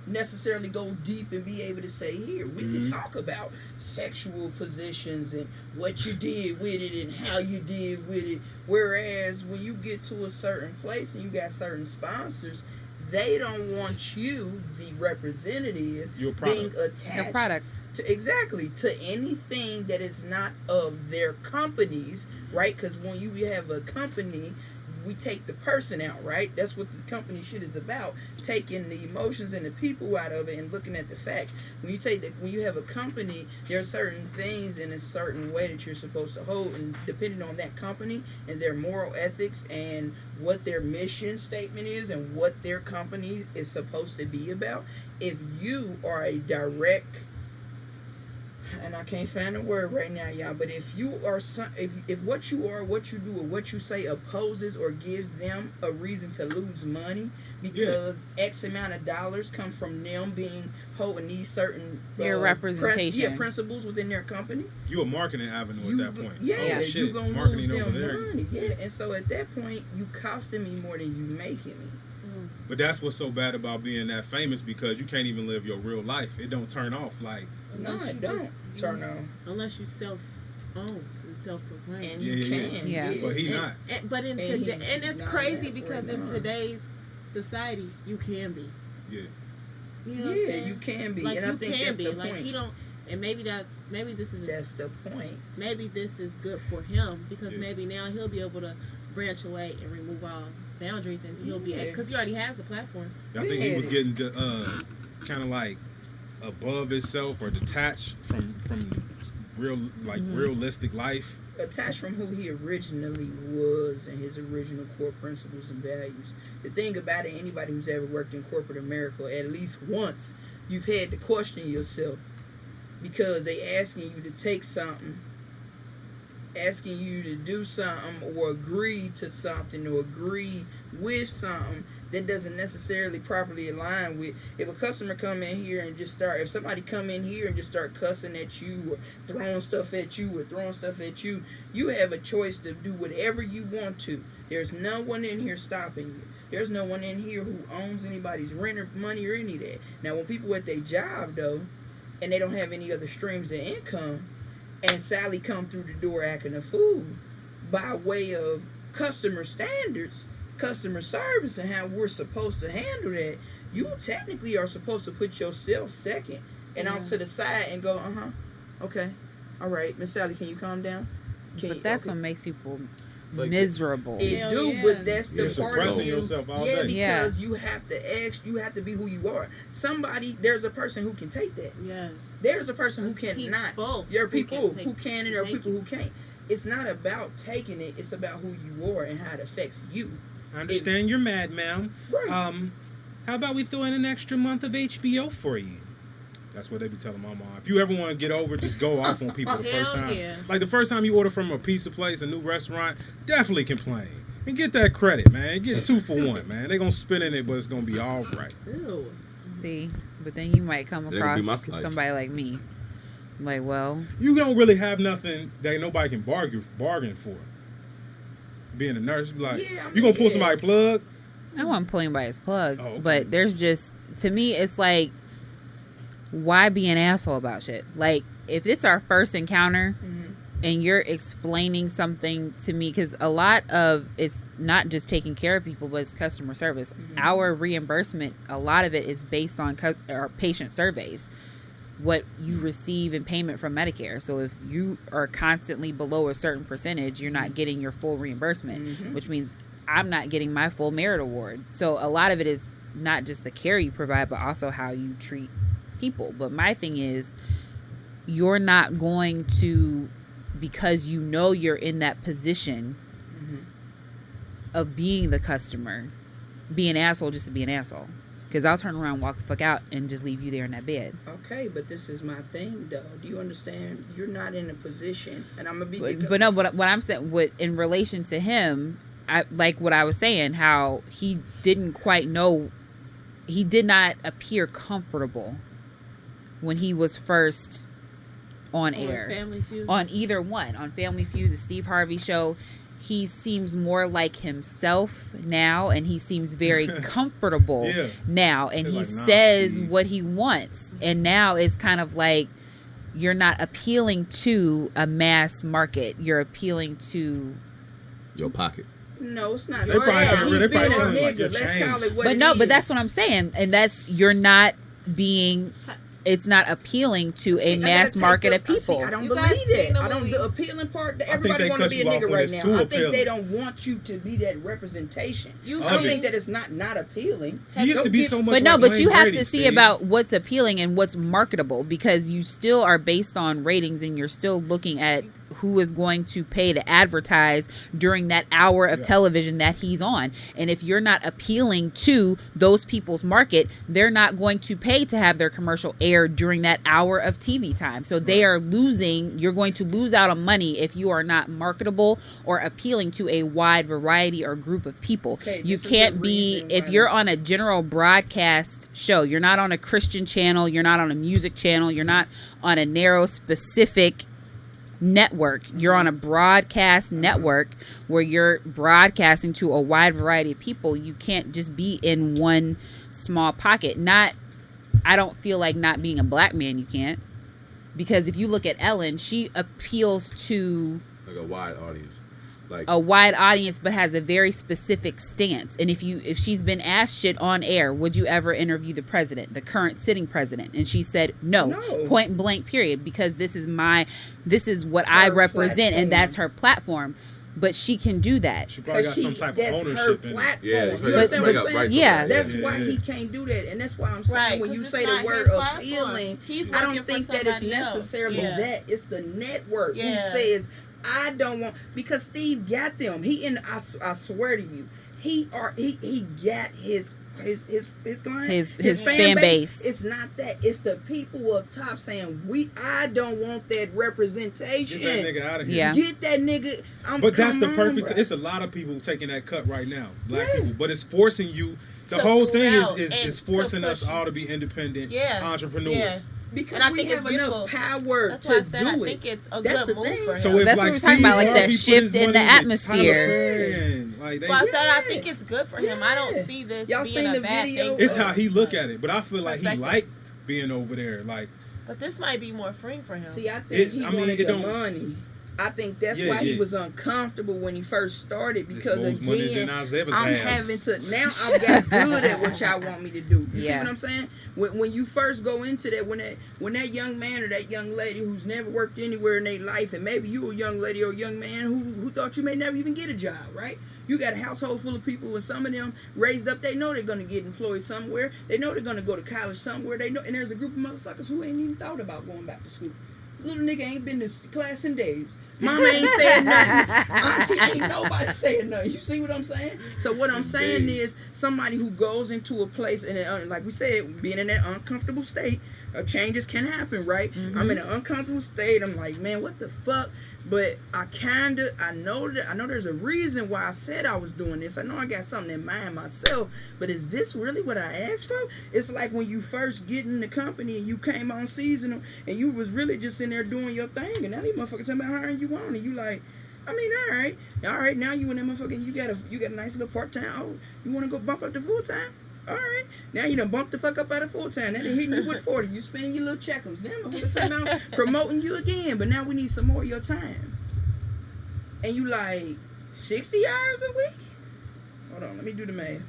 necessarily go deep and be able to say here. We can talk about sexual positions and what you did with it and how you did with it. Whereas when you get to a certain place and you got certain sponsors, they don't want you, the representative, Your being product. attached Your product. to anything that is not of their companies, right? Because when you have a company, we take the person out, right? That's what the company shit is about, taking the emotions and the people out of it and looking at the facts. When you have a company, there are certain things in a certain way that you're supposed to hold, and depending on that company and their moral ethics and what their mission statement is and what their company is supposed to be about, if you are a direct, and I can't find a word right now, y'all, but if you are if what you are, what you do, or what you say opposes or gives them a reason to lose money because X amount of dollars come from them holding these certain Your representation. principles within their company, You a marketing avenue at that point. yeah, Oh, you shit. gonna Marketing lose over them there. money, yeah. And so at that point, you costing me more than you making me. But that's what's so bad about being that famous, because you can't even live your real life. It don't turn off. Like, No, Unless it you don't just- turn on, Unless you self-own and self-proclaim. and Yeah, you yeah, can, yeah. but he not. But in And today, he's and it's not crazy that because right in now. today's society, you can be. Yeah. You know what I'm Yeah, saying? you can be, Like and you I think can that's be. the Like point. he don't. And maybe this is That's the point. maybe this is good for him because Yeah. maybe now he'll be able to branch away and remove all boundaries, and he'll be Yeah. because he already has the platform. I think he was Yeah. getting kind of like above himself or detached from real realistic life. Attached from who he originally was and his original core principles and values. The thing about it, anybody who's ever worked in corporate America, at least once, you've had to question yourself because they asking you to take something, asking you to do something or agree to something or agree with something that doesn't necessarily properly align with. If a customer come in here and if somebody come in here and just start cussing at you or throwing stuff at you, you have a choice to do whatever you want to. There's no one in here stopping you. There's no one in here who owns anybody's rent or money or any of that. Now, when people at their job, though, and they don't have any other streams of income, and Sally come through the door acting a fool by way of customer standards, customer service, and how we're supposed to handle that, you technically are supposed to put yourself second and out to the side and go, okay, all right, Miss Sally, can you calm down? But that's what makes people Like, miserable. It Hell do, yeah. but that's the You're part of suppressing you. yourself all Yeah, day. because Yeah. you have to act. You have to be who you are. There's a person who can take that. Yes. There's a person who There's cannot. people There are who people can who take- can, and there are take people it. who can't. It's not about taking it. It's about who you are and how it affects you. I understand you're mad, ma'am. Right. How about we throw in an extra month of HBO for you? That's what they be telling my mom. If you ever want to get over, just go off on people the first Hell time. yeah. Like the first time you order from a pizza place, a new restaurant, definitely complain. And get that credit, man. Get 2 for 1, man. They're going to spit in it, but it's going to be all right. Ew. See, but then you might come That would be my across slice. somebody like me. Like, well, You don't really have nothing that nobody can bargain for. Being a nurse, be like, Yeah, I you going to pull mean, somebody plug? I wasn't pulling by his plug, Oh, okay. but there's just, to me, it's like, why be an asshole about shit? Like, if it's our first encounter and you're explaining something to me, because a lot of it's not just taking care of people, but it's customer service. Our reimbursement, a lot of it is based on or patient surveys, what you receive in payment from Medicare. So if you are constantly below a certain percentage, you're not getting your full reimbursement, which means I'm not getting my full merit award. So a lot of it is not just the care you provide, but also how you treat people. But my thing is, you're not going to, because you know you're in that position of being the customer, be an asshole just to be an asshole. Because I'll turn around, walk the fuck out, and just leave you there in that bed. Okay, but this is my thing, though. Do you understand? You're not in a position, and I'm gonna be. But no, but what I'm saying, in relation to him, I like what I was saying, how he didn't quite know, he did not appear comfortable when he was first on air. Family Feud. On either one, on Family Feud, the Steve Harvey show, he seems more like himself now, and he seems very comfortable Yeah. now, and They're he like, nah, says Steve. what he wants, and now it's kind of like you're not appealing to a mass market, you're appealing to. Your pocket. No, it's not. They probably that. heard- He's they being probably a telling him, like, nigga. you're Let's changed. call it what But it no, but is. that's what I'm saying, and that's, you're not being, it's not appealing to See, a I mass gotta market take of the- see, people. I don't You believe guys seen that. the I don't. movie? The appealing part. think Everybody they want to cut be a you off nigga when right it's now. too I think they appealing. don't want you to be that representation. You I don't see- think that it's not appealing. He used to be so much But no, like but Wayne you have Brady, to see Steve. about what's appealing and what's marketable, because you still are based on ratings, and you're still looking at who is going to pay to advertise during that hour of television that he's on. And if you're not appealing to those people's market, they're not going to pay to have their commercial aired during that hour of TV time. So they are losing, you're going to lose out on money if you are not marketable or appealing to a wide variety or group of people. Okay, You this is can't the be, reason if why you're this- on a general broadcast show, you're not on a Christian channel, you're not on a music channel, you're not on a narrow specific network, you're on a broadcast network where you're broadcasting to a wide variety of people. You can't just be in one small pocket. I don't feel like not being a black man, you can't, because if you look at Ellen, she appeals to Like a wide audience. Like a wide audience, but has a very specific stance. And if she's been asked shit on air, would you ever interview the president, the current sitting president? And she said no. Point blank, period, because this is what I represent, platform. and that's her platform. But she can do that. She probably got some type of that's ownership her in it. platform. Yeah, You but- understand what but- I'm saying? right to Yeah. That's Yeah, why yeah. he can't do that, and that's why I'm saying Right, when 'cause you it's say the not word his platform. appealing, He's I don't working for think that it's somebody else. necessarily Yeah. that. It's the network Yeah. who says I don't want, because Steve got them. I swear to you, he got his client, His fan base. It's not that. It's the people up top saying I don't want that representation. Get that nigga out of here. Yeah. Get that nigga. But that's the come on, perfect. bro. It's a lot of people taking that cut right now, black Yeah. people. But it's forcing you. The To whole move thing out is and forcing to us push all to us. be independent Yeah. entrepreneurs. Yeah. Because And I we think it's have enough beautiful. power That's to why I said I do think it. it's a That's good the move thing. for him. So it's That's like what we're talking about, like Steve that Harvey shift put his in the money Tyler atmosphere. Perry. Like, So I said I Yeah. think it's good for him. I don't see this Y'all being seen a the bad video? thing. it's for how him. he look at it. But I feel like he Perspective. liked being over there. Like But this might be more freeing for him. See, I think It- he I mean, wanted it the don't- money. I think that's Yeah, why he yeah. was uncomfortable when he first started because This more money again, than Isaiah's I'm ass. having to now. I've got good at what y'all want me to do. You see Yeah. what I'm saying? When you first go into that, when that young man or that young lady who's never worked anywhere in their life, and maybe you a young lady or a young man who thought you may never even get a job, right? You got a household full of people, and some of them raised up. They know they're gonna get employed somewhere. They know they're gonna go to college somewhere. They know, and there's a group of motherfuckers who ain't even thought about going back to school. Little nigga ain't been to class in days. Mama ain't saying nothing. Auntie ain't nobody saying nothing. You see what I'm saying? So what I'm saying is somebody who goes into a place and like we said, being in that uncomfortable state, changes can happen, right? I'm in an uncomfortable state. I'm like, man, what the fuck? But I know there's a reason why I said I was doing this. I know I got something in mind myself, but is this really what I asked for? It's like when you first get in the company and you came on seasonal and you was really just in there doing your thing, and now these motherfuckers talking about hiring you on, and you like, I mean, all right. Now you in that motherfucker, you got a nice little part time. Oh, you want to go bump up to full time? All right. Now you done bumped the fuck up out of full time. Now they hitting you with 40. You spending your little checkums. Now motherfuckers talking about promoting you again, but now we need some more of your time. And you like 60 hours a week? Hold on, let me do the math.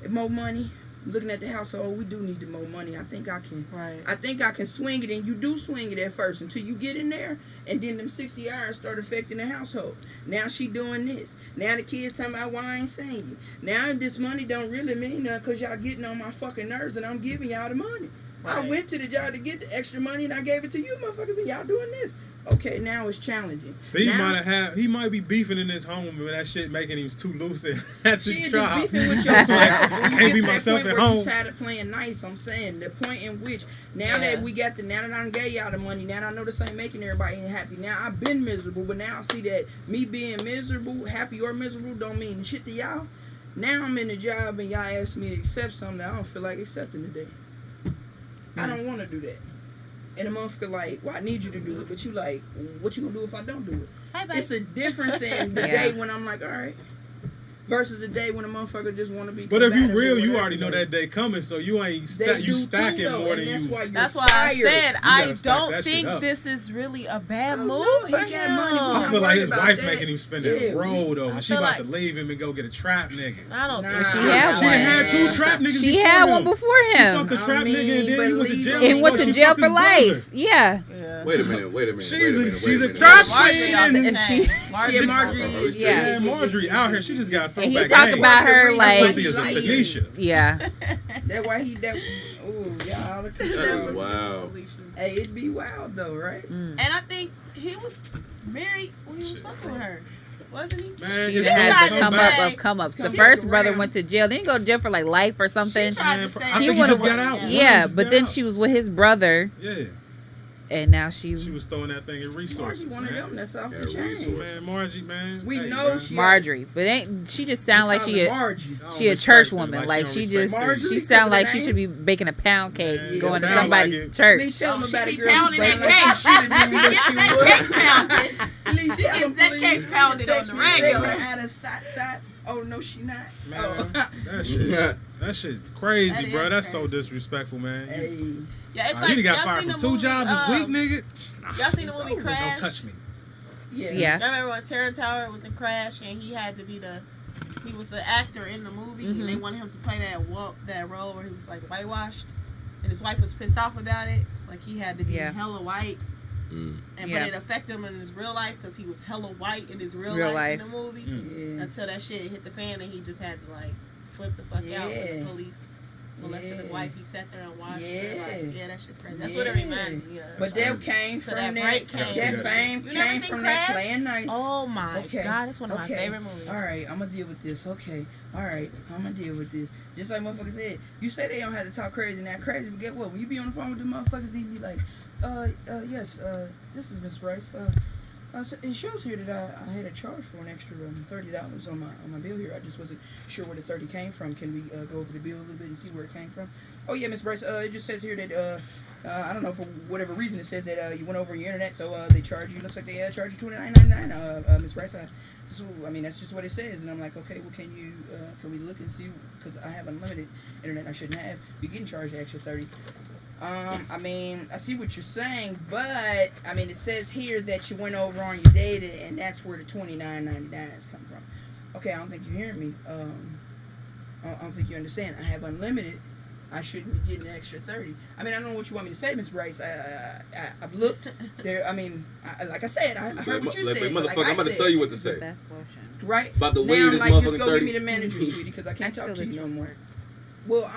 If more money. Looking at the household, we do need the more money. I think I can. Right. I think I can swing it, and you do swing it at first until you get in there, and then them 60 hours start affecting the household. Now she doing this. Now the kids talking about why I ain't saying you. Now this money don't really mean nothing because y'all getting on my fucking nerves, and I'm giving y'all the money. I Right. went to the job to get the extra money, and I gave it to you motherfuckers, and y'all doing this. Okay, now it's challenging. Steve Now- he might be beefing in his home, but that shit making him too loose at the She is job. just beefing with yourself. Like, When you can't get be to that myself point at where home. You tired of playing nice. I'm saying the point in which now that I done gave y'all the money, now I know this ain't making everybody happy. Now I've been miserable, but now I see that me being miserable, happy or miserable, don't mean shit to y'all. Now I'm in the job and y'all ask me to accept something that I don't feel like accepting today. I don't want to do that. And the motherfucker like, well, I need you to do it, but you like, what you gonna do if I don't do it? Hey, babe. It's a difference in the Yeah. day when I'm like, all right, versus the day when a motherfucker just want to be. But if you combative or real, you whatever. already know that day coming, so you ain't They you do stacking too, though, more and than that's you. why you're That's why fired. I said I gotta stack don't that shit think up. this is really a bad Oh, move no, he for got him. money. I I'm feel like worried his about wife that. making him spend Yeah, that roll though, I and she feel about like- to leave him and go get a trap nigga. I don't Nah. think She so. had She one. done had two trap niggas. She before had him. one before She him. fucked the I trap mean, nigga and then he went to believe jail. it. And went to She jail fucked for his brother. life. Yeah. Yeah. Wait a minute. She's a wait trap Marjorie queen. out the and She- chain. Yeah, Marjorie is. Yeah. Yeah, Marjorie out here. She just got And he throwback talk game. about her That like pussy is a Tanisha. yeah. That why he that. Ooh, y'all. That is wow. Hey, it'd be wild though, right? And I think he was married when he was fucking with her. Wasn't he? Man, She it's tried had to the come say- up of come ups. The She first looked brother around. went to jail. Didn't he go to jail for like life or something? She tried to Man, say I He think he would've just got out. Yeah, Just but got then out. she was with his brother, Yeah, and now she she was throwing that thing in Margie, resources, one of them man. that's off the Yeah, chain. resources. Man, Margie, man. We hey, know man. she- Marjorie. But ain't she just sound like Call she her a Margie. I don't she a respect church her, woman. she Like don't she respect just her. Marjorie, she because sound of like the she name? should be baking a pound cake, Man, going it to sound somebody's like it. church. Please tell them She about be it, girl. pounding Sound that like cake. she should've done She what gets she that would. cake pounded. Please She tell gets them, that please. cake pounded on the Sex regular. segment out of thought. Oh no, she not. Man, Oh. that shit's crazy, That bro. is That's so crazy. disrespectful, man. Hey. Yeah, it's You like done got y'all fired seen from the 2 movie, jobs this week, nigga. Y'all seen the It's movie over. Crash? Don't touch me. Yeah. Yeah. I remember when Terrence Howard was in Crash and he had to be he was the actor in the movie and they wanted him to play that role where he was like whitewashed and his wife was pissed off about it. Like he had to be Yeah. hella white. Mm. But Yeah. it affected him in his real life because he was hella white in his real Real life in life. the movie. Yeah. Until that shit hit the fan and he just had to like flip the fuck out when Yeah. the police molested his Yeah. wife. He sat there and watched her. Yeah. Like, yeah, that shit's crazy. That's what it Yeah. reminded me of. But that came So from that that. break came. That fame You never came seen from that Crash? playing nice. Oh my Okay. god, it's one of my Okay. favorite movies. All right, I'm gonna deal with this. Okay, all right, I'm gonna deal with this. Just like motherfuckers said, you say they don't have to talk crazy, now crazy, but get what? When you be on the phone with the motherfuckers, they be like, yes, this is Miss Bryce. It shows here that I had a charge for an extra $30 on my bill here. I just wasn't sure where the 30 came from. Can we go over the bill a little bit and see where it came from? Oh yeah, Miss Bryce. It just says here that I don't know, for whatever reason it says that you went over your internet, so they charge you. Looks like they charge you $29.99. Miss Bryce, that's just what it says, and I'm like, okay, well, can we look and see? Because I have unlimited internet, I shouldn't have. You're getting charged the extra $30. I mean, I see what you're saying, but I mean, it says here that you went over on your data, and that's where the $29.99 come from. Okay, I don't think you're hearing me. I don't think you understand. I have unlimited. I shouldn't be getting an extra 30. I mean, I don't know what you want me to say, Miss Bryce. I've looked there. I mean, like I said, I heard what you said. Motherfucker, like I'm about to tell you what to The say. best lotion. Right? About the way now, I'm this like, just motherfucking go 30. give me the manager, sweetie, because I can't I talk still to you no just- more. Well,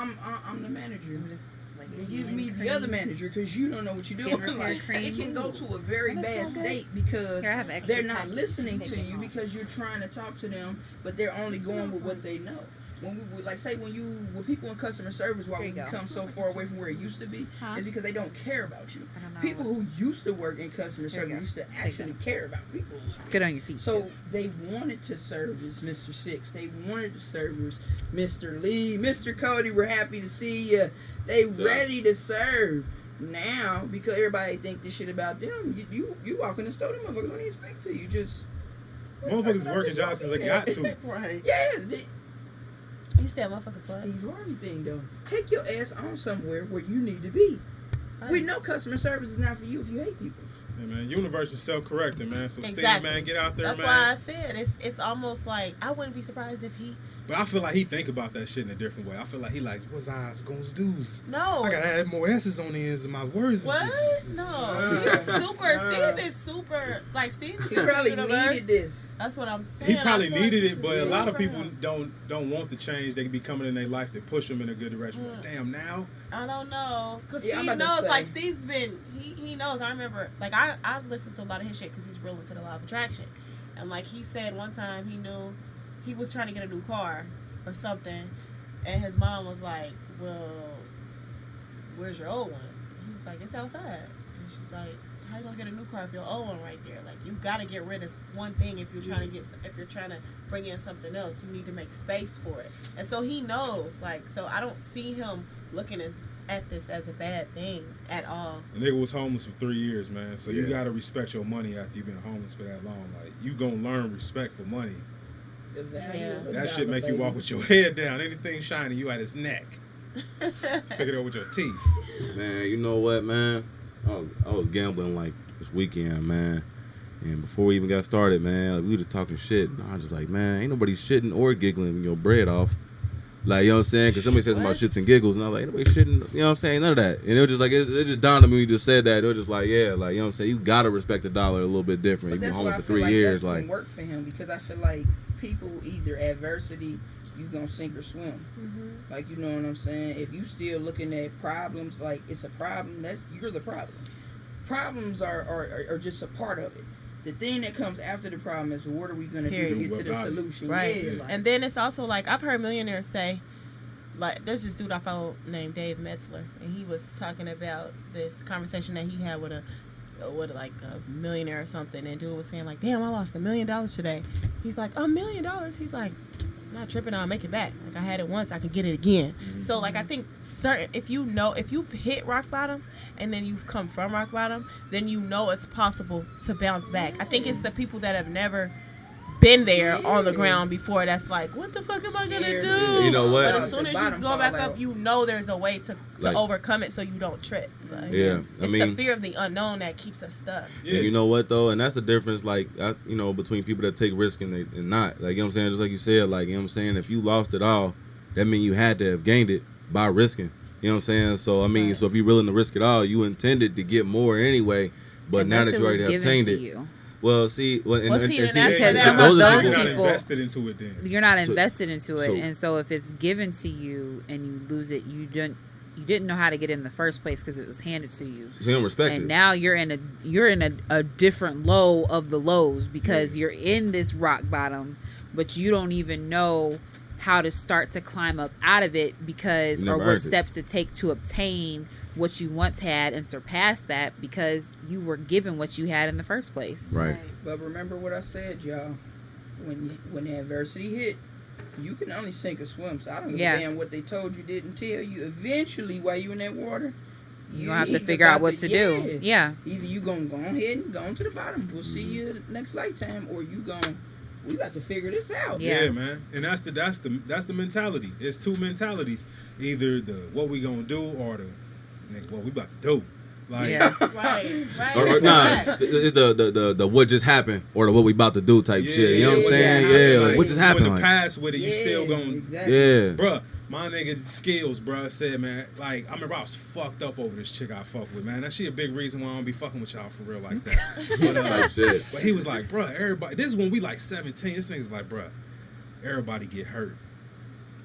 I'm the manager. I'm just like And give me the other manager because you don't know what you're Skin doing. repair Like, cream. it can go to a very Oh, that's bad so good. state because Here, I have extra they're not packet. listening Take to it you home. because you're trying to talk to them, but they're only It going smells with what like- they know. When we like say when people in customer service, why Here we you go. become so far away from where it used to be, Huh? is because they don't care about you. I don't know. People who used to work in customer Here you service go. used to Take actually care about people. It's good on your feet. So they wanted to service Mr. Six. They wanted to service Mr. Lee, Mr. Cody. We're happy to see you. They ready to serve now because everybody think this shit about them. You walk in the store, them motherfuckers don't even speak to you. Just Motherfuckers working jobs because they got to. Right. Yeah, You said motherfuckers what? Steve Harvey thing though. Take your ass on somewhere where you need to be. We know customer service is not for you if you hate people. Hey man, universe is self-correcting, man. So Steve, Exactly. man, get out there, That's man. why I said it's almost like I wouldn't be surprised if he But I feel like he think about that shit in a different way. I feel like he like, what's eyes goes do's. no. I gotta add more S's on the ends of my words. What? No. He's super. Steve is super. Like Steve is He in probably the universe. needed this. That's what I'm saying. He probably I feel like needed this it, is but a good lot of for people him. don't want the change. They can be coming in their life that push them in a good direction. Like, damn, now I don't know, cause Yeah, I'm Steve about to knows. say. Like Steve's been, he knows. I remember, like I listened to a lot of his shit because he's real into the law of attraction, and like he said one time he knew he was trying to get a new car or something, and his mom was like, "Well, where's your old one?" And he was like, "It's outside," and she's like, "How you gonna get a new car if your old one right there? Like you gotta get rid of one thing if you're trying to bring in something else. You need to make space for it." And so he knows, like, so I don't see him looking at this as a bad thing at all. the nigga was homeless for 3 years, man. So you Yeah. gotta respect your money after you've been homeless for that long. Like you gonna learn respect for money. The value Yeah. of a That shit dollar, make you baby. walk with your head down. Anything shiny, you at his neck. Pick it up with your teeth. Man, you know what, man? I was gambling like this weekend, man. And before we even got started, man, like, we were just talking shit. And I was just like, man, ain't nobody shitting or giggling when your bread off. Like, you know what I'm saying? Because somebody says about What? shits and giggles. And I was like, ain't nobody shitting, you know what I'm saying? None of that. And it was just like, it just dawned on me when you just said that. It was just like, yeah, like, you know what I'm saying? You got to respect the dollar a little bit different. But You've been that's why homeless I for feel 3 like years. that Like, didn't work for him because I feel like people either adversity, you gonna sink or swim. Mm-hmm. Like, you know what I'm saying? If you still looking at problems like it's a problem, you're the problem. Problems are just a part of it. The thing that comes after the problem is what are we gonna do to Period. get to What the about it? solution? Right. Yeah, like, And then it's also like I've heard millionaires say, like there's this dude I followed named Dave Metzler, and he was talking about this conversation that he had with a millionaire or something, and dude was saying like, "Damn, I lost $1 million today." He's like, $1 million? He's like, "I'm not tripping, I'll make it back. Like I had it once, I can get it again." So like I think if you've hit rock bottom and then you've come from rock bottom, then you know it's possible to bounce back. I think it's the people that have never been there on the ground before that's like, what the fuck am I gonna Scared. do? You know what? But as soon as you Bottom go fall back out. up, you know there's a way to Like- overcome it so you don't trip. Like, yeah, I it's mean, the fear of the unknown that keeps us stuck. Yeah. and you know what though, and that's the difference, like between people that take risk and not. Like, you know what I'm saying, just like you said, like, you know what I'm saying, if you lost it all, that means you had to have gained it by risking. You know what I'm saying? So I mean, Right. so if you're willing to risk it all, you intended to get more anyway. But now Unless that it you was already given obtained to it, you. well, see, Well, see, then that's because where some that- of those those You're people, not people- invested into it then. You're not So- invested into it, so- and so if it's given to you and you lose it, you didn't know how to get it in the first place because it was handed to you. so you don't respect And it. now you're in a different low of the lows because you're in this rock bottom, but you don't even know how to start to climb up out of it because You or never what earned it. steps to take to obtain what you once had and surpass that because you were given what you had in the first place. Right. but remember what I said, y'all. When the adversity hit, you can only sink or swim. So I don't give Yeah. a damn what they told you didn't tell you. Eventually, while you in that water, You're gonna have to either figure out got what to do. Yeah. Either you gonna go ahead and go to the bottom. We'll see you next lifetime, or you gonna we got to figure this out. Yeah. Yeah, man. And that's the mentality. It's two mentalities. Either the what we gonna do or the nigga, what we about to do? Like, Yeah. Right. Right. Or, nah, Facts. it's the what just happened or the what we about to do type shit. You know what I'm what saying? just happened, Yeah, like, what just happened? You in the Like, past with it, you still going. exactly. yeah. Bruh, my nigga Skills, bruh, said, man, like, I remember I was fucked up over this chick I fuck with, man. That shit a big reason why I don't be fucking with y'all for real like that. But, Type shit. but he was like, bruh, everybody, this is when we like 17. This nigga's like, bruh, everybody get hurt.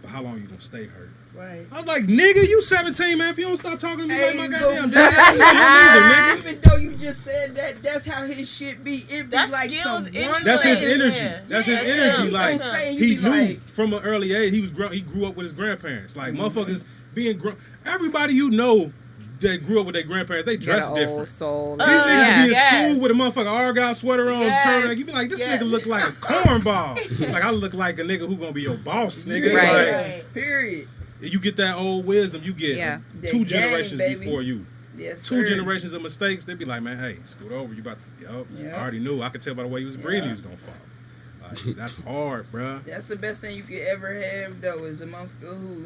But how long you gonna stay hurt? Right. I was like, nigga, you 17, man. If you don't stop talking to me like my Ain't goddamn no dad, I ain't nigga, nigga. Even though you just said that, that's how his shit be. It be That's like skills some in one That's his Yeah. energy. Yeah. That's his Yeah. energy. Yeah. Like, I'm saying, you he be knew like- from an early age, he grew up with his grandparents. Like, motherfuckers being everybody you know that grew up with their grandparents, they dress Got an different. old soul. These niggas yeah. be in Yes. school with a motherfucking Argyle sweater on, Yes. turn. You be like, this Yes. nigga look like a cornball. Like, I look like a nigga who gonna be your boss, nigga. Right. Like, Right. Period. you get that old wisdom, you get Yeah. That 2 game, generations baby. before you. Yes, 2 sir. generations of mistakes, they be like, man, hey, scoot over. You about to, Yeah. I already knew. I could tell by the way he was breathing he was gonna fall. Like, that's hard, bruh. That's the best thing you could ever have, though, is a motherfucker who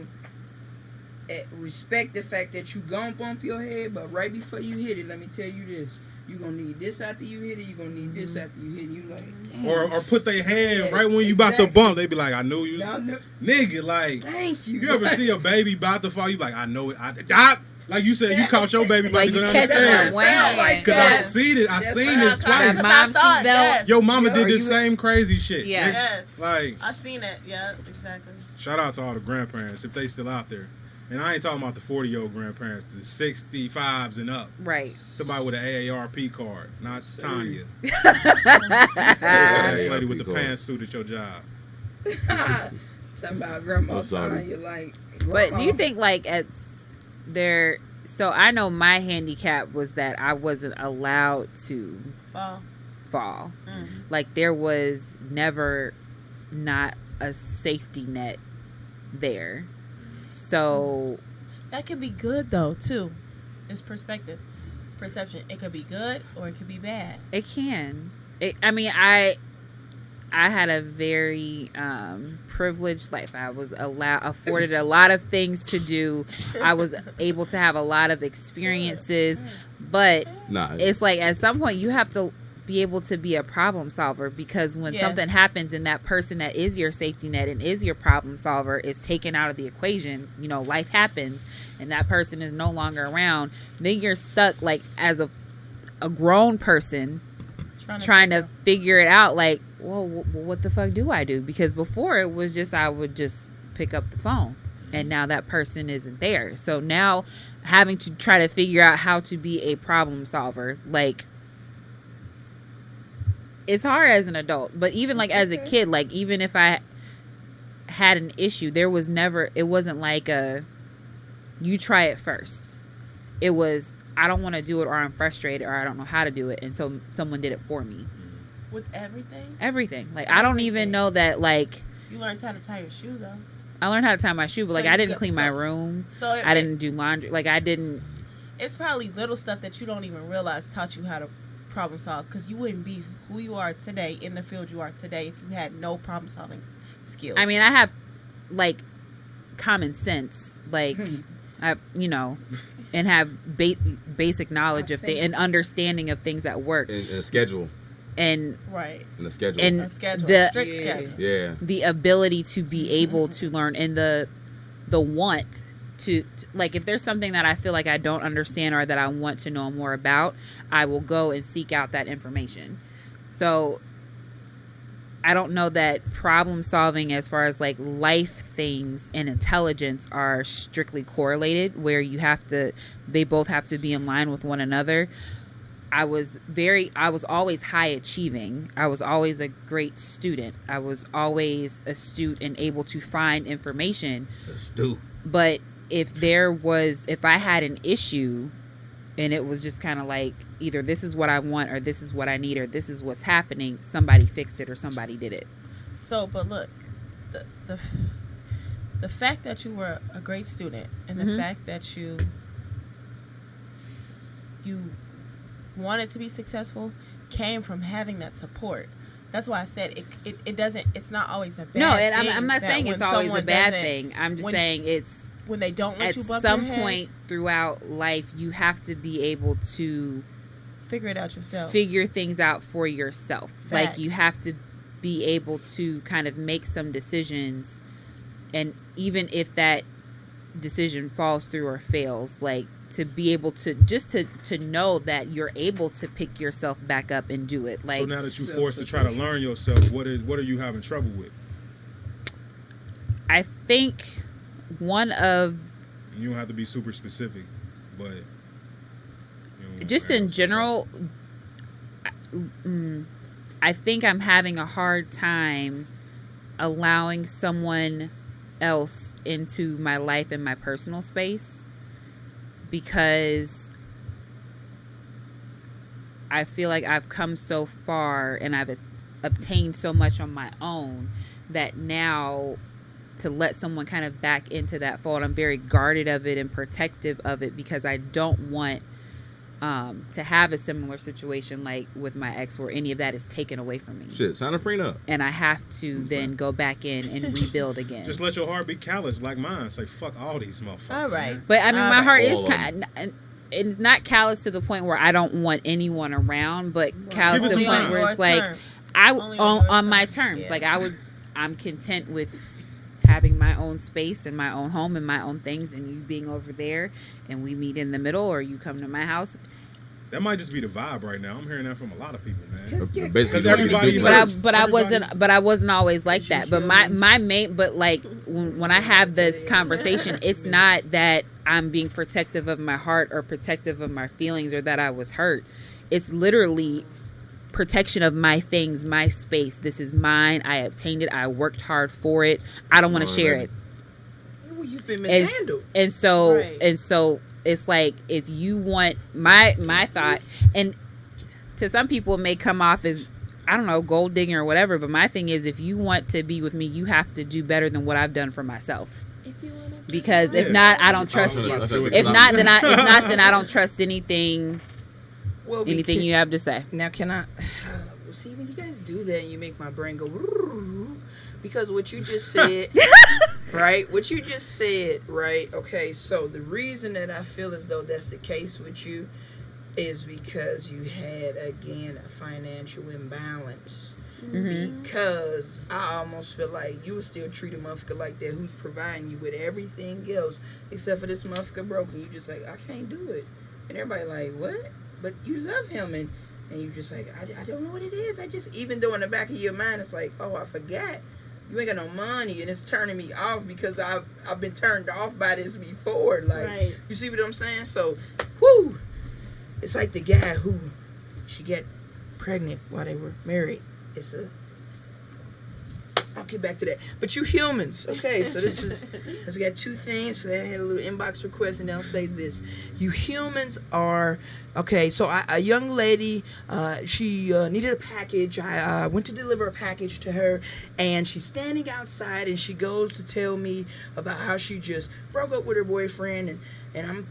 respect the fact that you gon' bump your head, but right before you hit it, let me tell you this. You gonna need this after you hit it. You gonna need this after you hit it. You like, damn. Or put their hand Yeah, right when you about to exactly. bump. They be like, I knew you Y'all was knew- nigga. Like, Thank you. you ever see a baby about to fall? You like, I know it. I like you said, you caught your baby about Like to go you down the catch it stairs. with one hand. Like Cause that. I seen it. I That's seen right. this twice. Mom I saw it, seatbelt. yes. Your mama Yo, did you- this same crazy shit. Yeah. nigga. Yes. Like, I seen it. Yeah, exactly. shout out to all the grandparents if they still out there. And I ain't talking about the 40-year-old grandparents, the 65s and up. Right. Somebody with an AARP card, not Tanya. Yeah, This lady with the AARP card. pantsuit at your job. Something about grandma I'm sorry. time. You're like, But do you grandma. think like there? So I know my handicap was that I wasn't allowed to fall. Mm. Like there was never not a safety net there. So That can be good though too. It's perspective. It's perception. It could be good or it could be bad. it can. I mean, I had a very privileged life. I was afforded a lot of things to do. I was able to have a lot of experiences, but Nah, it's like at some point you have to be able to be a problem solver, because when Yes. something happens and that person that is your safety net and is your problem solver is taken out of the equation, you know, life happens and that person is no longer around, then you're stuck like as a grown person trying to figure it out, like, well, what the fuck do I do? Because before it was just I would just pick up the phone and now that person isn't there. So now having to try to figure out how to be a problem solver, like, it's hard as an adult, but even like as a kid, like even if I had an issue, there was never, it wasn't like you try it first. It was, I don't want to do it, or I'm frustrated, or I don't know how to do it, and so someone did it for me. With everything? Everything. Like I don't even know that, like, You learned how to tie your shoe though. I learned how to tie my shoe, but So like you I didn't got- clean so- my room. So I didn't do laundry. Like I didn't. It's probably little stuff that you don't even realize taught you how to problem solve, because you wouldn't be who you are today in the field you are today if you had no problem solving skills. I mean, I have like common sense, like I, you know, and have basic knowledge of things and understanding of things that work, and a schedule. and right. And a schedule. And A schedule, the- a strict Yeah. schedule. yeah. the ability to be able to learn, and the want to like, if there's something that I feel like I don't understand or that I want to know more about, I will go and seek out that information. So I don't know that problem solving as far as like life things and intelligence are strictly correlated, where they both have to be in line with one another. I was always high achieving. I was always a great student. I was always astute and able to find information. Astute. But if I had an issue and it was just kind of like either this is what I want or this is what I need or this is what's happening, somebody fixed it or somebody did it. So, but look, the fact that you were a great student and the Mhm. fact that you wanted to be successful came from having that support. That's why I said it doesn't. It's not always a bad No, thing. and I'm not that saying when it's always a someone bad doesn't- thing. I'm just when- saying it's when they don't let at you bump some your head, point throughout life, you have to be able to figure it out yourself. figure things out for yourself. Like, you Facts. have to be able to kind of make some decisions, and even if that decision falls through or fails, like, to be able to just to know that you're able to pick yourself back up and do it. Like, So now that you're forced to try to learn yourself, what are you having trouble with? I think one of, You don't have to be super specific, but you know, just in general, I think I'm having a hard time allowing someone else into my life and my personal space, because I feel like I've come so far and I've obtained so much on my own that now to let someone kind of back into that fold, I'm very guarded of it and protective of it, because I don't want to have a similar situation like with my ex where any of that is taken away from me. Shit, sign a prenup. And I have to then go back in and rebuild again. just let your heart be callous like mine. Say fuck all these motherfuckers. All right. man. But I mean, my All heart right. is All of kind of, it's not callous to the point where I don't want anyone around, but callous Give to it the some point time. where it's like Only on your on my terms. terms. Yeah. Like I'm content with having my own space and my own home and my own things, and you being over there, and we meet in the middle, or you come to my house. That might just be the vibe right now. I'm hearing that from a lot of people, man. Basically, Because you want to everybody do knows- place. But I Everybody- wasn't always like that. But my main, but like when I have this conversation, it's not that I'm being protective of my heart or protective of my feelings or that I was hurt. It's literally protection of my things, my space. This is mine. I obtained it. I worked hard for it. I don't want to share it. Well, you've been And, mishandled. and so it's like, if you want my thought, and to some people it may come off as, I don't know, gold digging or whatever, but my thing is, if you want to be with me, you have to do better than what I've done for myself. Because if Yeah. not, I don't trust you. If not, then I don't trust anything Well, you have to say. Now, can I? Well, see, when you guys do that, you make my brain go. Because what you just said, right? What you just said, right? Okay, so the reason that I feel as though that's the case with you is because you had, again, a financial imbalance. Because I almost feel like you would still treat a motherfucker like that who's providing you with everything else except for this motherfucker broken. You just like, I can't do it. And everybody like, what? But you love him, and you just like, I don't know what it is. I just, even though in the back of your mind it's like, oh, I forgot. You ain't got no money, and it's turning me off because I've been turned off by this before. Like, Right. you see what I'm saying? So, whoo, it's like the guy who she got pregnant while they were married. I'll get back to that. But you humans, okay? So let's got two things. So I had a little inbox request, and they'll say this: you humans are okay. So a young lady, she needed a package. I went to deliver a package to her, and she's standing outside, and she goes to tell me about how she just broke up with her boyfriend, and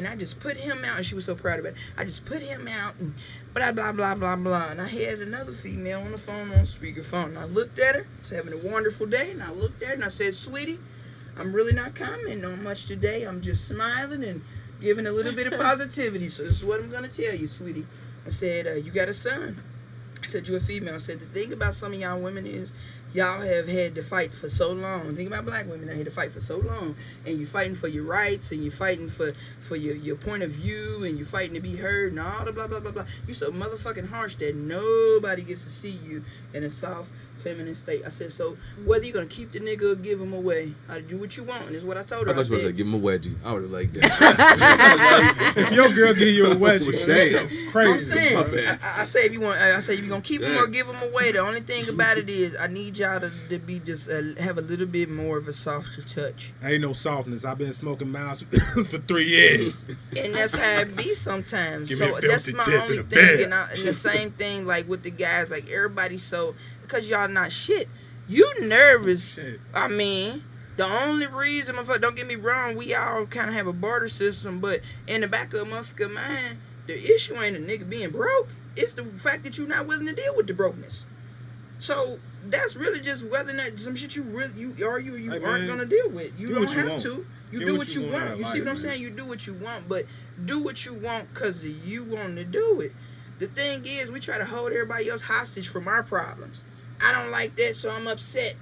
I just put him out, and she was so proud of it. I just put him out, and blah, blah, blah, blah, blah. And I had another female on the phone on speakerphone. And I looked at her, was having a wonderful day, and I looked at her, and I said, sweetie, I'm really not commenting on much today. I'm just smiling and giving a little bit of positivity. So this is what I'm going to tell you, sweetie. I said, you got a son. I said, you're a female. I said, the thing about some of y'all women is y'all have had to fight for so long. Think about black women that had to fight for so long. And you're fighting for your rights, and you're fighting for your point of view, and you're fighting to be heard, and all the blah, blah, blah, blah. You so motherfucking harsh that nobody gets to see you in a soft, feminine state. I said, so whether you're going to keep the nigga or give him away, I do what you want. And this is what I told I her. I thought you were said, going to give him a wedgie. I would have liked that. If your girl give you a wedgie, Damn. that's crazy. I'm saying, My bad. I say if you want, I say if you're gonna keep them or give them away. The only thing about it is, I need y'all to be just have a little bit more of a softer touch, Ain't no softness. I've been smoking miles for 3 years. and that's how it be sometimes. Give me So a that's filthy my tip only and a thing, bed. and the same thing like with the guys, like everybody. So because y'all not shit, you nervous. Shit. I mean. The only reason, motherfucker, don't get me wrong, we all kind of have a barter system, but in the back of a motherfucker mind, the issue ain't a nigga being broke. It's the fact that you're not willing to deal with the brokenness. So that's really just whether or not some shit you Hey, aren't man, gonna deal with. You do don't what you have want. to. You Get do what what you you want out want. of You see life, what I'm man. saying? You do what you want, but do what you want because you want to do it. The thing is, we try to hold everybody else hostage from our problems. I don't like that, so I'm upset.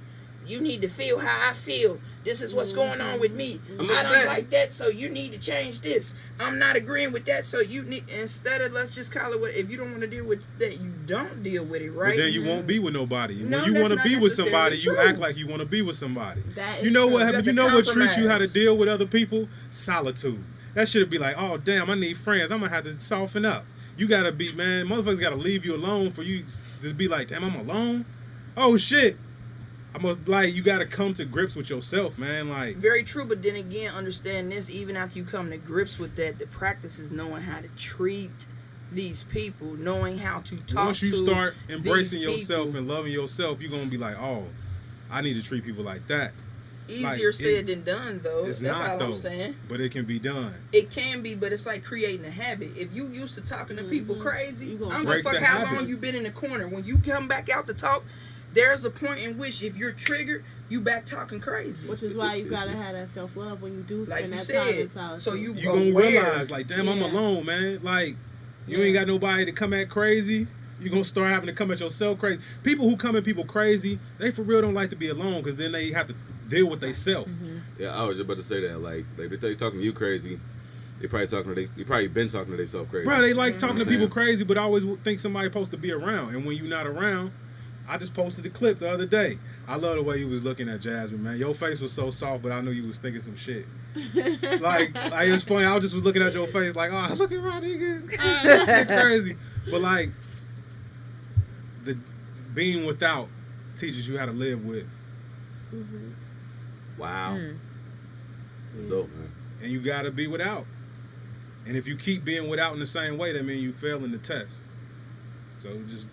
You need to feel how I feel. This is what's going on with me. I'm I upset. don't like that, so you need to change this. I'm not agreeing with that, so you need, instead of let's just call it what, if you don't want to deal with that, you don't deal with it, right? But then you won't be with nobody. No, When you that's want to not be with somebody, necessarily you true. act like you want to be with somebody. That is You know true. what You happened? have You to know what treats you how to compromise. deal with other people? Solitude. That should be like, oh damn, I need friends. I'm gonna have to soften up. You gotta be, man. Motherfuckers gotta leave you alone for you just be like, damn, I'm alone. Oh shit. I must like you gotta come to grips with yourself, man. Like Very true, but then again, understand this, even after you come to grips with that, the practice is knowing how to treat these people, knowing how to talk once you to start embracing these yourself people. and loving yourself, you're gonna be like, oh, I need to treat people like that. Easier like, said than done, though. It's That's not all though. I'm saying. But it can be done. It can be, but it's like creating a habit. If you used to talking to people crazy, You I gonna don't give a break fuck the how habit. long you been in the corner. When you come back out to talk, there's a point in which if you're triggered, you back talking crazy. Which is why you gotta have that self love when you do Like spend you that time in said, solitude. so you You gonna aware. realize, like, damn, I'm Yeah. alone, man. Like, you ain't got nobody to come at crazy. You gonna start having to come at yourself crazy. People who come at people crazy, they for real don't like to be alone because then they have to deal with themselves. Yeah, I was just about to say that. Like if they talking to you crazy, they probably been talking to themselves crazy. Bro, they like talking to I'm people saying. crazy, but I always think somebody supposed to be around. And when you're not around, I just posted a clip the other day. I love the way you was looking at Jasmine, man. Your face was so soft, but I knew you was thinking some shit. like it was funny. I just was looking at your face like, oh, look at my nigga. That shit crazy. But like, the being without teaches you how to live with. Wow. That's dope, man. And you gotta be without. And if you keep being without in the same way, that means you fail in the test. So just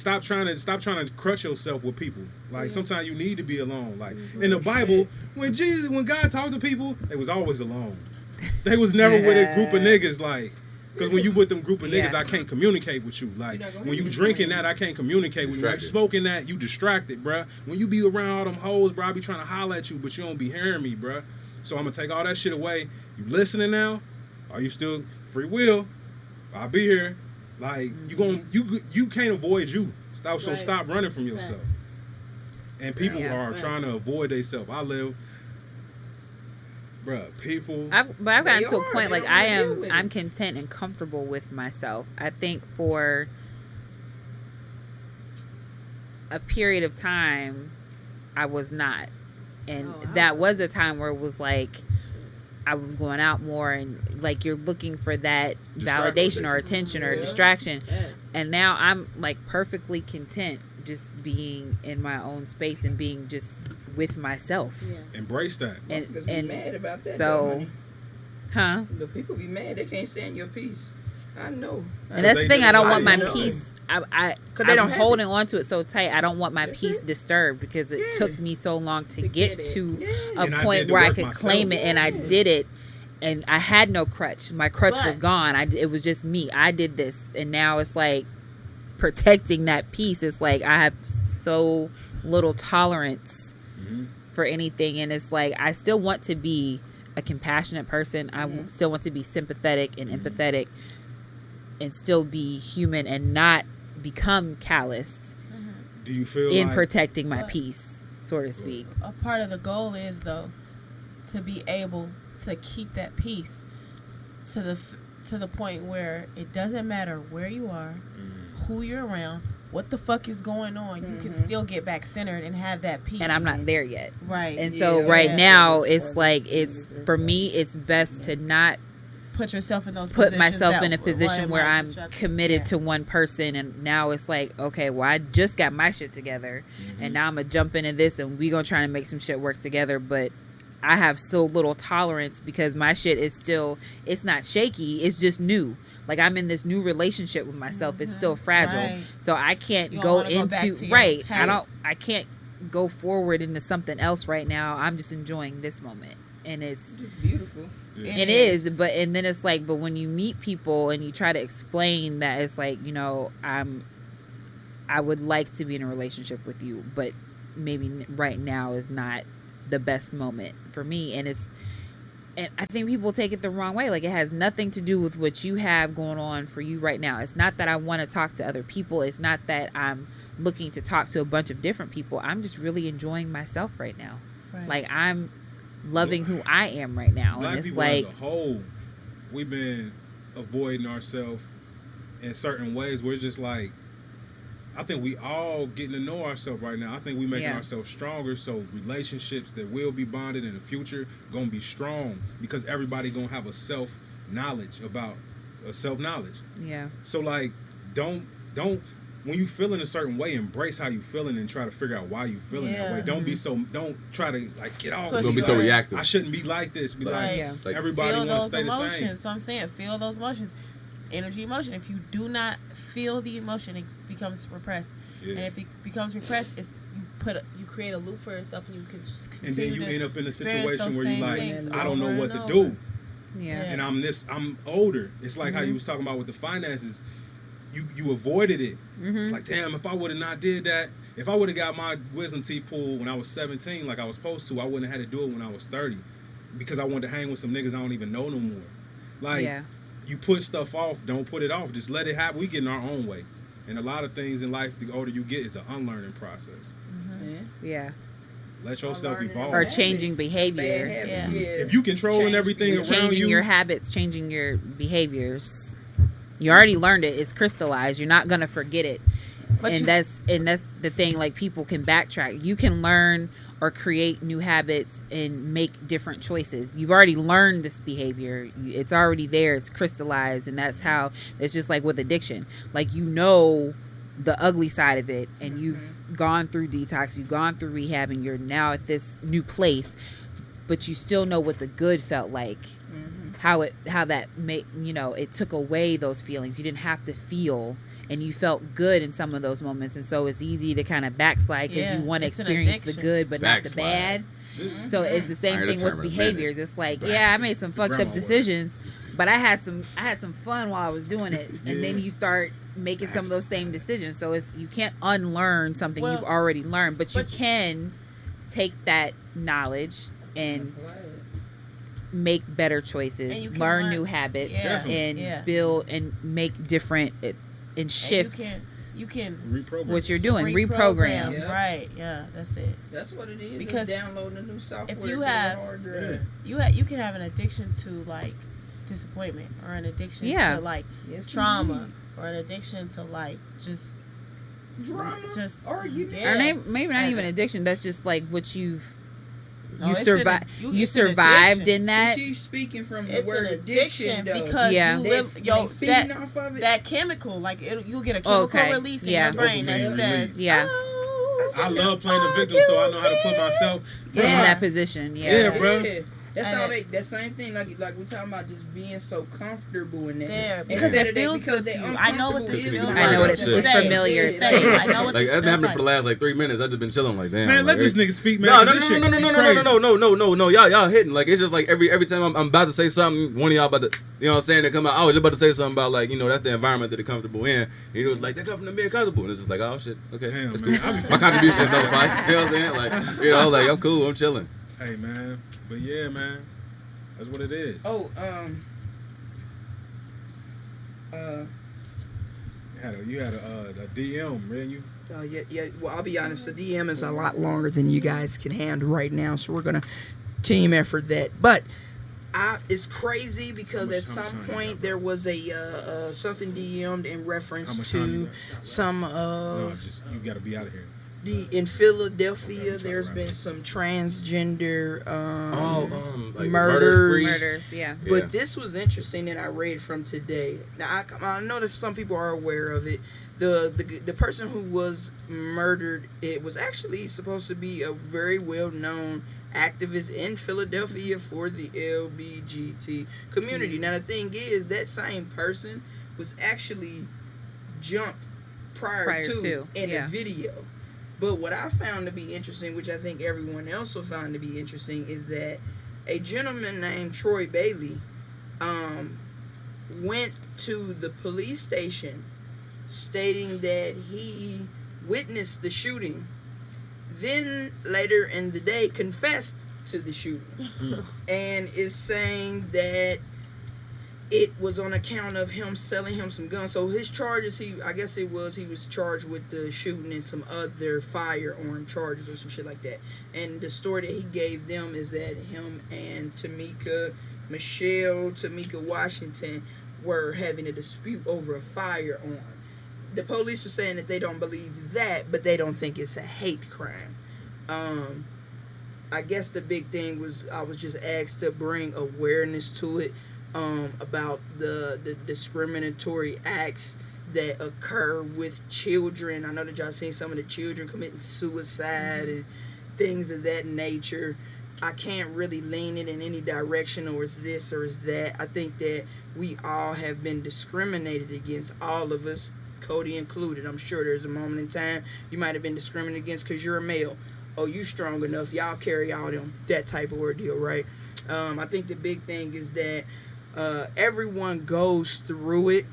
stop trying to crutch yourself with people. Like sometimes you need to be alone. Like in the Bible, when God talked to people, they was always alone. They was never with a group of niggas. Like, because when you with them group of niggas, Yeah. I can't communicate with you. Like You're not gonna when hear you me drinking saying. that, I can't communicate with you. When you Distracted. smoking that, you distracted, bruh. When you be around all them hoes, bro, I be trying to holler at you, but you don't be hearing me, bruh. So I'm gonna take all that shit away. You listening now? Are you still free will? I'll be here. Like you can't avoid you. So Right. stop running from yourself. Facts. And people Yeah. are trying to avoid themselves. I live, bruh. People. But I've They gotten to a are. point They like don't wanna deal with I'm it. content and comfortable with myself. I think for a period of time I was not. And Oh, that was a time where it was like I was going out more and like you're looking for that validation or attention or Yeah. distraction. Yes. And now I'm like perfectly content just being in my own space and being just with myself. Yeah. Embrace that. And Because be mad about that. though, so, honey. huh? The people be mad. They can't stand your peace. I know. And that's the they thing. I don't want my know. peace. Cause they I'm don't have holding on to it so tight. I don't want my That's peace it. disturbed because it Yeah. took me so long to To get get it. to Yeah. a And I point did the where I work could myself. claim it, and I did it. And I had no crutch. My crutch was But- gone. It was just me. I did this, and now it's like protecting that peace. It's like I have so little tolerance Mhm. for anything, and it's like I still want to be a compassionate person. I still want to be sympathetic and empathetic, and still be human and not become calloused Do you feel in like protecting my But- peace, so to speak. A part of the goal is though to be able to keep that peace to the point where it doesn't matter where you are, who you're around, what the fuck is going on, you can still get back centered and have that peace. And I'm not there yet. right. And so Yeah. right Yeah. now it's like for me it's best to not put yourself in those put positions myself that in a position might where I'm disrupt you. committed Yeah. to one person, and now it's like, okay, well I just got my shit together and now I'm gonna jump into this and we gonna try to make some shit work together, but I have so little tolerance because my shit is still, it's not shaky, it's just new. Like I'm in this new relationship with myself. It's still fragile. Right. So I can't You don't go wanna go back into to your right. habits. I can't go forward into something else right now. I'm just enjoying this moment. And it's It's beautiful. it is, but and then it's like, but when you meet people and you try to explain that, it's like, you know, I would like to be in a relationship with you, but maybe right now is not the best moment for me. And and I think people take it the wrong way. Like, it has nothing to do with what you have going on for you right now. It's not that I want to talk to other people. It's not that I'm looking to talk to a bunch of different people. I'm just really enjoying myself right now. Right. Like, I'm loving who I am right now. Black And it's people like, as a whole, we've been avoiding ourselves in certain ways where it's just like, I think we all getting to know ourselves right now. I think we making Yeah. ourselves stronger, so relationships that will be bonded in the future gonna be strong because everybody gonna have a self-knowledge about a self-knowledge. yeah. So like, don't when you feeling a certain way, embrace how you feeling and try to figure out why you feeling that Yeah. way. Don't try to like get off. Push Don't be so Right. reactive. I shouldn't be like this. Be like, Right. Yeah. Like, everybody Feel want to those stay the emotions. same. So I'm saying, feel those emotions. Energy, emotion. If you do not feel the emotion, it becomes repressed. Yeah. And if it becomes repressed, it's you create a loop for yourself, and you can just And continue then you to end up in a experience situation those where you same like, things I don't know over what and to do. over. Yeah. And I'm older. It's like how Mm-hmm. you was talking about with the finances. You avoided it. Mm-hmm. It's like, damn, if I would have not did that, if I would have got my wisdom teeth pulled when I was 17 like I was supposed to, I wouldn't have had to do it when I was 30 because I wanted to hang with some niggas I don't even know no more. Like, Yeah. you put stuff off, don't put it off. Just let it happen. We get in our own way. And a lot of things in life, the older you get, is an unlearning process. Yeah. Let yourself evolve. Or changing behavior. Yeah. If you controlling everything around Changing you, your habits, changing your behaviors. You already learned it. It's crystallized. You're not gonna forget it. But And you- that's the thing. Like, people can backtrack. You can learn or create new habits and make different choices. You've already learned this behavior. It's already there. It's crystallized, and that's how. It's just like with addiction. Like, you know the ugly side of it, and you've gone through detox. You've gone through rehab, and you're now at this new place. But you still know what the good felt like. How that made, it took away those feelings. You didn't have to feel, and you felt good in some of those moments. And so it's easy to kind of backslide because Yeah, you want to it's an experience the addiction. good but not the bad. Backslide. So it's the I same heard the thing with term in a behaviors. minute. It's like, yeah, I made some fucked grandma up word. decisions, but I had some fun while I was doing it. And then you start making some of those same decisions. So you can't unlearn something Well, you've already learned, but you but- can take that knowledge and make better choices, And you can learn learn- new habits, Yeah, and yeah. build and make different and shift You can reprogram what you're yourself. doing, reprogram. Yeah. Right. Yeah. That's it. That's what it is. Because Because downloading a new software. if you to the have- hard drive. You can have an addiction to like disappointment, or an addiction Yeah. to like Yes, trauma, or an addiction to like just indeed. Drama. just argument. yeah. Or maybe not And- even addiction. That's just like what you No, it's an- survived. you- You it's an survived addiction. in that. She's speaking from the It's word an addiction though. because Yeah. you They- live they that feeding off of it. that chemical, like you'll get a chemical Okay. release in Yeah. your brain that Dopamine says, release. Yeah. "Oh, I love playing the victim, so I know how to put myself. In Yeah. that position, yeah. Yeah, bro. That's And all it- that same thing. Like we're talking about, just being so comfortable in that. There, Instead because of it that, feels because good they to you. I know what this uncomfortable. feels I know what like. it- it's safe. familiar, It's it's safe. safe. I know what Like, this that's been feels happening for the like. last like 3 minutes. I've just been chilling like, damn. Man, let like, this nigga speak, man. No, 'cause no, this no, shit no, no, no, no, crazy. no. Y'all hitting. Like, it's just like every time I'm about to say something, one of y'all about to, you know what I'm saying, they come out. I was just about to say something about, like, that's the environment that they're comfortable in. And it was like, they come from being comfortable. And it's just like, oh shit, okay. Damn, that's man. cool. I be- My contribution is nullified. You know what I'm saying? Like, like, I'm cool, I'm chilling. Hey, man. But yeah, man. That's what it is. Oh, You had a DM, man. You yeah. Well, I'll be honest. The DM is a lot longer than you guys can handle right now, so we're gonna team effort that. But it's crazy because at How much some time you point got, there was a something DM'd in How reference much time you to got? some no, just you got to be out of here. in Philadelphia. There's been some transgender Like murders. Murders, yeah. Yeah. But this was interesting that I read from today. Now I know that some people are aware of it. The person who was murdered, it was actually supposed to be a very well known activist in Philadelphia for the LGBT community. Now the thing is, that same person was actually jumped prior to in yeah. a video. But what I found to be interesting, which I think everyone else will find to be interesting, is that a gentleman named Troy Bailey went to the police station stating that he witnessed the shooting. Then later in the day confessed to the shooting, and is saying that it was on account of him selling him some guns. So his charges, he was charged with the shooting and some other firearm charges or some shit like that. And the story that he gave them is that him and Tamika Washington were having a dispute over a firearm. The police were saying that they don't believe that, but they don't think it's a hate crime. I guess the big thing was I was just asked to bring awareness to it, about the discriminatory acts that occur with children. I know that y'all seen some of the children committing suicide and things of that nature. I can't really lean it in any direction, or is this or is that. I think that we all have been discriminated against, all of us, Cody included. I'm sure there's a moment in time you might have been discriminated against because you're a male. Oh, you strong enough, y'all carry all them, that type of ordeal, right? I think the big thing is that everyone goes through it,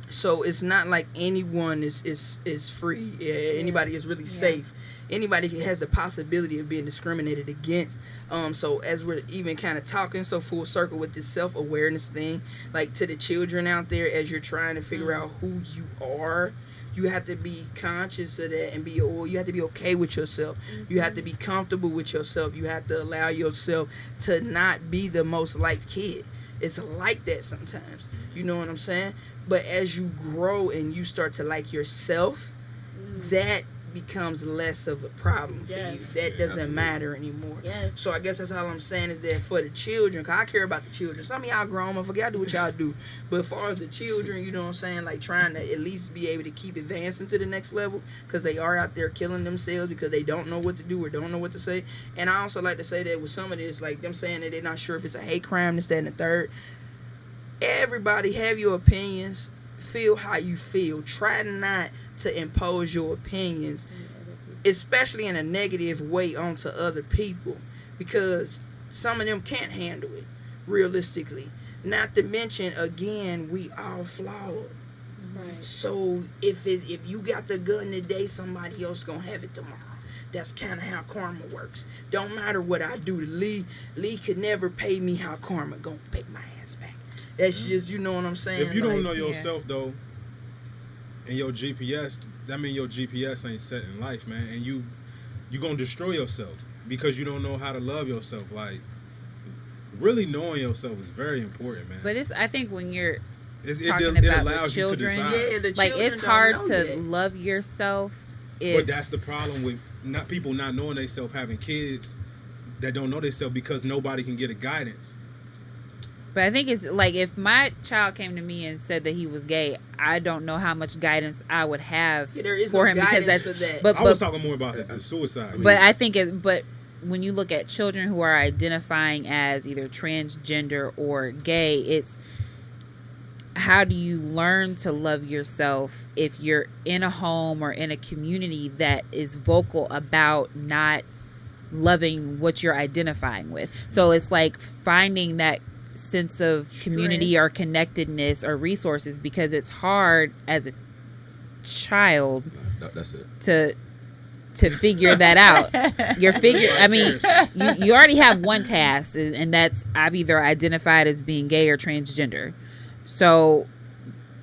so it's not like anyone is free. Anybody is really safe. Anybody has the possibility of being discriminated against. So as we're even kind of talking so full circle with this self-awareness thing, like to the children out there, as you're trying to figure out who you are, you have to be conscious of that and you have to be okay with yourself. You have to be comfortable with yourself. You have to allow yourself to not be the most liked kid. It's like that sometimes. You know what I'm saying? But as you grow and you start to like yourself, that becomes less of a problem for you. That doesn't matter anymore. So I guess that's all I'm saying is that for the children, because I care about the children. Some of y'all grown, I forget do what y'all do. But as far as the children, you know what I'm saying, like trying to at least be able to keep advancing to the next level, because they are out there killing themselves because they don't know what to do or don't know what to say. And I also like to say that with some of this, like them saying that they're not sure if it's a hate crime, this, that, and the third. Everybody have your opinions. Feel how you feel. Try not to impose your opinions, especially in a negative way, onto other people, because some of them can't handle it realistically. Not to mention, again, we all flawed. Right. So if you got the gun today, somebody else gonna have it tomorrow. That's kind of how karma works. Don't matter what I do to Lee. Lee could never pay me how karma gonna pay my ass back. That's just, you know what I'm saying? If you don't know yourself, though, and your GPS, that means your GPS ain't set in life, man. And you gonna destroy yourself because you don't know how to love yourself. Like, really knowing yourself is very important, man. But I think when you're it about allows the children, you to decide. like it's hard to love yourself. But that's the problem with people not knowing themselves, having kids that don't know themselves because nobody can get a guidance. But I think it's like if my child came to me and said that he was gay, I don't know how much guidance I would have for him, because that's. But I was talking more about the suicide. But I think but when you look at children who are identifying as either transgender or gay, it's how do you learn to love yourself if you're in a home or in a community that is vocal about not loving what you're identifying with. So it's like finding that sense of community or connectedness or resources, because it's hard as a child that's it. to figure that out. I mean, you already have one task, and that's I've either identified as being gay or transgender. So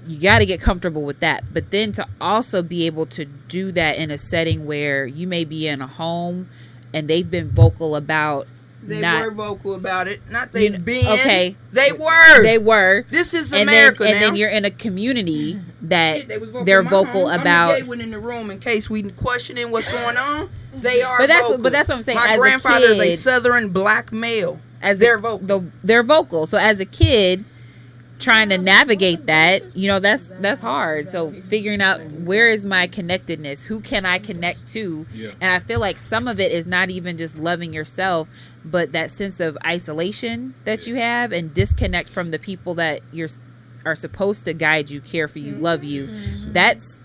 you got to get comfortable with that. But then to also be able to do that in a setting where you may be in a home and they've been vocal about They were vocal about it. Not they've been. Okay. They were. They were. This is America and now. then you're in a community that they're vocal about. I'm the gay one in the room in case we questioning what's going on. They are but vocal. That's what I'm saying. My as grandfather is a a Southern black male. They're vocal. They're vocal. So as a kid, trying to navigate that, that's hard. So figuring out where is my connectedness, who can I connect to, and I feel like some of it is not even just loving yourself, but that sense of isolation that you have and disconnect from the people that are supposed to guide you, care for you, love you. That's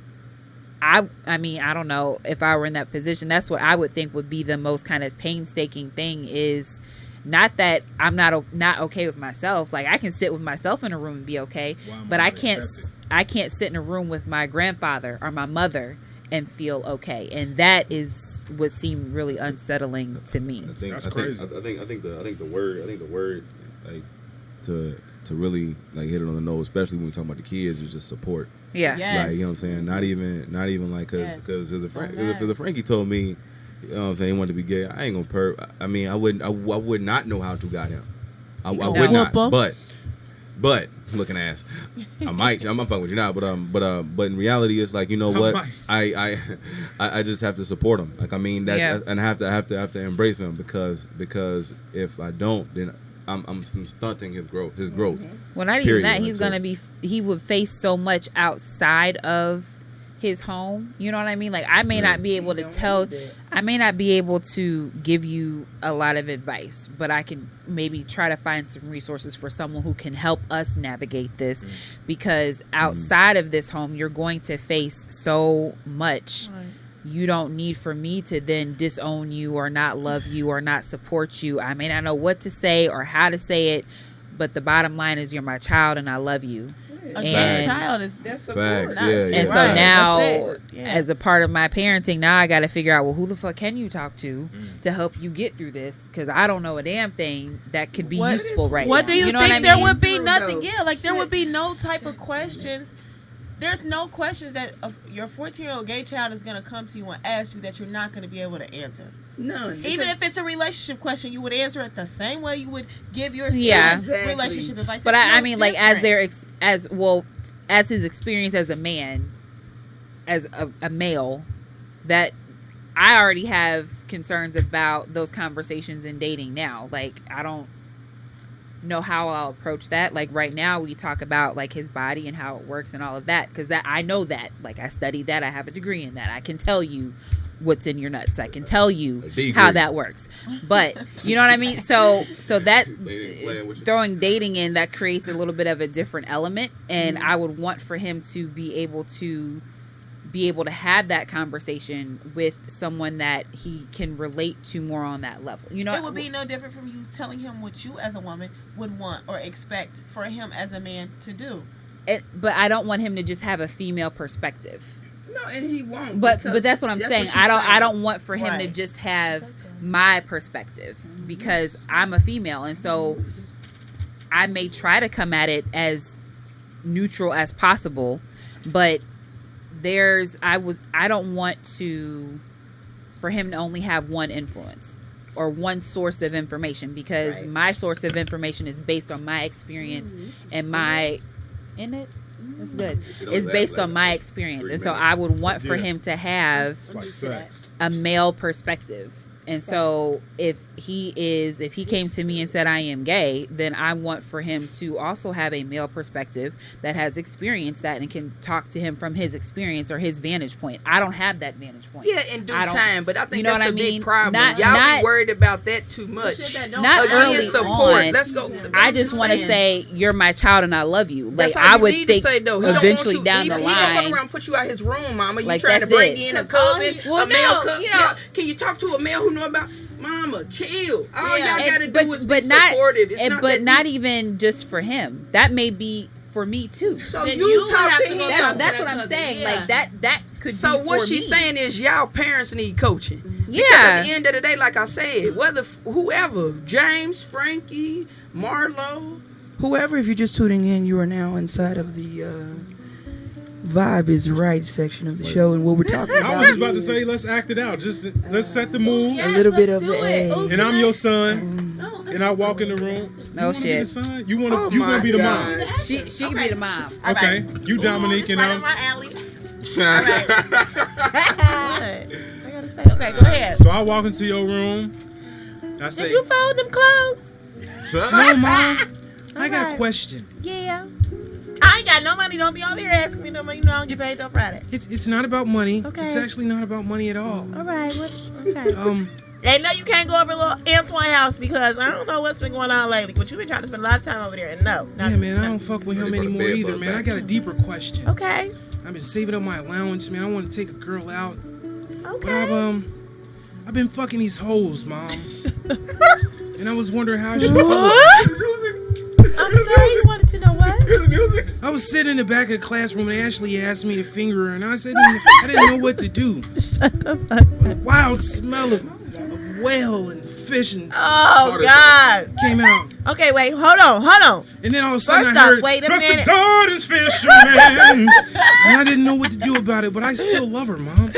I mean, I don't know if I were in that position, that's what I would think would be the most kind of painstaking thing, is not that I'm not okay with myself. Like I can sit with myself in a room and be okay, but I can't sit in a room with my grandfather or my mother and feel okay. And that is would seem really unsettling to me. That's crazy. I think the word like to really like hit it on the nose, especially when we talk about the kids, is just support. Yeah. Yes. Like, you know what I'm saying? Not even like because the Frankie told me, you know what I'm saying, he wanted to be gay. I ain't gonna I mean, I would not know how to got him. I would not. But looking ass, I'm fucking with you now. But in reality, it's like, you know what? I just have to support him. Like, I mean, and I have to embrace him because if I don't, then I'm stunting his growth. Well, not even that. He would face so much outside of his home. You know what I mean? Like, I may not be able to give you a lot of advice, but I can maybe try to find some resources for someone who can help us navigate this, because outside of this home, you're going to face so much. You don't need for me to then disown you or not love you or not support you. I may not know what to say or how to say it, but the bottom line is you're my child and I love you. A child is Facts, and so now, as a part of my parenting, now I got to figure out, well, who the fuck can you talk to help you get through this? Because I don't know a damn thing that could be useful right now. What do you know think? what I There mean? would be nothing. Yeah, like there would be no type of questions. There's no questions that your 14-year-old gay child is going to come to you and ask you that you're not going to be able to answer. None. Even if it's a relationship question, you would answer it the same way you would give your relationship advice. But It's I no mean, like, different. as his experience as a man, as a male, that I already have concerns about those conversations in dating now. Like, I don't know how I'll approach that. Like, right now we talk about like his body and how it works and all of that, because that I know that, like, I studied that, I have a degree in that, I can tell you what's in your nuts, I can tell you how that works. But you know what I mean? So that throwing dating in, that creates a little bit of a different element, and I would want for him to be able to have that conversation with someone that he can relate to more on that level. You know, it would be no different from you telling him what you as a woman would want or expect for him as a man to do. But I don't want him to just have a female perspective. No, and he won't. But that's what I'm saying. I don't want for him to Right. just have my perspective, because I'm a female, and so I may try to come at it as neutral as possible, but I don't want for him to only have one influence or one source of information, because my source of information is based on my experience and it's good. It's based on my experience, and so I would want for him to have a male perspective. And so if he came to me and said I am gay, then I want for him to also have a male perspective that has experienced that and can talk to him from his experience or his vantage point. I don't have that vantage point. Yeah, in due time, but I think you know that's what the I mean? big problem. Not be worried about that too much. Not early support. on. Let's go. I just want to say you're my child and I love you. That's Like, all I you would need think to say, though. He eventually don't want you, down the he gonna line. come around and put you out his room, mama. You Like, trying to that's bring it. in a cousin, Well, a male no, cousin. you know- Can you talk to a male who know about? Mama, chill. All y'all gotta do is be but not, supportive. It's but that not deep. even just for him. That may be for me too. So Then you you talk have to to him. go talk That's to what that I'm cousin. saying. Yeah. Like that could. So be what for she's me. saying is y'all parents need coaching. Because Yeah. at the end of the day, like I said, whether whoever, James, Frankie, Marlo, whoever, if you're just tuning in, you are now inside of the Vibe is Right section of the show, and what we're talking about. I was just about to say, let's act it out. Just let's set the mood. a little bit of a. And I'm your son. And I walk in the room. No You wanna be the shit. son? You Oh you gonna my be the God. mom? She can be the mom. All Okay, right. you Dominique Ooh, and this right I'm. in my alley. All right. What? I gotta say. Okay, go ahead. So I walk into your room. I say, Did you fold them clothes? no, mom. I got a Alright. question. Yeah. I ain't got no money. Don't be over here asking me no money. You know I don't get paid till Friday. It's not about money. Okay. It's actually not about money at all. All right. What? Okay. Um, No, you can't go over to little Antoine house because I don't know what's been going on lately. But you've been trying to spend a lot of time over there, and no. yeah, man, I don't fuck with him Ready for the anymore bed either, bug man. I back. got a deeper question. Okay. I've been saving up my allowance, man. I want to take a girl out, but Okay. I've been fucking these hoes, mom. And I was wondering how I should. I'm sorry. You wanted to know what? Hear the music. I was sitting in the back of the classroom and Ashley asked me to finger her, and I said I didn't know what to do. A wild smell of whale and fish and Oh God. came out. Okay, wait, hold on. And then all of a sudden First I off, heard, wait a "Trust minute." the garden's fisherman." And I didn't know what to do about it, but I still love her, Mom.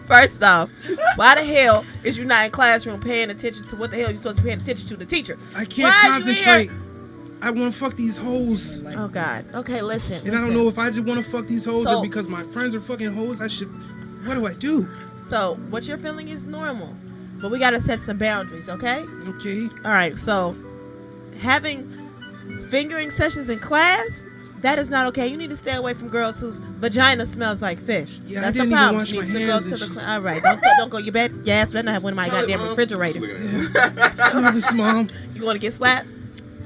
First off, why the hell is you not in classroom paying attention to what the hell you supposed to be paying attention to? The teacher. I can't Why is you concentrate. I want to fuck these hoes. Oh God. Okay, listen. And I don't know if I just want to fuck these hoes So- or because my friends are fucking hoes. What do I do? So what you're feeling is normal, but we gotta set some boundaries, okay? Okay. All right. So having fingering sessions in class, that is not okay. You need to stay away from girls whose vagina smells like fish. Yeah, I That's didn't the even problem. wash You my need to go hands to and the shit. all right. Don't go. You better better not have one in my Smell it, goddamn Mom. refrigerator. Smell this, Mom. You want to get slapped?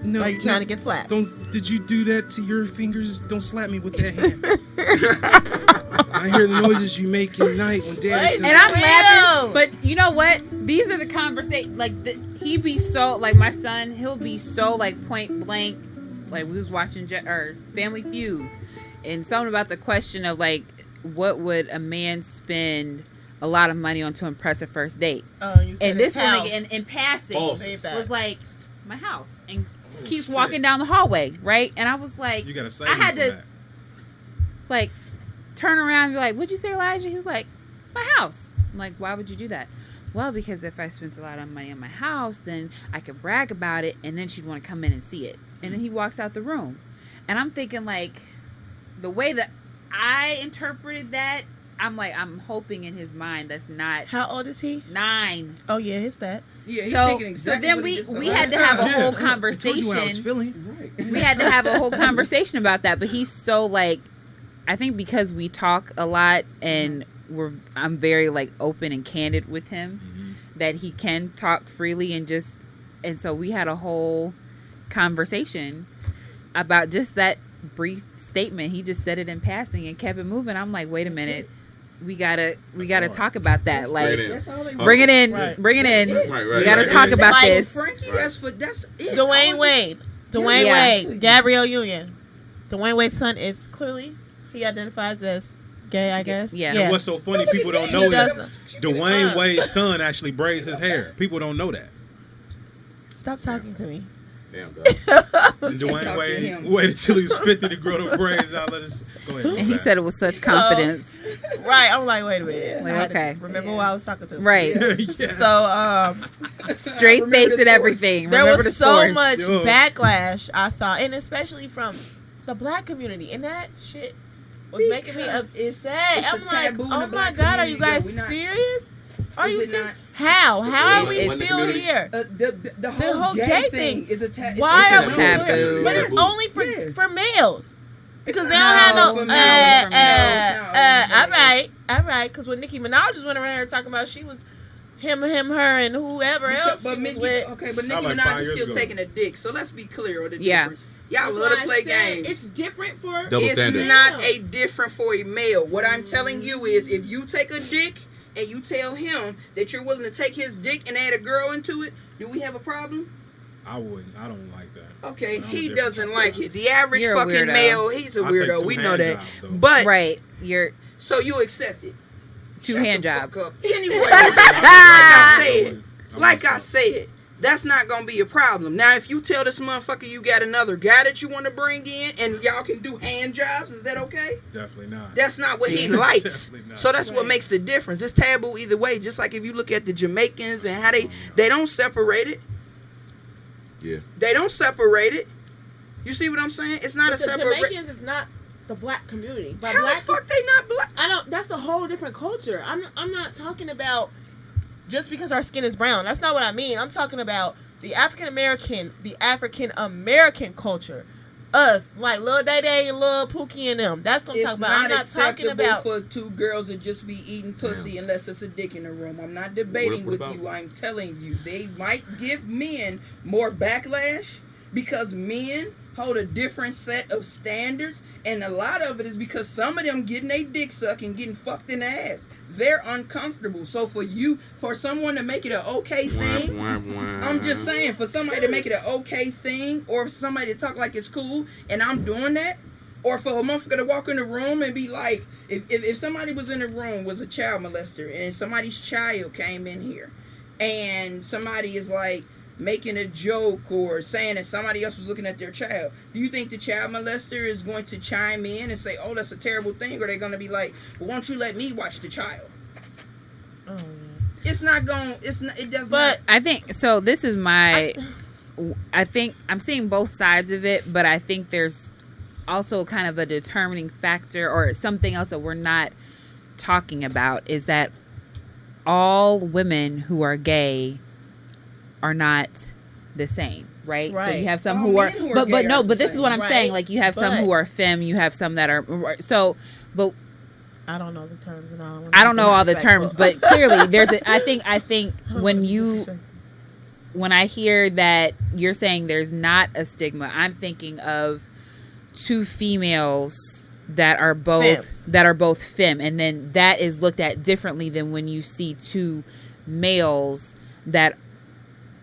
No, Or are you trying to get slapped? Did you do that to your fingers? Don't slap me with that hand. I hear the noises you make at night when Dad. Wait, does And I'm Real. laughing, but you know what? These are the conversations. Like he be so like my son. He'll be so like point blank. Like we was watching Family Feud, and something about the question of like, what would a man spend a lot of money on to impress a first date? Oh, you said And this his one house. like in passing False. Save that. was like my house, and keeps walking down the hallway, right? And I was like, You gotta save I me had from to that. like turn around and be like, what'd you say, Elijah? He was like, my house. I'm like, why would you do that? Well, because if I spent a lot of money on my house, then I could brag about it, and then she'd want to come in and see it. And then he walks out the room. And I'm thinking, like, the way that I interpreted that, I'm like, I'm hoping in his mind that's not How old is he? 9. Oh yeah, it's that. Yeah, he's So, thinking exactly then what he we just said. had to have a whole I told you what I was conversation. feeling. Right. We had to have a whole conversation about that. But he's so, like, I think because we talk a lot and I'm very, like, open and candid with him, that he can talk freely and so we had a whole conversation about just that brief statement. He just said it in passing and kept it moving. I'm like, wait a minute, we gotta talk about that. Like, That's all they bring it in, Right. bring it in. Right, We gotta right. talk about Like, this. Frankie, Right. that's it. Dwayne All Wade. Dwayne Yeah. Wade. Gabrielle Union. Dwayne Wade's son is clearly he identifies as gay, I guess. Yeah. And what's so funny, people don't know He is doesn't. Dwayne Wade's son actually braids his hair. People don't know that. Stop talking to me. Damn, dog. And Dwayne Talk to Wade him. waited until he was 50 to grow the braids out. Let us go ahead. And he said it with such confidence. Right. I'm like, wait a minute. Like, I had to okay. remember who I was talking to. Right. Yes. So Straight Remember face the and source. everything. there Remember was the so source. much Yo. backlash I saw, and especially from the black community, and that shit was making me Because upset. it's a I'm like, taboo in oh the my black god, are you community, guys though. We're not- serious? Are Is you it serious? not? How are When we the still community- here? The whole gay thing is a taboo. Why are it's we a still taboo. here? But it's Taboo. only for Yeah. for males. Because they don't No, have no. for males. All right. Because when Nicki Minaj was running around here talking about she was him, her, and whoever else But she was Nicki, with. okay, but Not Nicki like 5 Minaj is years still ago. taking a dick. So let's be clear on the Yeah. difference. Y'all That's love why to I play said games. It's different for. Double It's standard. not a different for a male. What I'm telling you is, if you take a dick and you tell him that you're willing to take his dick and add a girl into it, do we have a problem? I wouldn't. I don't like that. Okay, I'm he different. doesn't like it. The average You're a fucking weirdo. male, he's a I'll take weirdo. 2 We know hand that. jobs, though. But Right. You're so you accept it. 2 Shut hand the jobs. fuck up. Anyway, like I said, that's not gonna be a problem. Now, if you tell this motherfucker you got another guy that you want to bring in and y'all can do hand jobs, is that okay? Definitely not. That's not what he See? likes. Definitely not. So that's what Right. makes the difference. It's taboo either way. Just like if you look at the Jamaicans and how they don't separate it. Yeah. They don't separate it. You see what I'm saying? It's not But a the separate. Jamaicans is not the black community. By How black the fuck they not black? I don't. That's a whole different culture. I'm not talking about just because our skin is brown. That's not what I mean. I'm talking about the African American culture. Us, like Lil Day Day and Lil Pookie and them. That's what I'm It's talking about. I'm not not talking acceptable about. for 2 girls to just be eating pussy unless it's a dick in the room. I'm not debating What with about- you. I'm telling you, they might give men more backlash because men hold a different set of standards, and a lot of it is because some of them getting their dick sucked and getting fucked in the ass. They're uncomfortable. So for someone to make it an okay thing, I'm just saying, for somebody to make it an okay thing, or for somebody to talk like it's cool, and I'm doing that, Or for a motherfucker to walk in the room and be like, if somebody was in the room, was a child molester, and somebody's child came in here, and somebody is like making a joke or saying that somebody else was looking at their child, do you think the child molester is going to chime in and say, oh, that's a terrible thing? Or are they going to be like, well, won't you let me watch the child? Oh, It's not going, it does But not. I think so. This is my. I think I'm seeing both sides of it, but I think there's also kind of a determining factor or something else that we're not talking about is that all women who are gay are not the same, right? So Right. you have some All who are, men who are but gay no, aren't but the this is what I'm same. saying. Right. Like you have some But- who are femme, you have some that are so, but I don't know the terms and all. I don't know all the terms, but clearly there's a, I think when I hear that you're saying there's not a stigma, I'm thinking of two females that are both femme, and then that is looked at differently than when you see two males that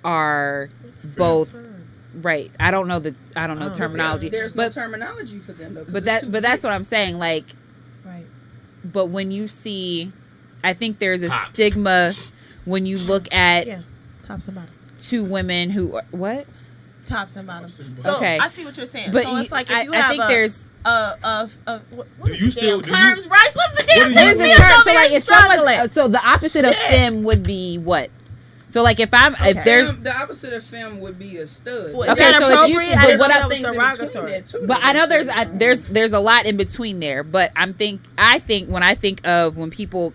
are both right. I don't know terminology, There's no but terminology for them, though. but that's what I'm saying. Like, Right. but when you see, I think there's a Tops. stigma when you look at Yeah. Tops and bottoms. two women who are, what? Tops and bottoms. So Okay. I see what you're saying. But so it's like if I you have think there's Do what you is the still- damn do you- terms, Bryce? What's the What damn do you- terms? there's a You're term. over So here like if struggling. someone's so the opposite of Shit. femme would be what? So like if Okay. there's The opposite of femme would be a stud. Well, is Okay, that so if you appropriate? see- I but didn't what know I- that was Things in derogatory. between that, too. but I know there's a lot in between there. But I think when I think of when people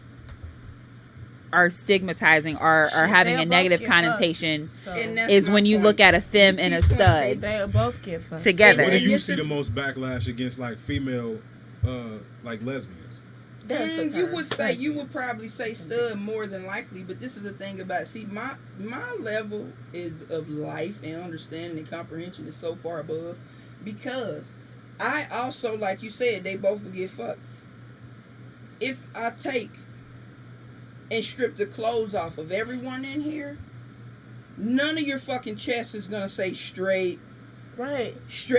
are stigmatizing or Shit, having they'll a both negative get connotation So And that's is my when you point. look at a femme and a keep pointing- stud they'll both get fucked. together. Where do And you this see is- the most backlash against like female, like lesbians? There's the You term. would say you would probably say stud more than likely, but this is the thing about it. See, my level is of life and understanding and comprehension is so far above because I also, like you said, they both will get fucked. If I take and strip the clothes off of everyone in here, none of your fucking chest is gonna say straight. Right.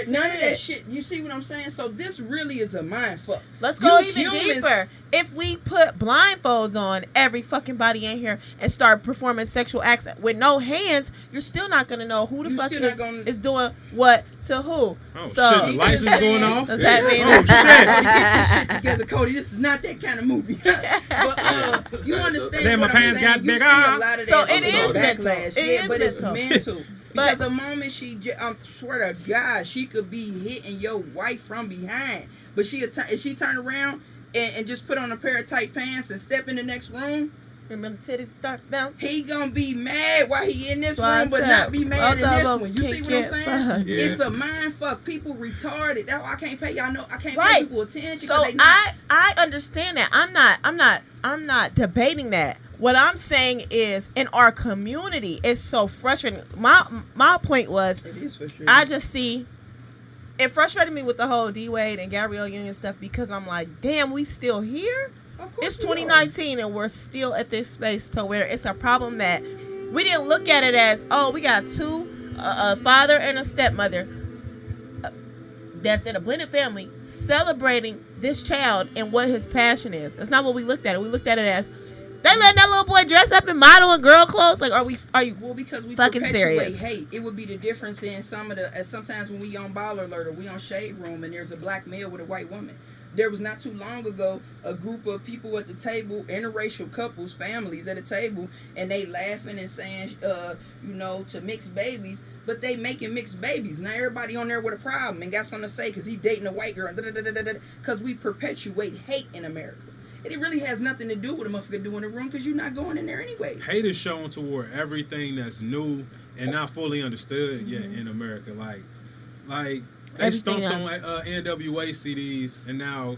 None of Yeah. that shit. You see what I'm saying? So this really is a mind fuck. Let's go You even humans- deeper. If we put blindfolds on every fucking body in here and start performing sexual acts with no hands, you're still not gonna know who the You fuck still not gonna- is doing what to who. Oh So shit, the lights is going off. does that mean? Oh Cody, shit. get this shit together, Cody. This is not that kind of movie. But you understand Damn, my what I'm pants saying? got You big see eye. a lot of So that it shit is backlash. mental. It Yeah, is but it's mental. mental. Because But- the moment I swear to God, she could be hitting your wife from behind, but if she turn around and just put on a pair of tight pants and step in the next room, Remember titties start bouncing. he gonna be mad while he in this So I room, but said, not be mad in both of this them one. You see can what I'm get saying? fucked. Yeah. It's a mind fuck. People retarded. That's why I can't pay y'all. I can't Right. pay people attention. So 'cause they not. I understand that. I'm not debating that. What I'm saying is in our community, it's so frustrating. My point was It is for sure. I just see it frustrated me with the whole D Wade and Gabrielle Union stuff because I'm like, damn, we still here? Of course It's we are. 2019 and we're still at this space to where it's a problem that we didn't look at it as, oh, we got two, a father and a stepmother that's in a blended family celebrating this child and what his passion is. That's not what we looked at it. We looked at it as they letting that little boy dress up in model and girl clothes. Like, are you? Well, because we Fucking perpetuate serious. hate. It would be the difference in some of the. Sometimes when we on Baller Alert or we on Shade Room and there's a black male with a white woman. There was not too long ago a group of people at the table, interracial couples, families at a table, and they laughing and saying, to mixed babies, but they making mixed babies. Now everybody on there with a problem and got something to say because he dating a white girl, because we perpetuate hate in America. And it really has nothing to do with a motherfucker doing the room because you're not going in there anyways. Hate is shown toward everything that's new and not fully understood yet in America. Like they Everything stumped else. on NWA CDs, and now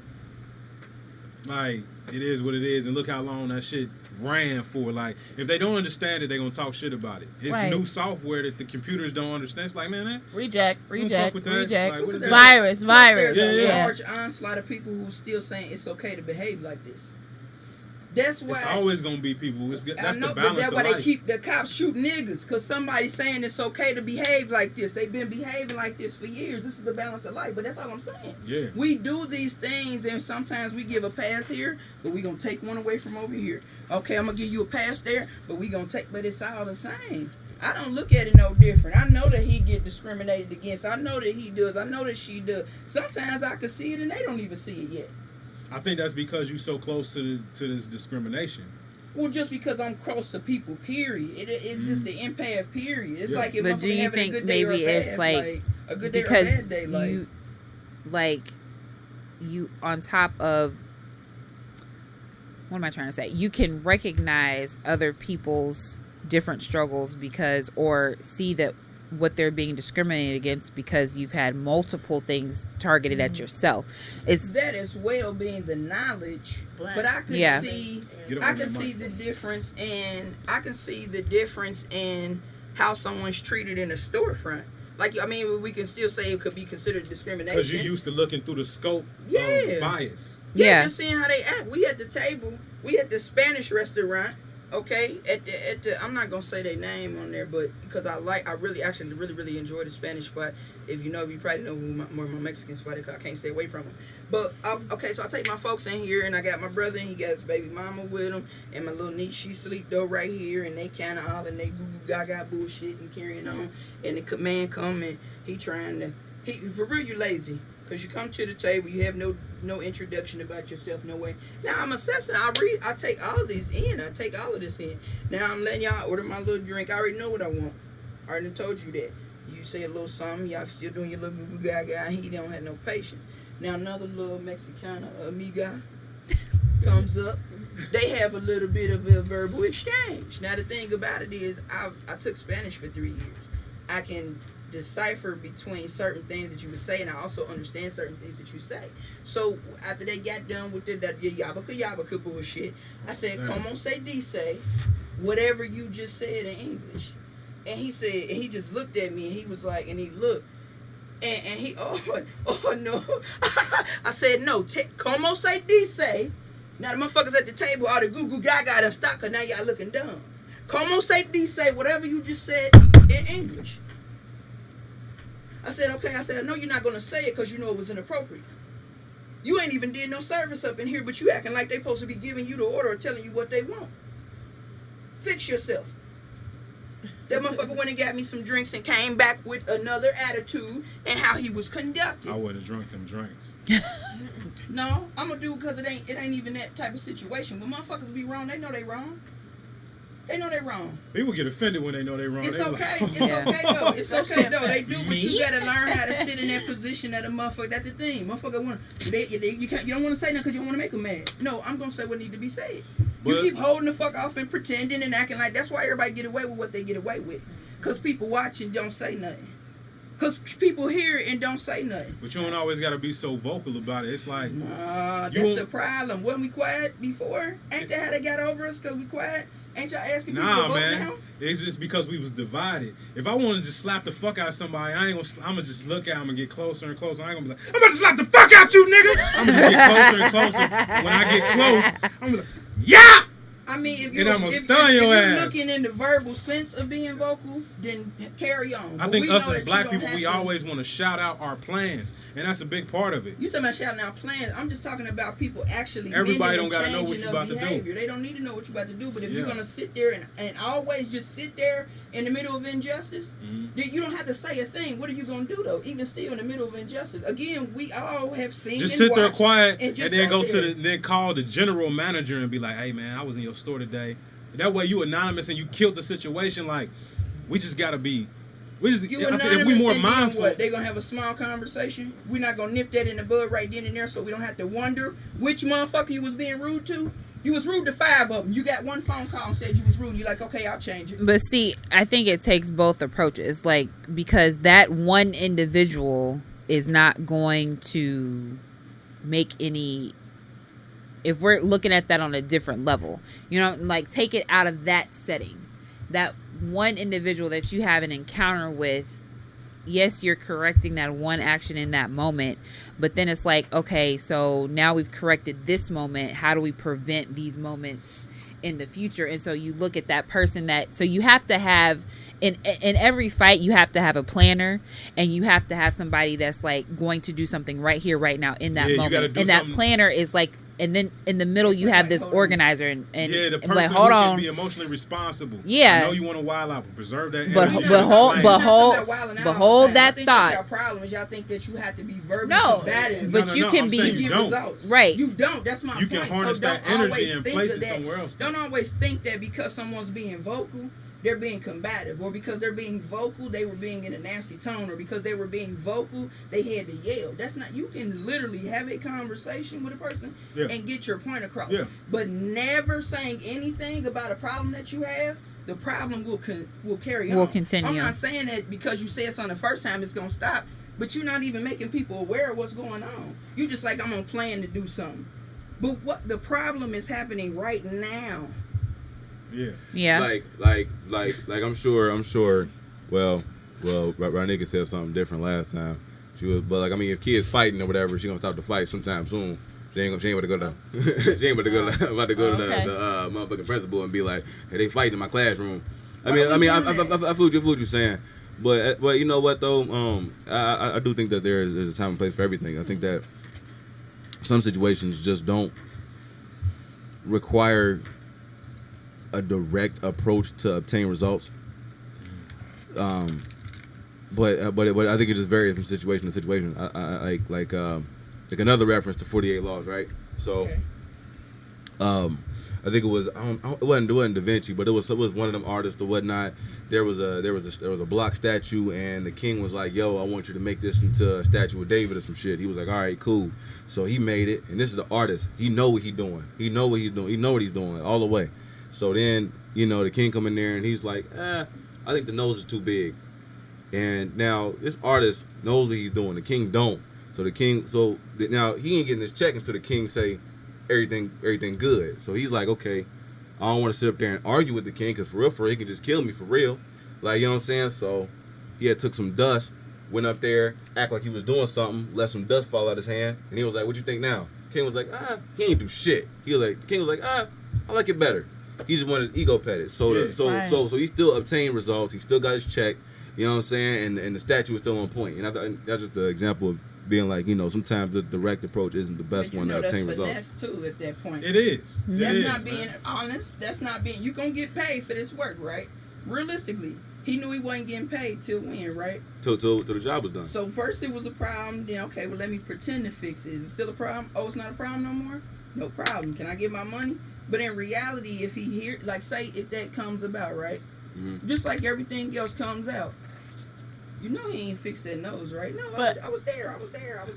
like it is what it is. And look how long that shit ran for. Like if they don't understand it, they're gonna talk shit about it. It's Right. new software that the computers don't understand. It's like, man, Reject. fuck with that. Like, what is that? Virus. There's Yeah, a yeah. large onslaught of people who still saying it's okay to behave like this. That's why. It's always gonna be people. That's I know, the but balance that's of why life. they keep the cops shooting niggas, cause somebody's saying it's okay to behave like this. They've been behaving like this for years. This is the balance of life. But that's all I'm saying. Yeah. We do these things, and sometimes we give a pass here, but we gonna take one away from over here. Okay, I'm gonna give you a pass there, but we gonna take. But it's all the same. I don't look at it no different. I know that he get discriminated against. I know that he does. I know that she does. Sometimes I can see it, and they don't even see it yet. I think that's because you're so close to this discrimination. Well, just because I'm close to people, period. It's just the empath, period. It's Yeah. like if But I'm do you having a think good day or maybe a bad, it's like a good day or a bad because day, like you on top of, what am I trying to say? You can recognize other people's different struggles because, or see that what they're being discriminated against because you've had multiple things targeted at yourself. It's that as well being the knowledge, but I could Yeah. see, Get up I on can that see mic. the difference in, how someone's treated in a storefront. Like, I mean, we can still say it could be considered discrimination. Because you're used to looking through the scope Yeah. of bias. Yeah. Just seeing how they act. We at the table. We at the Spanish restaurant. Okay, at the I'm not gonna say their name on there, but because I really enjoy the Spanish spot. If you probably know where my Mexican spot is, 'cause I can't stay away from them. But okay, so I take my folks in here, and I got my brother, and he got his baby mama with him, and my little niece, she sleep though right here, and they kind of all in they goo goo gaga bullshit and carrying on, and the man come and he for real, you lazy. Because you come to the table, you have no introduction about yourself, no way. Now I'm assessing. I take all of these in. I take all of this in. Now I'm letting y'all order my little drink. I already know what I want. I already told you that. You say a little something, y'all still doing your little goo goo gaga. He don't have no patience. Now another little Mexicana amiga comes up. They have a little bit of a verbal exchange. Now the thing about it is, I took Spanish for 3 years. I can decipher between certain things that you would say, and I also understand certain things that you say. So after they got done with that yabaka bullshit, I said, "Como se dice whatever you just said in English?" And he said, and he just looked at me, and he was like, and he looked, and he, oh no, I said, "No, como se dice." Now the motherfuckers at the table, all the goo goo gaga done stopped, 'cause now y'all looking dumb. Como se dice whatever you just said in English. I said, okay. I said, I know you're not going to say it because you know it was inappropriate. You ain't even did no service up in here, but you acting like they supposed to be giving you the order or telling you what they want. Fix yourself. That motherfucker went and got me some drinks and came back with another attitude and how he was conducted. I would have drunk them drinks. No, I'm going to do it because it ain't even that type of situation. When motherfuckers be wrong, they know they wrong. They know they wrong. People get offended when they know they wrong. It's They okay. like, It's okay though. It's okay though. They do, but Me? you gotta learn how to sit in that position that a motherfucker. That's the thing. Motherfucker want you don't want to say nothing because you don't want to make them mad. No, I'm gonna say what need to be said. You But- keep holding the fuck off and pretending and acting like that's why everybody get away with what they get away with. Cause people watch and don't say nothing. Cause people hear it and don't say nothing. But you don't always got to be so vocal about it. It's like, Nah, You that's won't- the problem. Wasn't we quiet before? Ain't that how they got over us? Cause we quiet? Ain't y'all asking people to nah, vote man. now? It's just because we was divided. If I want to just slap the fuck out of somebody, I'm gonna just look at them and get closer and closer. I ain't gonna be like, I'm about to slap the fuck out you, nigga. I'm gonna get closer and closer. When I get close, I'm like, yeah. I mean, if And I'm you're gonna stun your ass. looking in the verbal sense of being vocal, then carry on. I But think we us know as that black you don't people, have we to- always want to shout out our plans, and that's a big part of it. You talking about shouting out plans? I'm just talking about people actually. Everybody mending don't and gotta know what changing you of about to do. behavior. They don't need to know what you about to do. But if you're Yeah. gonna sit there and always just sit there in the middle of injustice, Mhm. then you don't have to say a thing. What are you gonna do though? Even still in the middle of injustice. Again, we all have seen. Just and sit there watched quiet and and just then sit go there. to then call the general manager and be like, hey man, I was in your store today. That way you anonymous and you killed the situation. Like, we just gotta be, You I think anonymous if we more and then mindful. what? They gonna have a small conversation. We're not gonna nip that in the bud right then and there, so we don't have to wonder which motherfucker you was being rude to. You was rude to 5 of them. You got one phone call and said you was rude. You're like, okay, I'll change it. But see, I think it takes both approaches. Like, because that one individual is not going to make any, if we're looking at that on a different level, you know, like take it out of that setting. That one individual that you have an encounter with yes, you're correcting that one action in that moment, but then it's like, okay, so now we've corrected this moment. How do we prevent these moments in the future? And so you look at that person so you have to have in every fight, you have to have a planner, and you have to have somebody that's like going to do something right here, right now in that Yeah, you gotta moment. do And that something. planner is like, and then in the middle you have this organizer and Yeah, the and person like, who hold can on. be emotionally responsible. Yeah. I know you want to wild out, but preserve that. But- energy. but hold- Like- but hold- But hold that I think thought. That's your problem is y'all think that you have to be verbally No, combative. but No, you no, can I'm be saying to you get don't. results. Right. You don't. That's my You point. can harness so don't that energy always and think place of it that. somewhere else. Don't always think that because someone's being vocal, they're being combative, or because they're being vocal, they were being in a nasty tone, or because they were being vocal, they had to yell. That's not. You can literally have a conversation with a person Yeah. and get your point across. Yeah. But never saying anything about a problem that you have, the problem will carry on. Will continue. I'm not saying that because you said something the first time it's gonna stop, but you're not even making people aware of what's going on. You just like, I'm gonna plan to do something. But what the problem is happening right now. Yeah. Yeah. Like I'm sure. Well, Ronika said something different last time. She was, but like, I mean, if kids fighting or whatever, she gonna stop the fight sometime soon. She ain't about to go to Okay. the motherfucking principal and be like, hey, they fighting in my classroom. I feel what you're saying, but you know what though, I do think that there's a time and place for everything. I think that some situations just don't require a direct approach to obtain results. But I think it just varies from situation to situation. I like another reference to 48 Laws, right? So, Okay. I think it was it wasn't Da Vinci, but it was one of them artists or whatnot. There was a block statue, and the king was like, "Yo, I want you to make this into a statue of David or some shit." He was like, "All right, cool." So he made it, and this is the artist. He know what he's doing. He know what he's doing all the way. So then, the king come in there and he's like, I think the nose is too big. And now this artist knows what he's doing. The king don't. So now he ain't getting this check until the king say everything good. So he's like, okay, I don't want to sit up there and argue with the king, because for real, he can just kill me for real. Like, you know what I'm saying? So he had took some dust, went up there, act like he was doing something, let some dust fall out his hand, and he was like, what you think now? King was like, he ain't do shit. King was like, I like it better. He just wanted his ego petted. So he still obtained results. He still got his check. You know what I'm saying? And the statue was still on point. And I thought that's just the example of being like, sometimes the direct approach isn't the best one to obtain results. That's too at that point. It is. That's It is, not being man. honest. That's not being. You gonna get paid for this work, right? Realistically, he knew he wasn't getting paid till when, right? Till the job was done. So first it was a problem. Then okay, well let me pretend to fix it. Is it still a problem? Oh, it's not a problem no more. No problem. Can I get my money? But in reality, if he say if that comes about, right? Mhm. Just like everything else comes out. You know he ain't fixed that nose, right? No, But- I was there.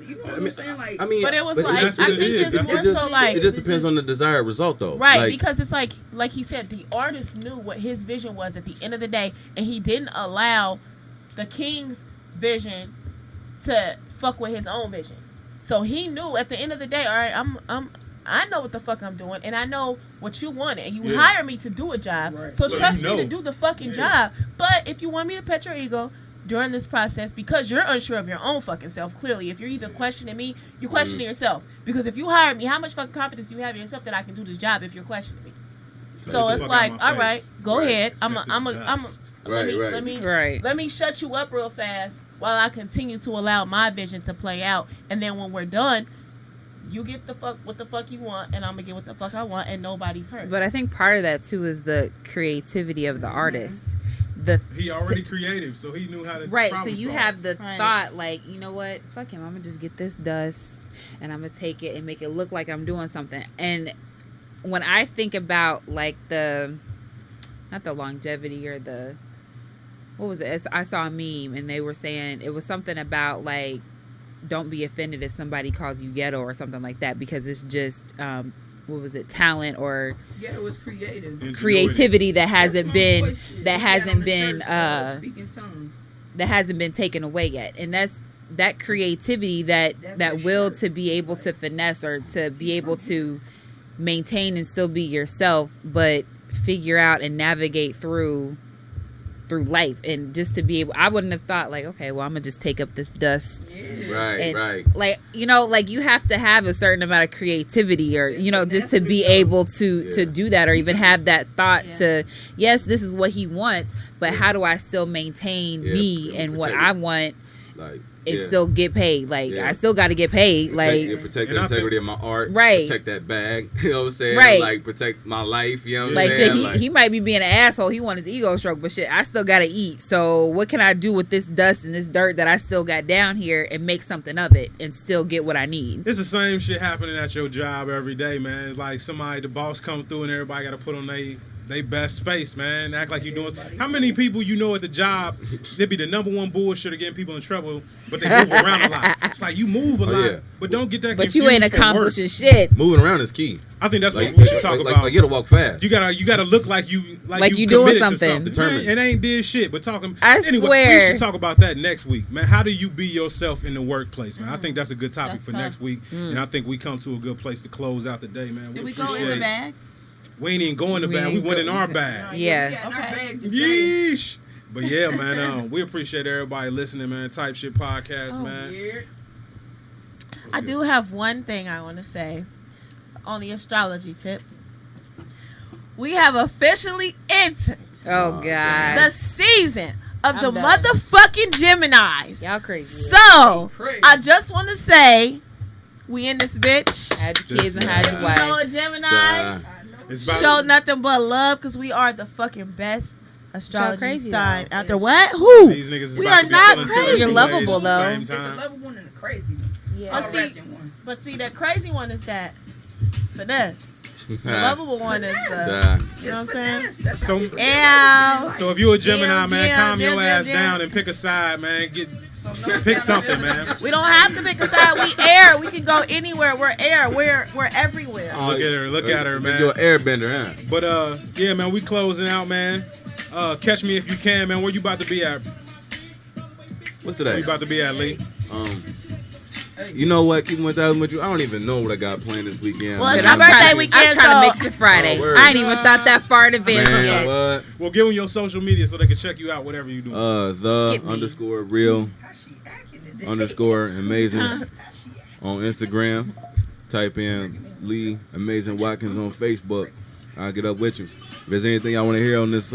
You know what I'm saying? Like, But it was But like, that's I what it think is. it's That's more just- so like, It just depends on the desired result, though. right, Like, because it's like he said, the artist knew what his vision was at the end of the day, and he didn't allow the king's vision to fuck with his own vision. So he knew at the end of the day, all right, I know what the fuck I'm doing, and I know what you want, and you Yeah. hire me to do a job. Right. So So trust you me to know. do the fucking Yeah. job. But if you want me to pet your ego during this process, because you're unsure of your own fucking self, clearly, if you're even questioning me, you're questioning yourself. Because if you hire me, how much fucking confidence do you have in yourself that I can do this job if you're questioning me? So Get it's the fuck like, out my all right, face. go Right. ahead. Accept this dust. Right. Let me shut you up real fast while I continue to allow my vision to play out. And then when we're done, you get the fuck what the fuck you want, and I'm gonna get what the fuck I want, and nobody's hurt. But I think part of that too is the creativity of the artist. He already creative, so he knew how to Right, so problem you solve. have the Right. thought like, you know what, fuck him, I'm gonna just get this dust and I'm gonna take it and make it look like I'm doing something. And when I think about like not the longevity or what was it, I saw a meme and they were saying it was something about like, don't be offended if somebody calls you ghetto or something like that, because it's just what was it, talent or yeah, it was creative. Ingenuity. creativity that hasn't That's my been voice shit. that He got on hasn't the been church, speaking tongues. that hasn't been taken away yet. And that's that creativity, that That's will his to be able to finesse or to be able to maintain and still be yourself, but figure out and navigate through through life, and just to be able, I wouldn't have thought like, okay, well, I'm gonna just take up this dust. Right, And, right. like, you know, like you have to have a certain amount of creativity, or you know, just to be able to do that, or even have that thought to, yes, this is what he wants, but how do I still maintain me and what I want, Like, and still get paid? Like, Yeah. I still got to get paid. Like, protect And the I integrity of my art. Right. Protect that bag. You know what I'm saying? Right. Like, protect my life. You know what I'm like saying? shit, he might be being an asshole. He want his ego stroked, but shit, I still gotta eat. So what can I do with this dust and this dirt that I still got down here and make something of it and still get what I need? It's the same shit happening at your job every day, man. It's like somebody, the boss come through and everybody got to put on they best face, man. Act like you doing. How many people you know at the job, they be the number one bullshitter getting people in trouble, but they move around a lot. It's like you move a lot, but don't get that. But you ain't confused for work. accomplishing shit. Moving around is key. I think that's Like, what we should talk about. Like you gotta walk fast. You gotta look like you you doing committed to something. Determined. Man, it ain't did shit. But talking. I anyway, swear. we should talk about that next week, man. How do you be yourself in the workplace, man? I think that's a good topic That's for tough. next week, and I think we come to a good place to close out the day, man. Did we go in the bag? We ain't even going in the bag. We went in our bag. Yeah. Okay. Yeesh. But yeah, man, we appreciate everybody listening, man. Type Shit Podcast, man. I do have one thing I want to say on the astrology tip. We have officially entered Oh god. the season of the I'm done. motherfucking Geminis. Y'all crazy. So, I just want to say, we in this bitch. Had your kids and had your You know, wife. a Gemini, It's about show nothing but love because we are the fucking best astrology crazy, sign though. out there. What? Who? these niggas is We about are to be not feeling crazy. two You're different lovable, ways at the though. same It's a time. level one and a crazy one. Yeah. But see, one. but see, the crazy one is that finesse. The lovable one is the. Nah. You know what I'm saying? That's So- how we- Ow. So if you're a Gemini, Jim, man, Jim, calm Jim, your Jim, ass Jim. down and pick a side, man. no Pick something, man. We don't have to pick a side. We air. We can go anywhere. We're air. We're everywhere. Look at her, look at her, man. You're an airbender, huh? But yeah, man, we closing out, man. Catch me if you can, man. Where you about to be at? What's Where today? you about to be at, Lee? You know what? Keep 1,000 with you. I don't even know what I got planned this weekend. Well, it's And my I'm birthday trying to- weekend, I'm trying to so- make it to Friday. Oh, word. I ain't even thought that far in advance Man, yet. what? Well, give them your social media so they can check you out, whatever you do. The Skip me. underscore real How she acting today? underscore amazing How she acting? on Instagram. Type in Lee Amazing Watkins on Facebook. I'll get up with you. If there's anything I want to hear on this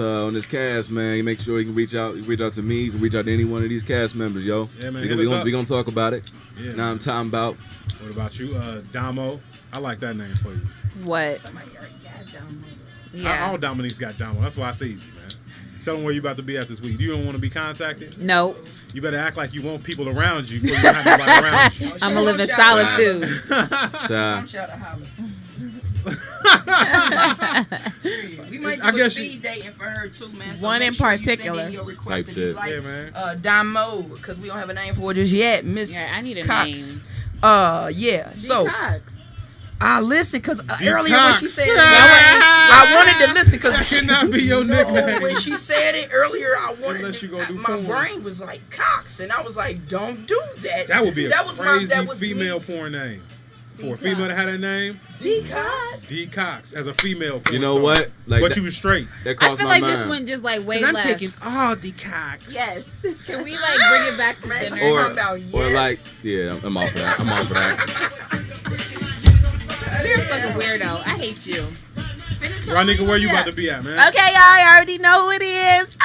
cast, man, you make sure you can reach out. You can reach out to me. You can reach out to any one of these cast members, yo. Yeah, man, We hit us up. gonna talk about it. Yeah. Now I'm talking about. What about you, Damo? I like that name for you. What? Somebody already got down. Yeah. All Dominique's got Damo. That's why it's easy, man. Tell them where you about to be at this week. You don't want to be contacted? Nope. You better act like you want people around you before you don't have nobody around you. I'm gonna live in solitude. Uh, Shout out holla. We might I do a guess speed dating for her too, man. So One make in sure you particular. send in your request Type if you shit. like, Yeah, man. Damo, because we don't have a name for it just yet. Miss Yeah, I need a Cox. name. Yeah. So Cox. I listened because D earlier when she Cox. said, I wanted to listen because That cannot be your nickname. when she said it earlier, I wanted. Unless you gonna do my porn. brain was like Cox, and I was like, don't do that. That would be a that was crazy that was female me. porn name. For a female that had that name, D Cox. D Cox, as a female porn you know star. what? Like But that, you was straight. that I crossed feel my like mind. this one just like way I'm left. taking all D Cox. Yes. Can we like bring it back to Man, center? I'm talking about yes. Or like, yeah, I'm off of that. I'm off of that. You're a fucking weirdo. I hate you. Ronika, where you about to be at, man? Okay, y'all, I already know who it is.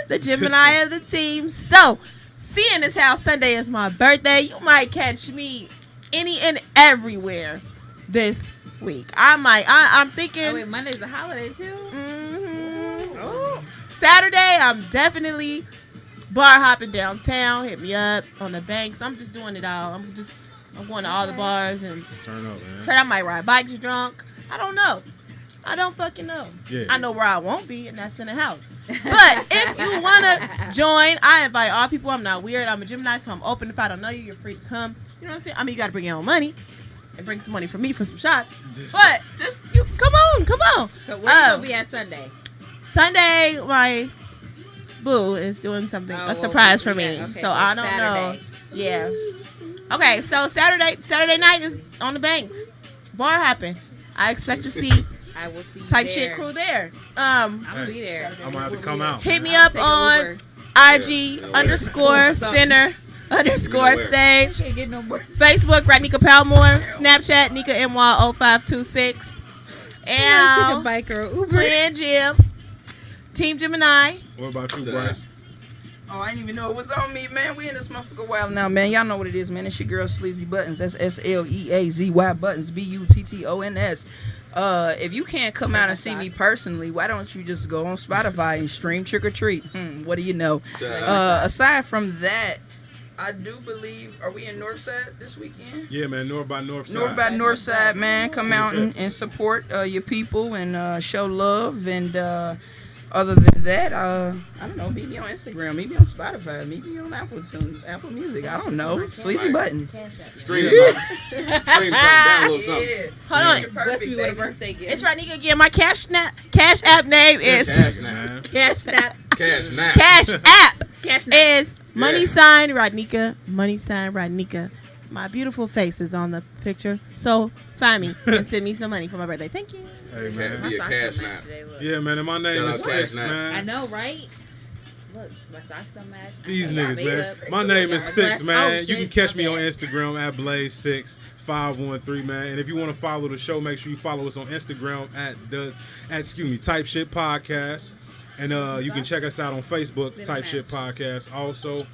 The Gemini of the team. So, seeing as how Sunday is my birthday, you might catch me any and everywhere this week. I'm thinking. Oh wait, Monday's a holiday too. Saturday, I'm definitely bar hopping downtown. Hit me up on the banks. I'm just doing it all. I'm going to all the bars and Turn up, man. I might ride bikes drunk. I don't know. I don't fucking know. Yeah. I know where I won't be, and that's in the house. But if you want to join, I invite all people. I'm not weird. I'm a Gemini, so I'm open. If I don't know you, you're free to come. You know what I'm saying? I mean, you got to bring your own money and bring some money for me for some shots. But just come on. So where you gonna be at Sunday? Sunday, my boo is doing something, Oh, a well, surprise for me. yeah, okay, so I don't Saturday. know. Yeah. Okay, so Saturday night is on the banks. Bar hopping. I expect to see I will see you Type there. shit crew there. I'll be there. I'm gonna have to come out. Hit me I'll up take on Uber. IG Yeah. underscore center underscore where. stage. Can't get no more. Facebook, Radnika Palmore. Snapchat, Nika NY0526. Take a And bike or Uber. Twin Jim. Team Gemini. What about you, What's Bryce? Oh, I didn't even know it was on me, man. We in this motherfucker wild now, man. Y'all know what it is, man. It's your girl Sleazy Buttons. That's SLEAZY Buttons. BUTTONS. If you can't come out and see me personally, why don't you just go on Spotify and stream Trick or Treat? What do you know? Aside from that, I do believe, are we in Northside this weekend? Yeah, man. North by Northside. North by Northside, man. Come out and support your people and show love. And other than that, I don't know. Meet me on Instagram. Meet me on Spotify. Meet me on Apple Music. I don't know. Sleazy Buttons. Stream something. Stream something. Download something. Hold on. Bless me with a birthday gift. It's Radnika again. My Cash App name is Cash Man. Cash App. Cash now. Cash App Cash is money Yeah. sign Radnika. Money sign Radnika. My beautiful face is on the picture. So find me and send me some money for my birthday. Thank you. Hey, Cash- man. My Yeah, socks cash don't match now. today, look. Yeah, man. And my name Shout is out Cash Six, Now. I man. know, right? Look, my socks don't match. These I got niggas, makeup. man. My name is Six, Oh, man. You shit, can catch my me on bad. Instagram at Blaze6513, man. And if you want to follow the show, make sure you follow us on Instagram at Type Shit Podcast. And you can check us out on Facebook, Type Shit Podcast. Also,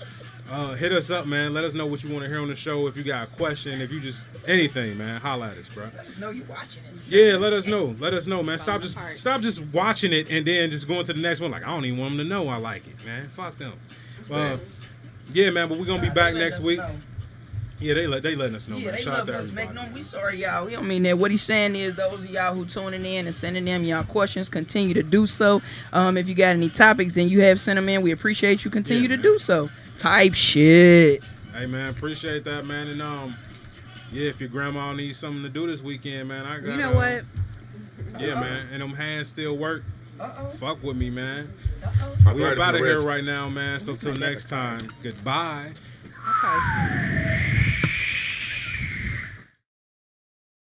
hit us up, man. Let us know what you want to hear on the show. If you got a question, if you just anything, man, holla at us, bro. Let us know you watching it. Yeah, let us know. Let us know, man. Stop Falling apart. just watching it and then just going to the next one. Like I don't even want them to know I like it, man. Fuck them. Yeah, man. But we're gonna be back next week. Yeah, they letting us know, Yeah, man. they Shout out love to us. everybody. Make no, we sorry, y'all. We don't mean that. What he's saying is those of y'all who tuning in and sending them y'all questions, continue to do so. If you got any topics and you have sent them in, we appreciate you. Continue Yeah, to man. do so. Type shit. Hey, man, appreciate that, man. And yeah, if your grandma needs something to do this weekend, man, I got. You know what? Yeah, man. And them hands still work. Fuck with me, man. My We brother's up out of the here rest. right now, man. So till next time, goodbye. I probably should.